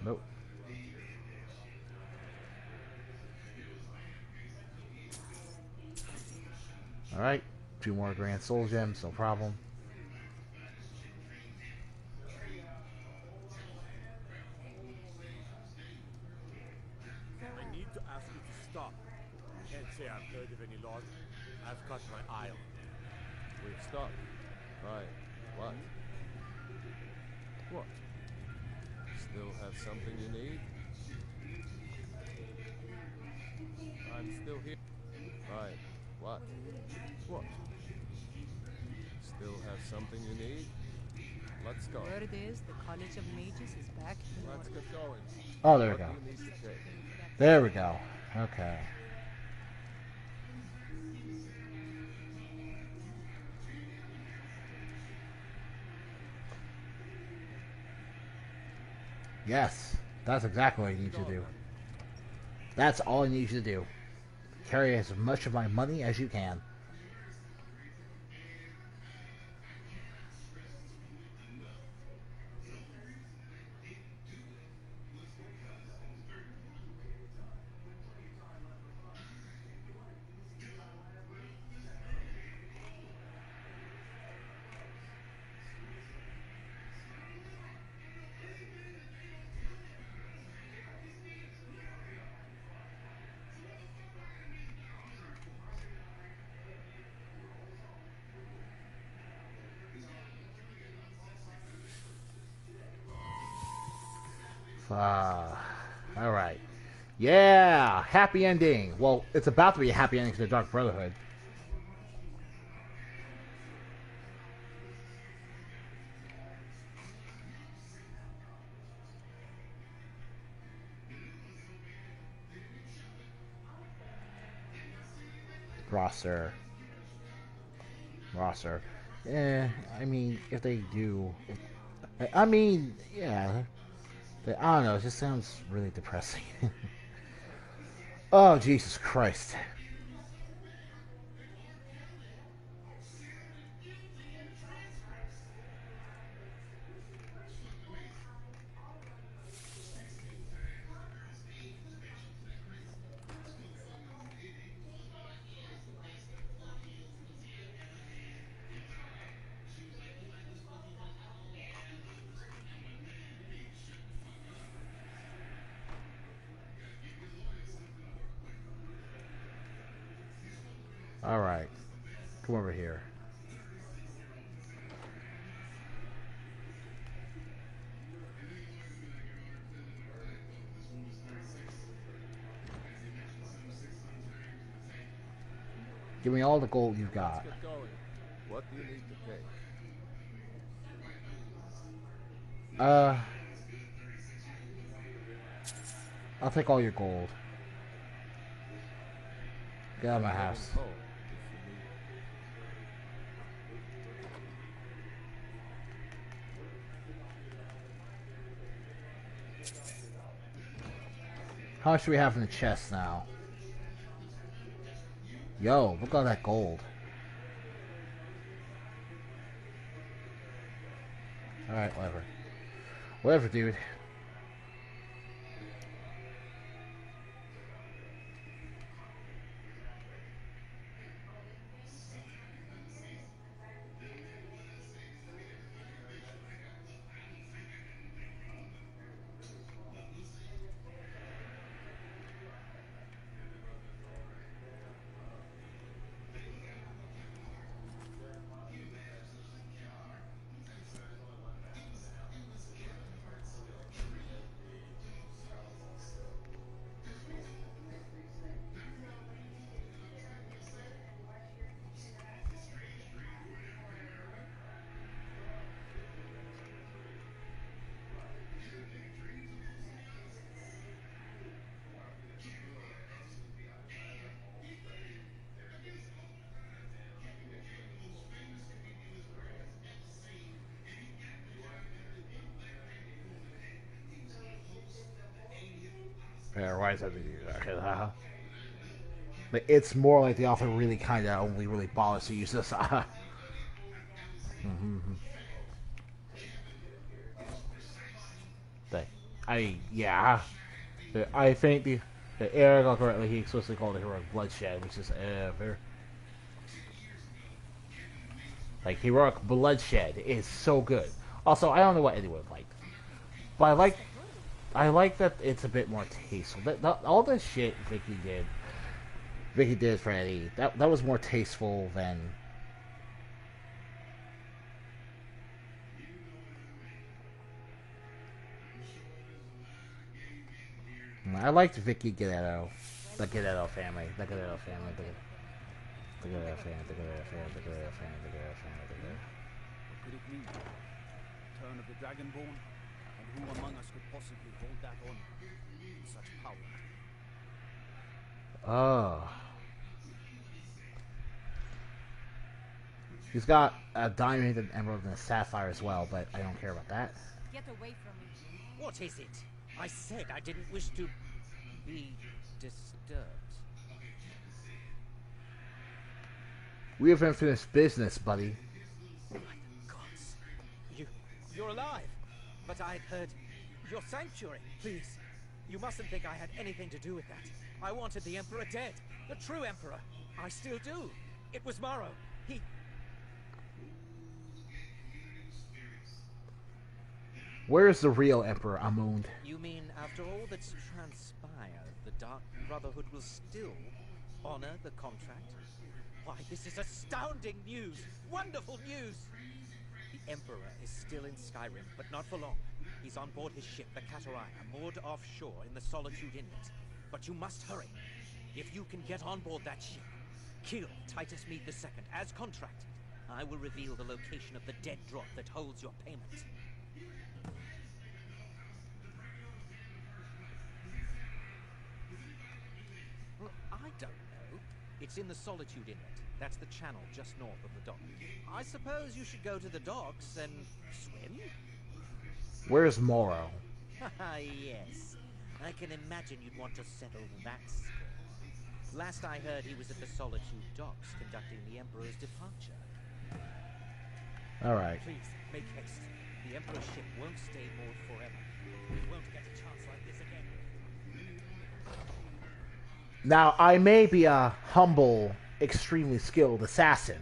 Nope. Alright, 2 more Grand Soul Gems, no problem. I need to ask you to stop. You can't say I've heard of any laws. I've got my eye on you. We've stopped. Right. What? What? Still have something you need? I'm still here. Right. What? What? Still have something you need? Let's go. Word is the College of Mages is back in Let's order. get going. Oh, there we What go. do you need to take? There we go. Okay. Yes, that's exactly what I need you to do. That's all I need you to do. Carry as much of my money as you can. Alright. Yeah! Happy ending! Well, it's about to be a happy ending to the Dark Brotherhood. Roster. I mean, if they do... I mean, yeah... I don't know, it just sounds really depressing. Oh, Jesus Christ. Alright. Come over here. Give me all the gold you've got. Let's get going. What do you need to take? I'll take all your gold. Get out of my house. How much do we have in the chest now? Yo, look at all that gold. Alright, whatever. Whatever, dude. Yeah, why is that? Okay, Like, it's more like the author really kind of only really bothers to use this. Yeah. I think the Eric correctly, he explicitly called it heroic bloodshed, which is very like heroic bloodshed is so good. Also, I don't know what anyone liked, but I like that it's a bit more tasteful. All the shit Vicky did for Eddie, that was more tasteful than. I liked Vicky Guerrero, the Guerrero family, the Guerrero family, the Guerrero family, the Guerrero family, the Guerrero family, the Guerrero family, the Guerrero. What could it mean? Turn of the Dragonborn? And who among us could possibly hold that on in such power? Oh. He's got a diamond, an emerald, and a sapphire as well, but I don't care about that. Get away from me. What is it? I said I didn't wish to be disturbed. We have unfinished business, buddy. My gods. You're alive. But I'd heard your sanctuary. Please. You mustn't think I had anything to do with that. I wanted the Emperor dead. The true Emperor. I still do. It was Morrow. He... Where's the real Emperor, Amund? You mean after all that's transpired, the Dark Brotherhood will still honor the contract? Why, this is astounding news! Wonderful news! The Emperor is still in Skyrim, but not for long. He's on board his ship, the Kataraya, moored offshore in the Solitude Inlet. But you must hurry. If you can get on board that ship, kill Titus Mead II as contracted. I will reveal the location of the dead drop that holds your payment. Well, I don't know. It's in the Solitude Inlet. That's the channel just north of the dock. I suppose you should go to the docks and swim? Where's Morrow? Haha, yes. I can imagine you'd want to settle that score. Last I heard, he was at the Solitude docks conducting the Emperor's departure. Alright. Please, make haste. The Emperor's ship won't stay moored forever. We won't get a chance like this again. Now, I may be a humble, extremely skilled assassin,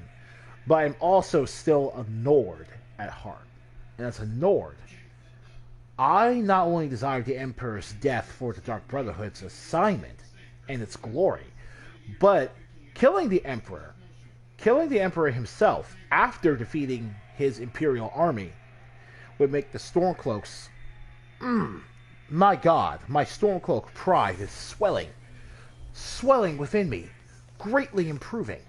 but I'm also still a Nord at heart. And as a Nord, I not only desire the Emperor's death for the Dark Brotherhood's assignment and its glory, but killing the Emperor himself after defeating his Imperial army would make the Stormcloaks... my God, my Stormcloak pride is swelling within me, greatly improving.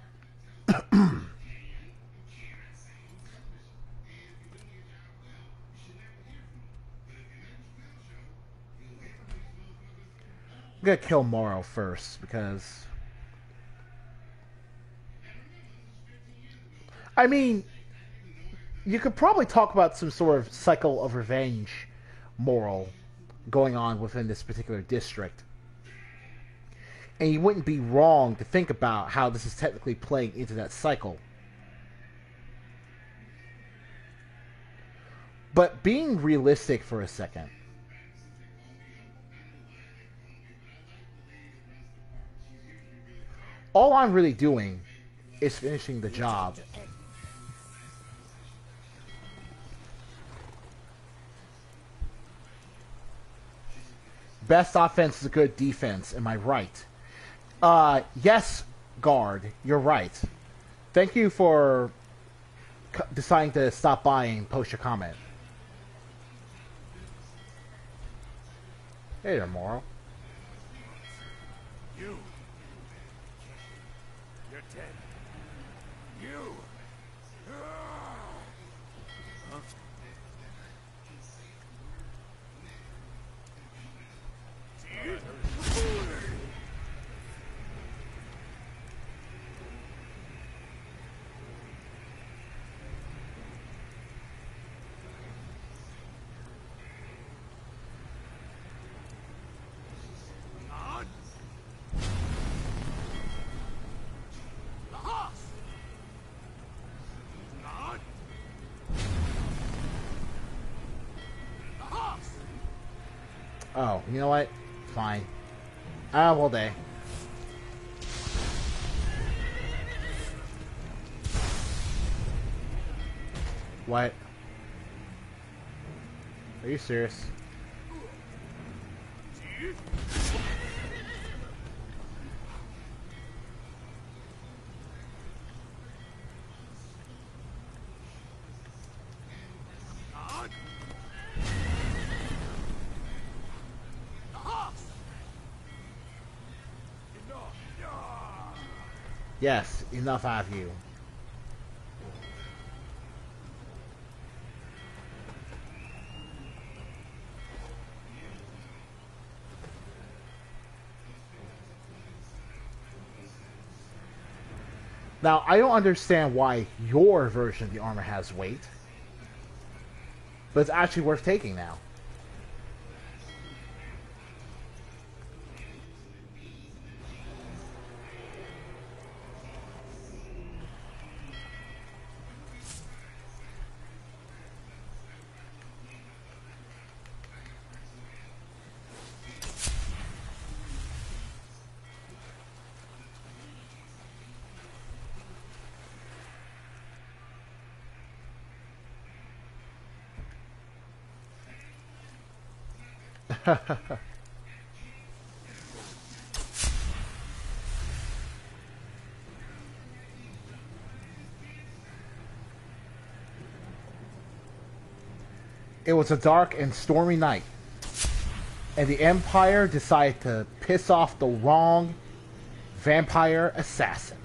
I'm gonna kill Morrow first, because... I mean, you could probably talk about some sort of cycle of revenge moral going on within this particular district. And you wouldn't be wrong to think about how this is technically playing into that cycle. But being realistic for a second, all I'm really doing is finishing the job. Best offense is a good defense, am I right? Yes, Guard, you're right. Thank you for deciding to stop by and post your comment. Hey there, Morrow. You. You're dead. You. Huh? Oh, you know what? Fine. Ah, well, day. What? Are you serious? Yes, enough out of you. Now, I don't understand why your version of the armor has weight, but it's actually worth taking now. It was a dark and stormy night, and the Empire decided to piss off the wrong vampire assassin.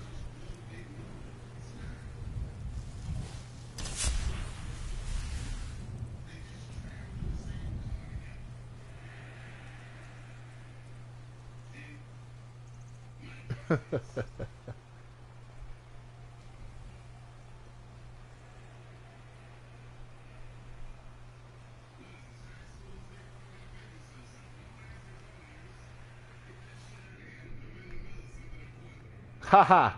Haha.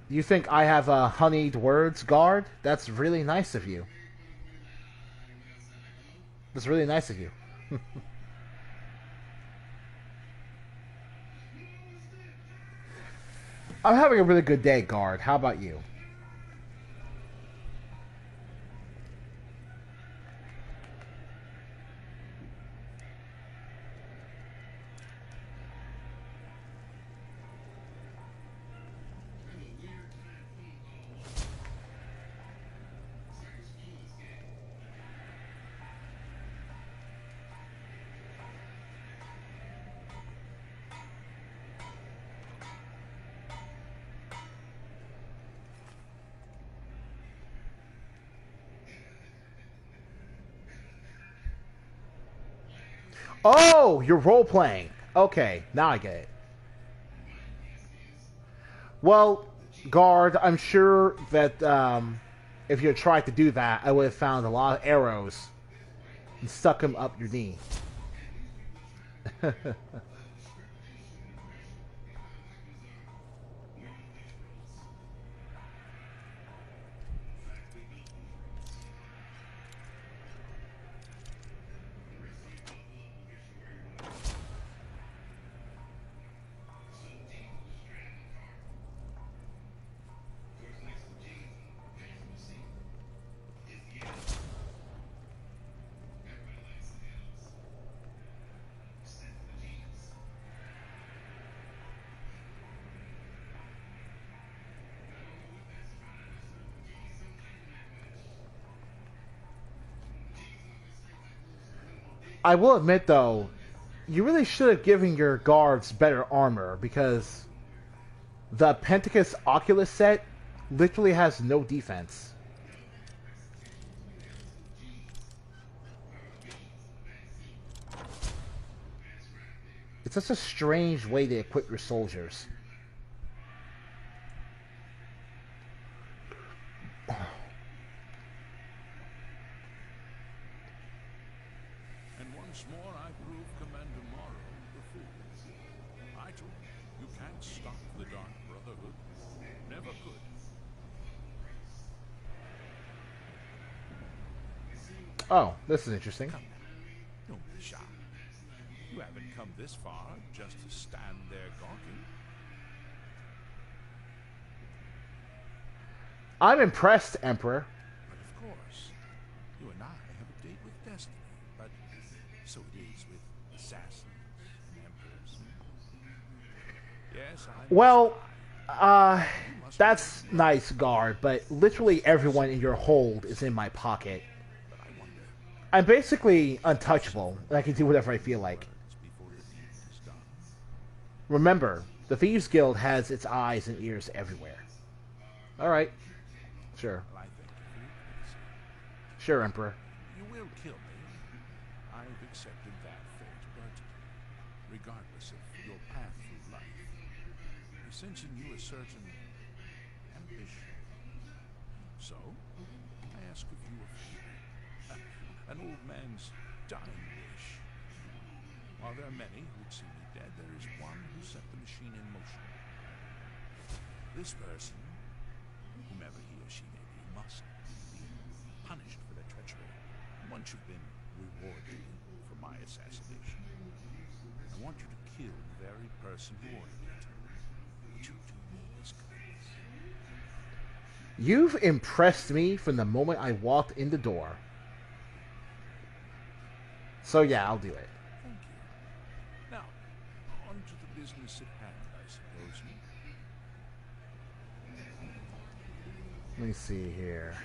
You think I have honeyed words, guard? That's really nice of you. That's really nice of you. I'm having a really good day, guard. How about you? Oh, you're role-playing. Okay, now I get it. Well, guard, I'm sure that if you had tried to do that, I would have found a lot of arrows and stuck them up your knee. I will admit, though, you really should have given your guards better armor, because the Pentacus Oculus set literally has no defense. It's such a strange way to equip your soldiers. Once more, I prove Commander Morrow the fool. I told you can't stop the Dark Brotherhood. Never could. Oh, this is interesting. Don't be shy. come this far just to stand there gawking. I'm impressed, Emperor. But of course, you and I have a date with destiny, but so it is with assassins and emperors. Yes, I... Well, that's nice, guard, but literally everyone in your hold is in my pocket. I'm basically untouchable, and I can do whatever I feel like. Remember, the Thieves Guild has its eyes and ears everywhere. Alright. Sure. Sure, Emperor. You will kill me. I've accepted that fate, but regardless of your path through life, I sense in you a certain ambition. So, I ask of you a favor. An old man's dying wish. While there are many who'd see me dead, there is one who set the machine in motion. This person, whomever he or she may be, must be punished for their treachery. Once you've been rewarded for my assassination, I want you to kill the very person who ordered it. Would you do me this kindness? You've impressed me from the moment I walked in the door. So yeah, I'll do it. Thank you. Now, on to the business at hand, I suppose. Let me see here.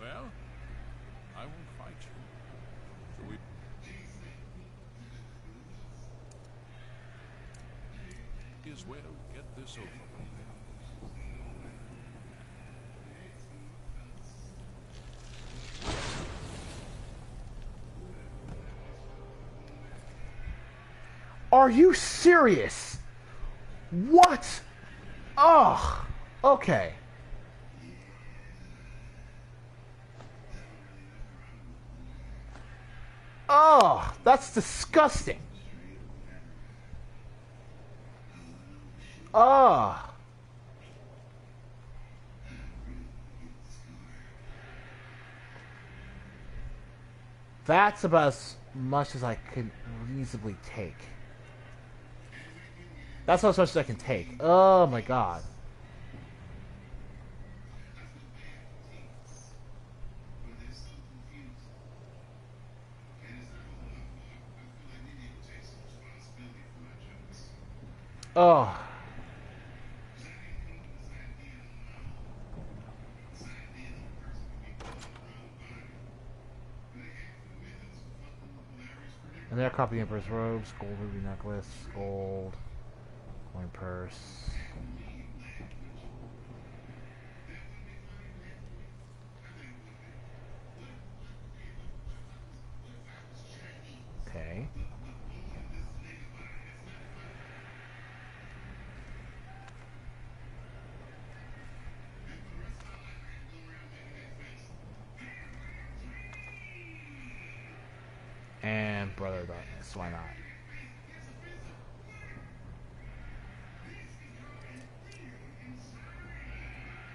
Well, I won't fight you. So we... As well get this over with. Are you serious? What? Ugh. Okay. Ugh. That's disgusting. Ugh. That's about as much as I can reasonably take. That's not as much as I can take. Oh my god. Oh. And they're copying Emperor's robes, gold ruby necklace, gold, coin purse. Okay. And Brother Darkness, why not?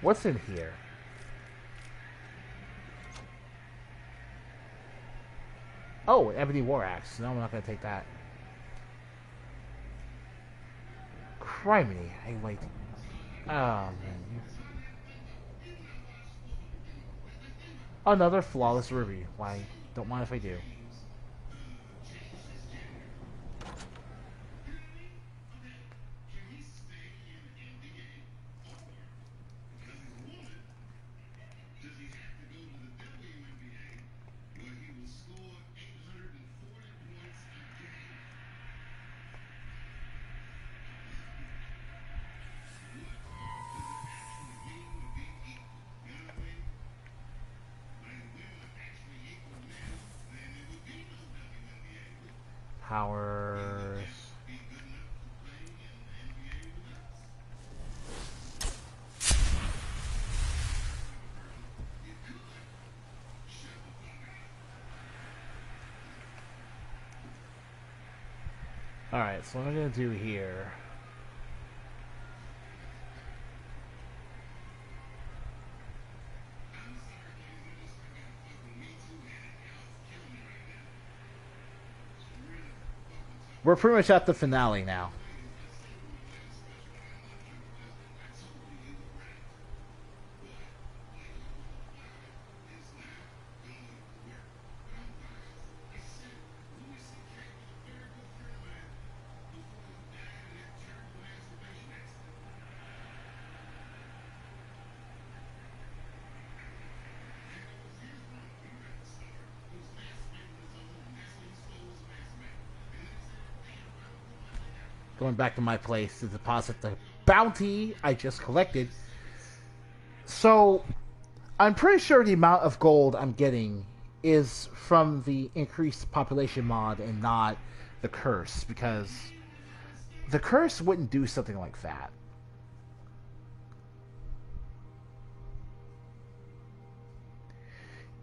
What's in here? Oh, an Ebony War Axe. No, I'm not gonna take that. Criminy. Hey, wait. Oh, man. Another flawless ruby. Why? Don't mind if I do. Powers. Alright, so what I'm gonna do here We're pretty much at the finale now. Going back to my place to deposit the bounty I just collected. So, I'm pretty sure the amount of gold I'm getting is from the increased population mod and not the curse, because the curse wouldn't do something like that.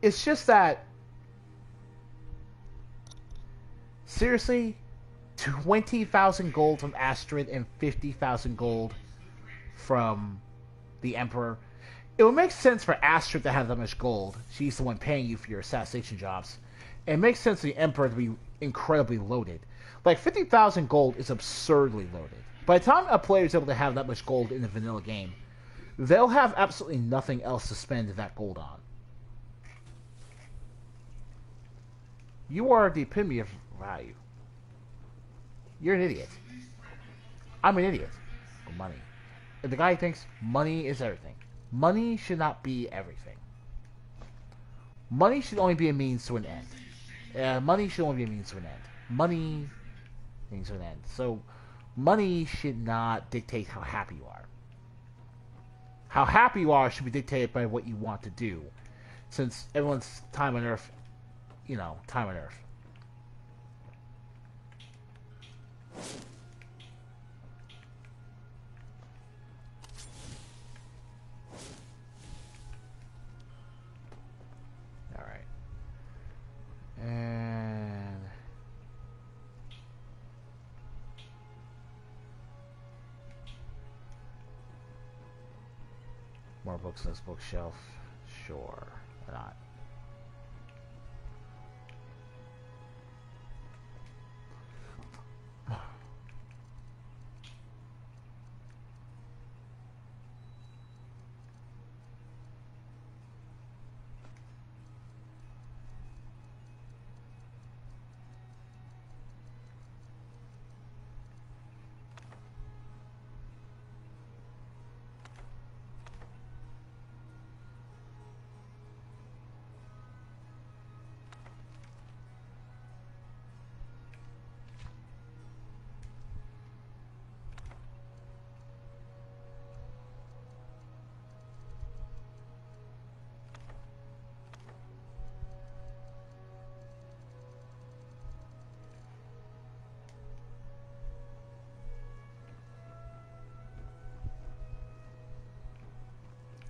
It's just that, seriously, 20,000 gold from Astrid and 50,000 gold from the Emperor. It would make sense for Astrid to have that much gold. She's the one paying you for your assassination jobs. And it makes sense for the Emperor to be incredibly loaded. Like, 50,000 gold is absurdly loaded. By the time a player is able to have that much gold in a vanilla game, they'll have absolutely nothing else to spend that gold on. You are the epitome of value. You're an idiot. I'm an idiot. For money. And the guy thinks money is everything. Money should not be everything. Money should only be a means to an end. Money should only be a means to an end. Money means to an end. So, money should not dictate how happy you are. How happy you are should be dictated by what you want to do. Since everyone's time on Earth, you know, time on Earth. Alright. And more books on this bookshelf. Sure. Why not?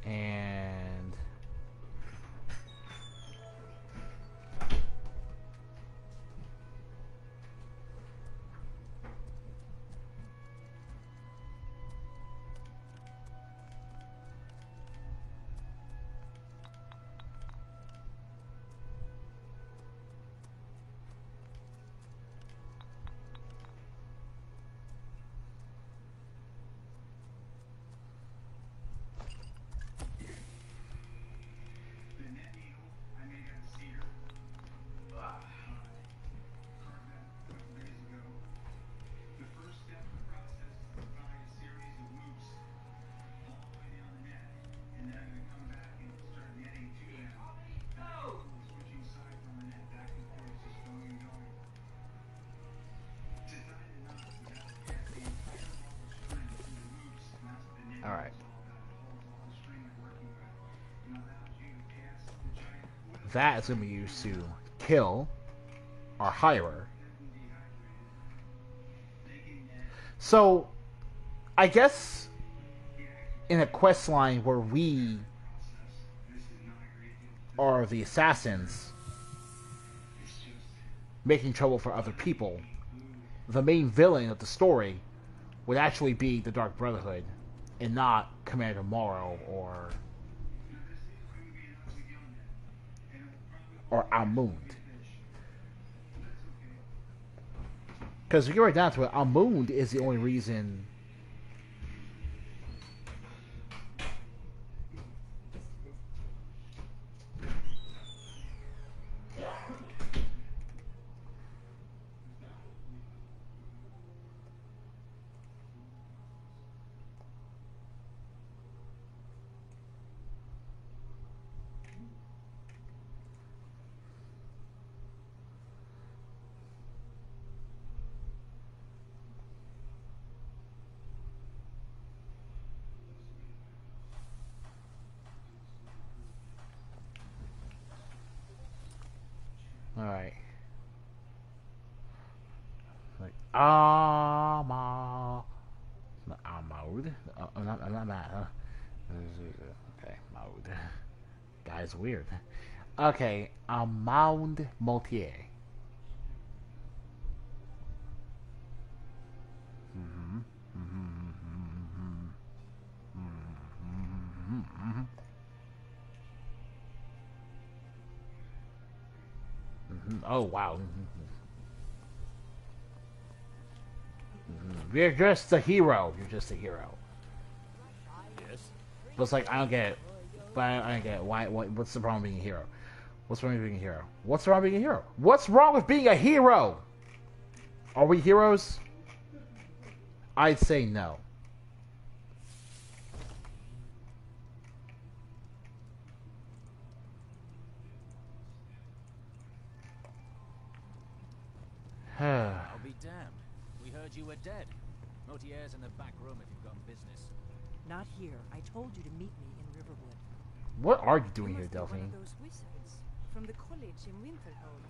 And alright. That is going to be used to kill our hirer. So, I guess in a quest line where we are the assassins making trouble for other people, the main villain of the story would actually be the Dark Brotherhood and not Commander Morrow or Almund. Because if you get right down to it, Amund is the only reason. Alright. Like, Amud. I'm not mad, huh? Okay, Maud. Guy's weird. Okay, Amund Multier. Oh, wow. You're just a hero. You're just a hero. Yes? But it's like, I don't get it. But I don't get it. What's the problem with being a hero? What's wrong with being a hero? What's wrong with being a hero? What's wrong with being a hero? Are we heroes? I'd say no. I'll be damned. We heard you were dead. Motier's in the back room if you've got business. Not here. I told you to meet me in Riverwood. What are you doing You here, must be one Delphine? of those wizards from the college in Winterhold.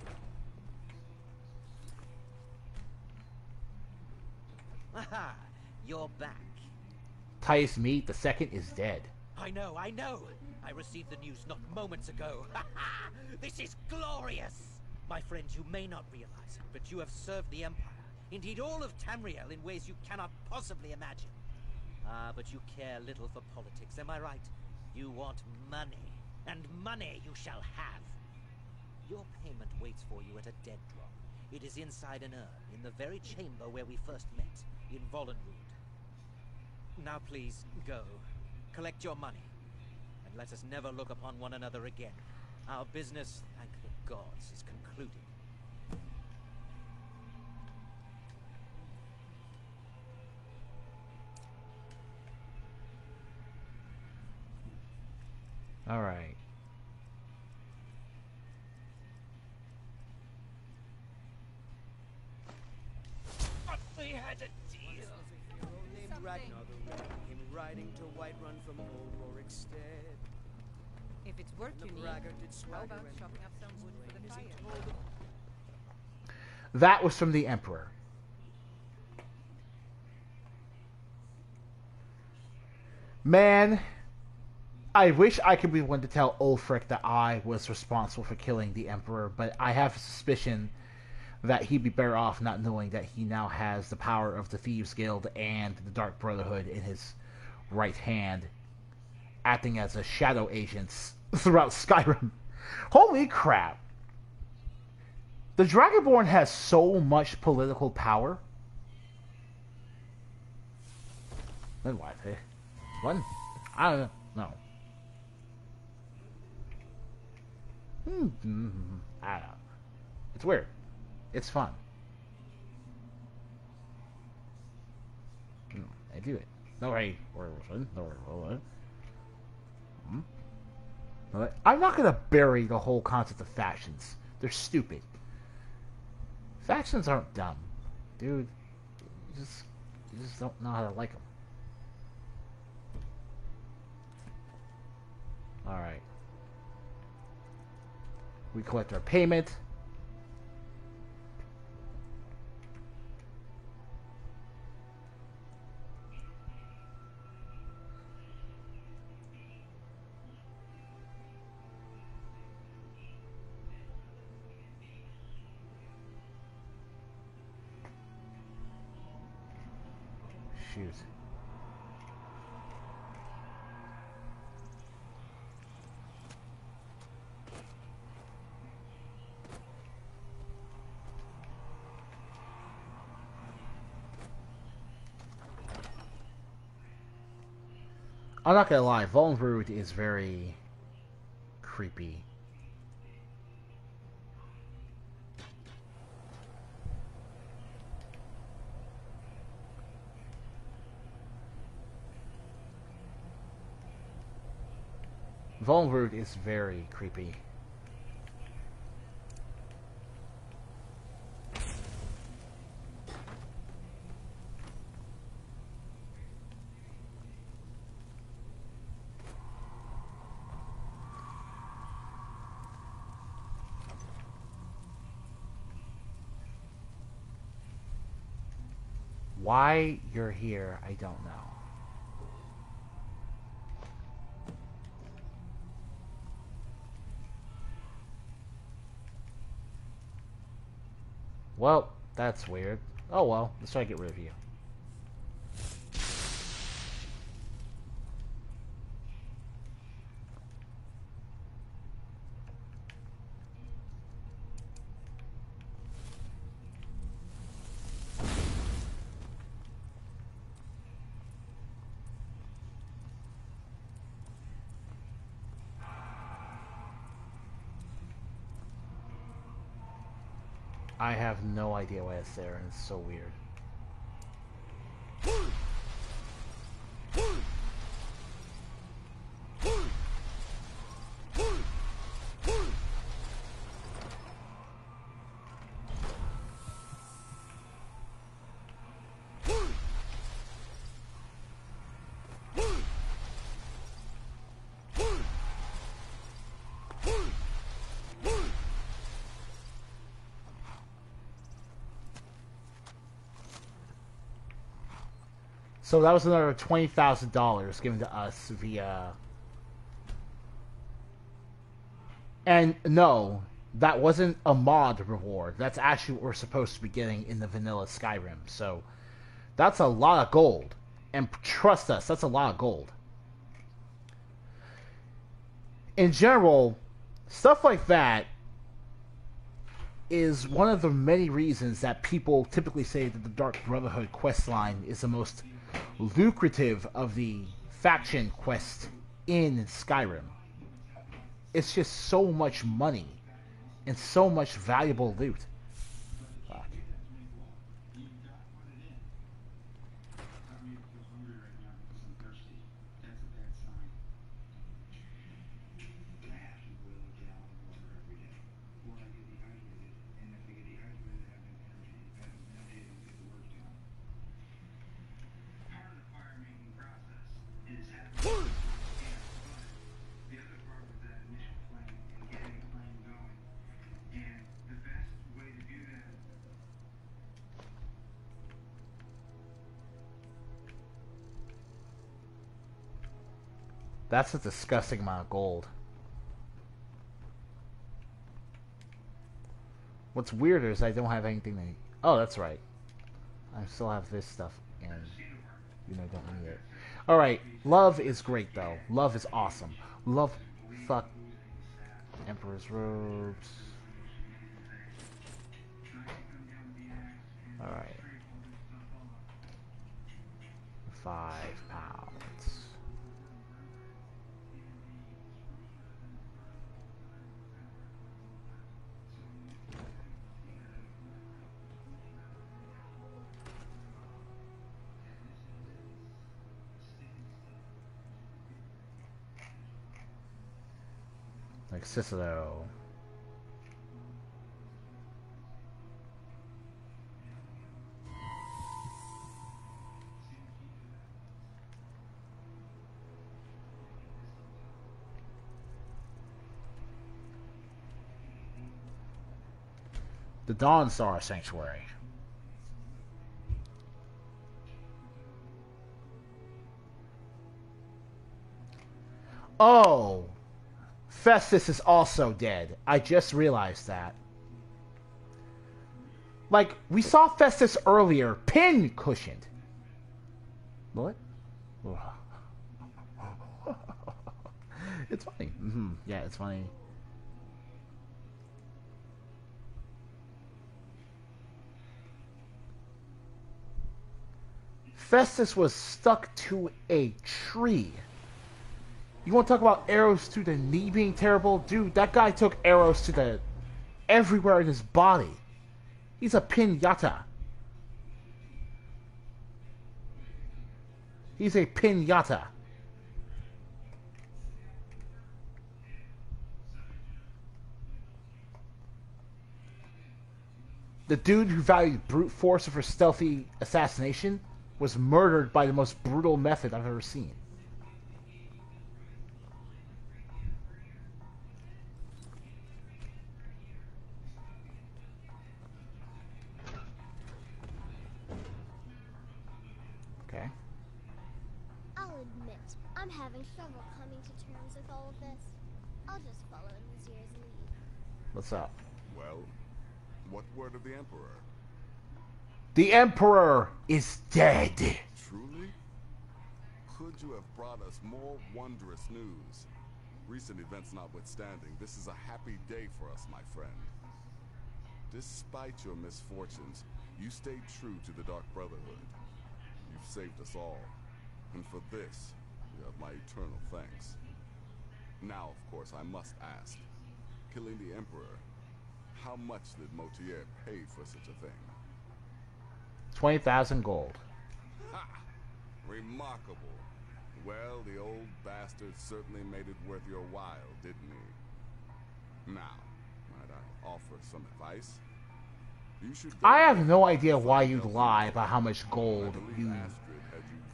Aha! You're back. Titus Mead the second is dead. I know. I received the news not moments ago. This is glorious! My friend, you may not realize, but you have served the Empire, indeed all of Tamriel, in ways you cannot possibly imagine. But you care little for politics, am I right? You want money, and money you shall have. Your payment waits for you at a dead drop. It is inside an urn, in the very chamber where we first met, in Vollenwood. Now please, go. Collect your money, and let us never look upon one another again. Our business, thank the gods, is concluded. Alright. We had a deal. Named Ragnar the Red came riding to Whiterun from old Rorikstead. If it's work The you need, braggart did how swagger about and chopping up some wood for the as he fire? told That was from the Emperor. Man, I wish I could be one to tell Ulfric that I was responsible for killing the Emperor, but I have a suspicion that he'd be better off not knowing that he now has the power of the Thieves Guild and the Dark Brotherhood in his right hand, acting as a shadow agents throughout Skyrim. Holy crap! The Dragonborn has so much political power. Then what? What? I don't know. I don't know. It's weird. It's fun. I do it. No way. I'm not gonna bury the whole concept of factions. They're stupid. Factions aren't dumb, dude. You just don't know how to like them. All right. We collect our payment. Shoot. I'm not gonna lie, Volnroot is very creepy. Volnroot is very creepy. Why you're here, I don't know. Well, that's weird. Oh well, let's try to get rid of you. I have no idea why it's there, and it's so weird. So that was another $20,000 given to us via... And no, that wasn't a mod reward. That's actually what we're supposed to be getting in the vanilla Skyrim. So that's a lot of gold. And trust us, that's a lot of gold. In general, stuff like that is one of the many reasons that people typically say that the Dark Brotherhood questline is the most lucrative of the faction quest in Skyrim. It's just so much money and so much valuable loot. Fuck. That's a disgusting amount of gold. What's weirder is I don't have anything to... Oh, that's right. I still have this stuff, and you know, don't need it. Alright, love is great, though. Love is awesome. Love... Fuck. Emperor's Robes. Alright. 5 pounds. Like Cicero. The Dawnstar Sanctuary. Oh! Festus is also dead. I just realized that. Like, we saw Festus earlier, pin-cushioned. What? It's funny. Yeah, it's funny. Festus was stuck to a tree You want to talk about arrows to the knee being terrible? Dude, that guy took arrows to the... everywhere in his body. He's a piñata. He's a piñata. The dude who valued brute force over stealthy assassination was murdered by the most brutal method I've ever seen. Okay. I'll admit, I'm having trouble coming to terms with all of this. I'll just follow in Nazir's lead. What's up? Well, what word of the Emperor? The Emperor is dead. Truly? Could you have brought us more wondrous news? Recent events notwithstanding, this is a happy day for us, my friend. Despite your misfortunes, you stayed true to the Dark Brotherhood. You've saved us all, and for this, you have my eternal thanks. Now, of course, I must ask, killing the Emperor, how much did Motier pay for such a thing? 20,000 gold. Ha! Remarkable. Well, the old bastard certainly made it worth your while, didn't he? Now, might I offer some advice? You should I have no idea why you'd lie about how much gold you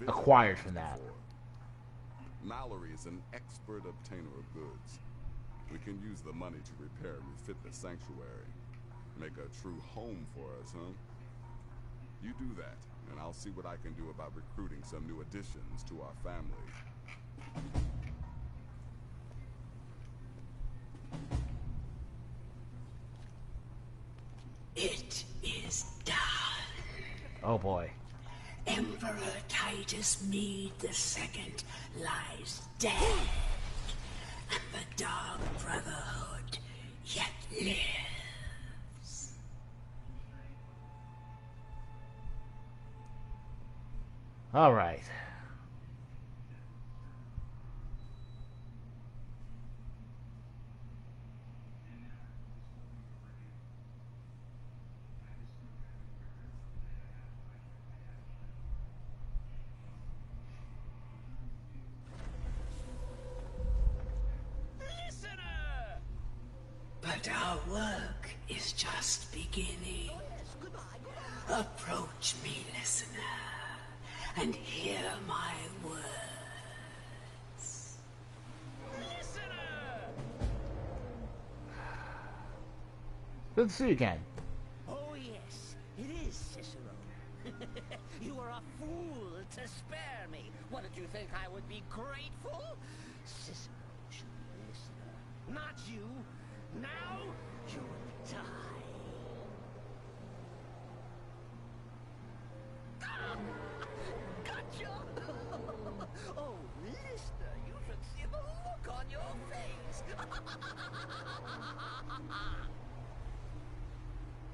acquired from that. Mallory is an expert obtainer of goods. We can use the money to repair and refit the sanctuary. Make a true home for us, huh? You do that, and I'll see what I can do about recruiting some new additions to our family. It is done. Oh boy. Emperor Titus Mede II lies dead, and the Dark Brotherhood yet lives. All right. But our work is just beginning. Approach me, listener, and hear my words. Good to see you again. Oh yes, it is Cicero. You are a fool to spare me. What did you think I would be grateful? Cicero should be a listener, not you. Now you will die. Gotcha! Oh, listener, you should see the look on your face.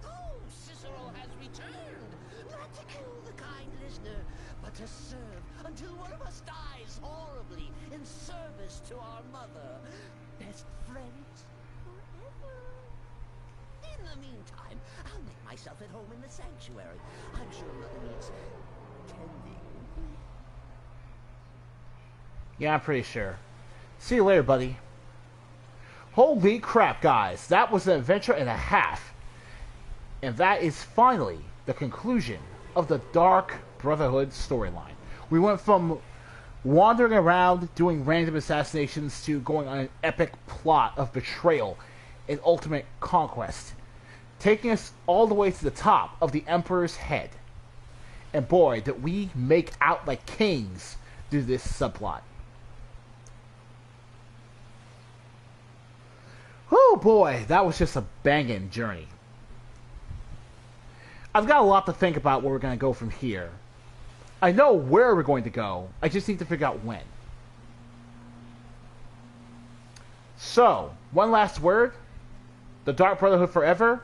Oh, Cicero has returned. Not to kill the kind listener, but to serve until one of us dies horribly in service to our mother. Best friends forever. In the meantime, I'll make myself at home in the sanctuary. I'm sure Mother needs tending. Yeah, I'm pretty sure. See you later, buddy. Holy crap, guys. That was an adventure and a half. And that is finally the conclusion of the Dark Brotherhood storyline. We went from wandering around doing random assassinations to going on an epic plot of betrayal and ultimate conquest, taking us all the way to the top of the Emperor's head. And boy, did we make out like kings through this subplot. Oh boy, that was just a banging journey. I've got a lot to think about where we're going to go from here. I know where we're going to go, I just need to figure out when. So, one last word. The Dark Brotherhood forever.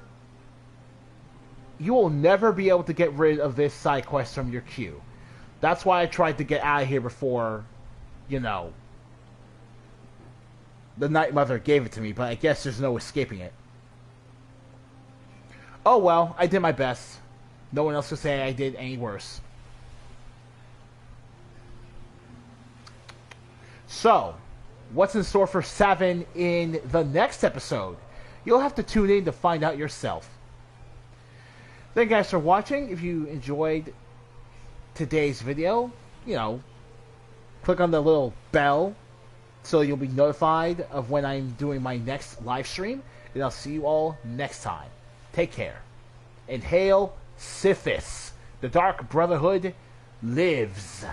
You will never be able to get rid of this side quest from your queue. That's why I tried to get out of here before, you know, The Night Mother gave it to me, but I guess there's no escaping it. Oh well, I did my best. No one else can say I did any worse. So, what's in store for Savin in the next episode? You'll have to tune in to find out yourself. Thank you guys for watching. If you enjoyed today's video, you know, click on the little bell so you'll be notified of when I'm doing my next live stream. And I'll see you all next time. Take care. And hail Sithis. The Dark Brotherhood lives.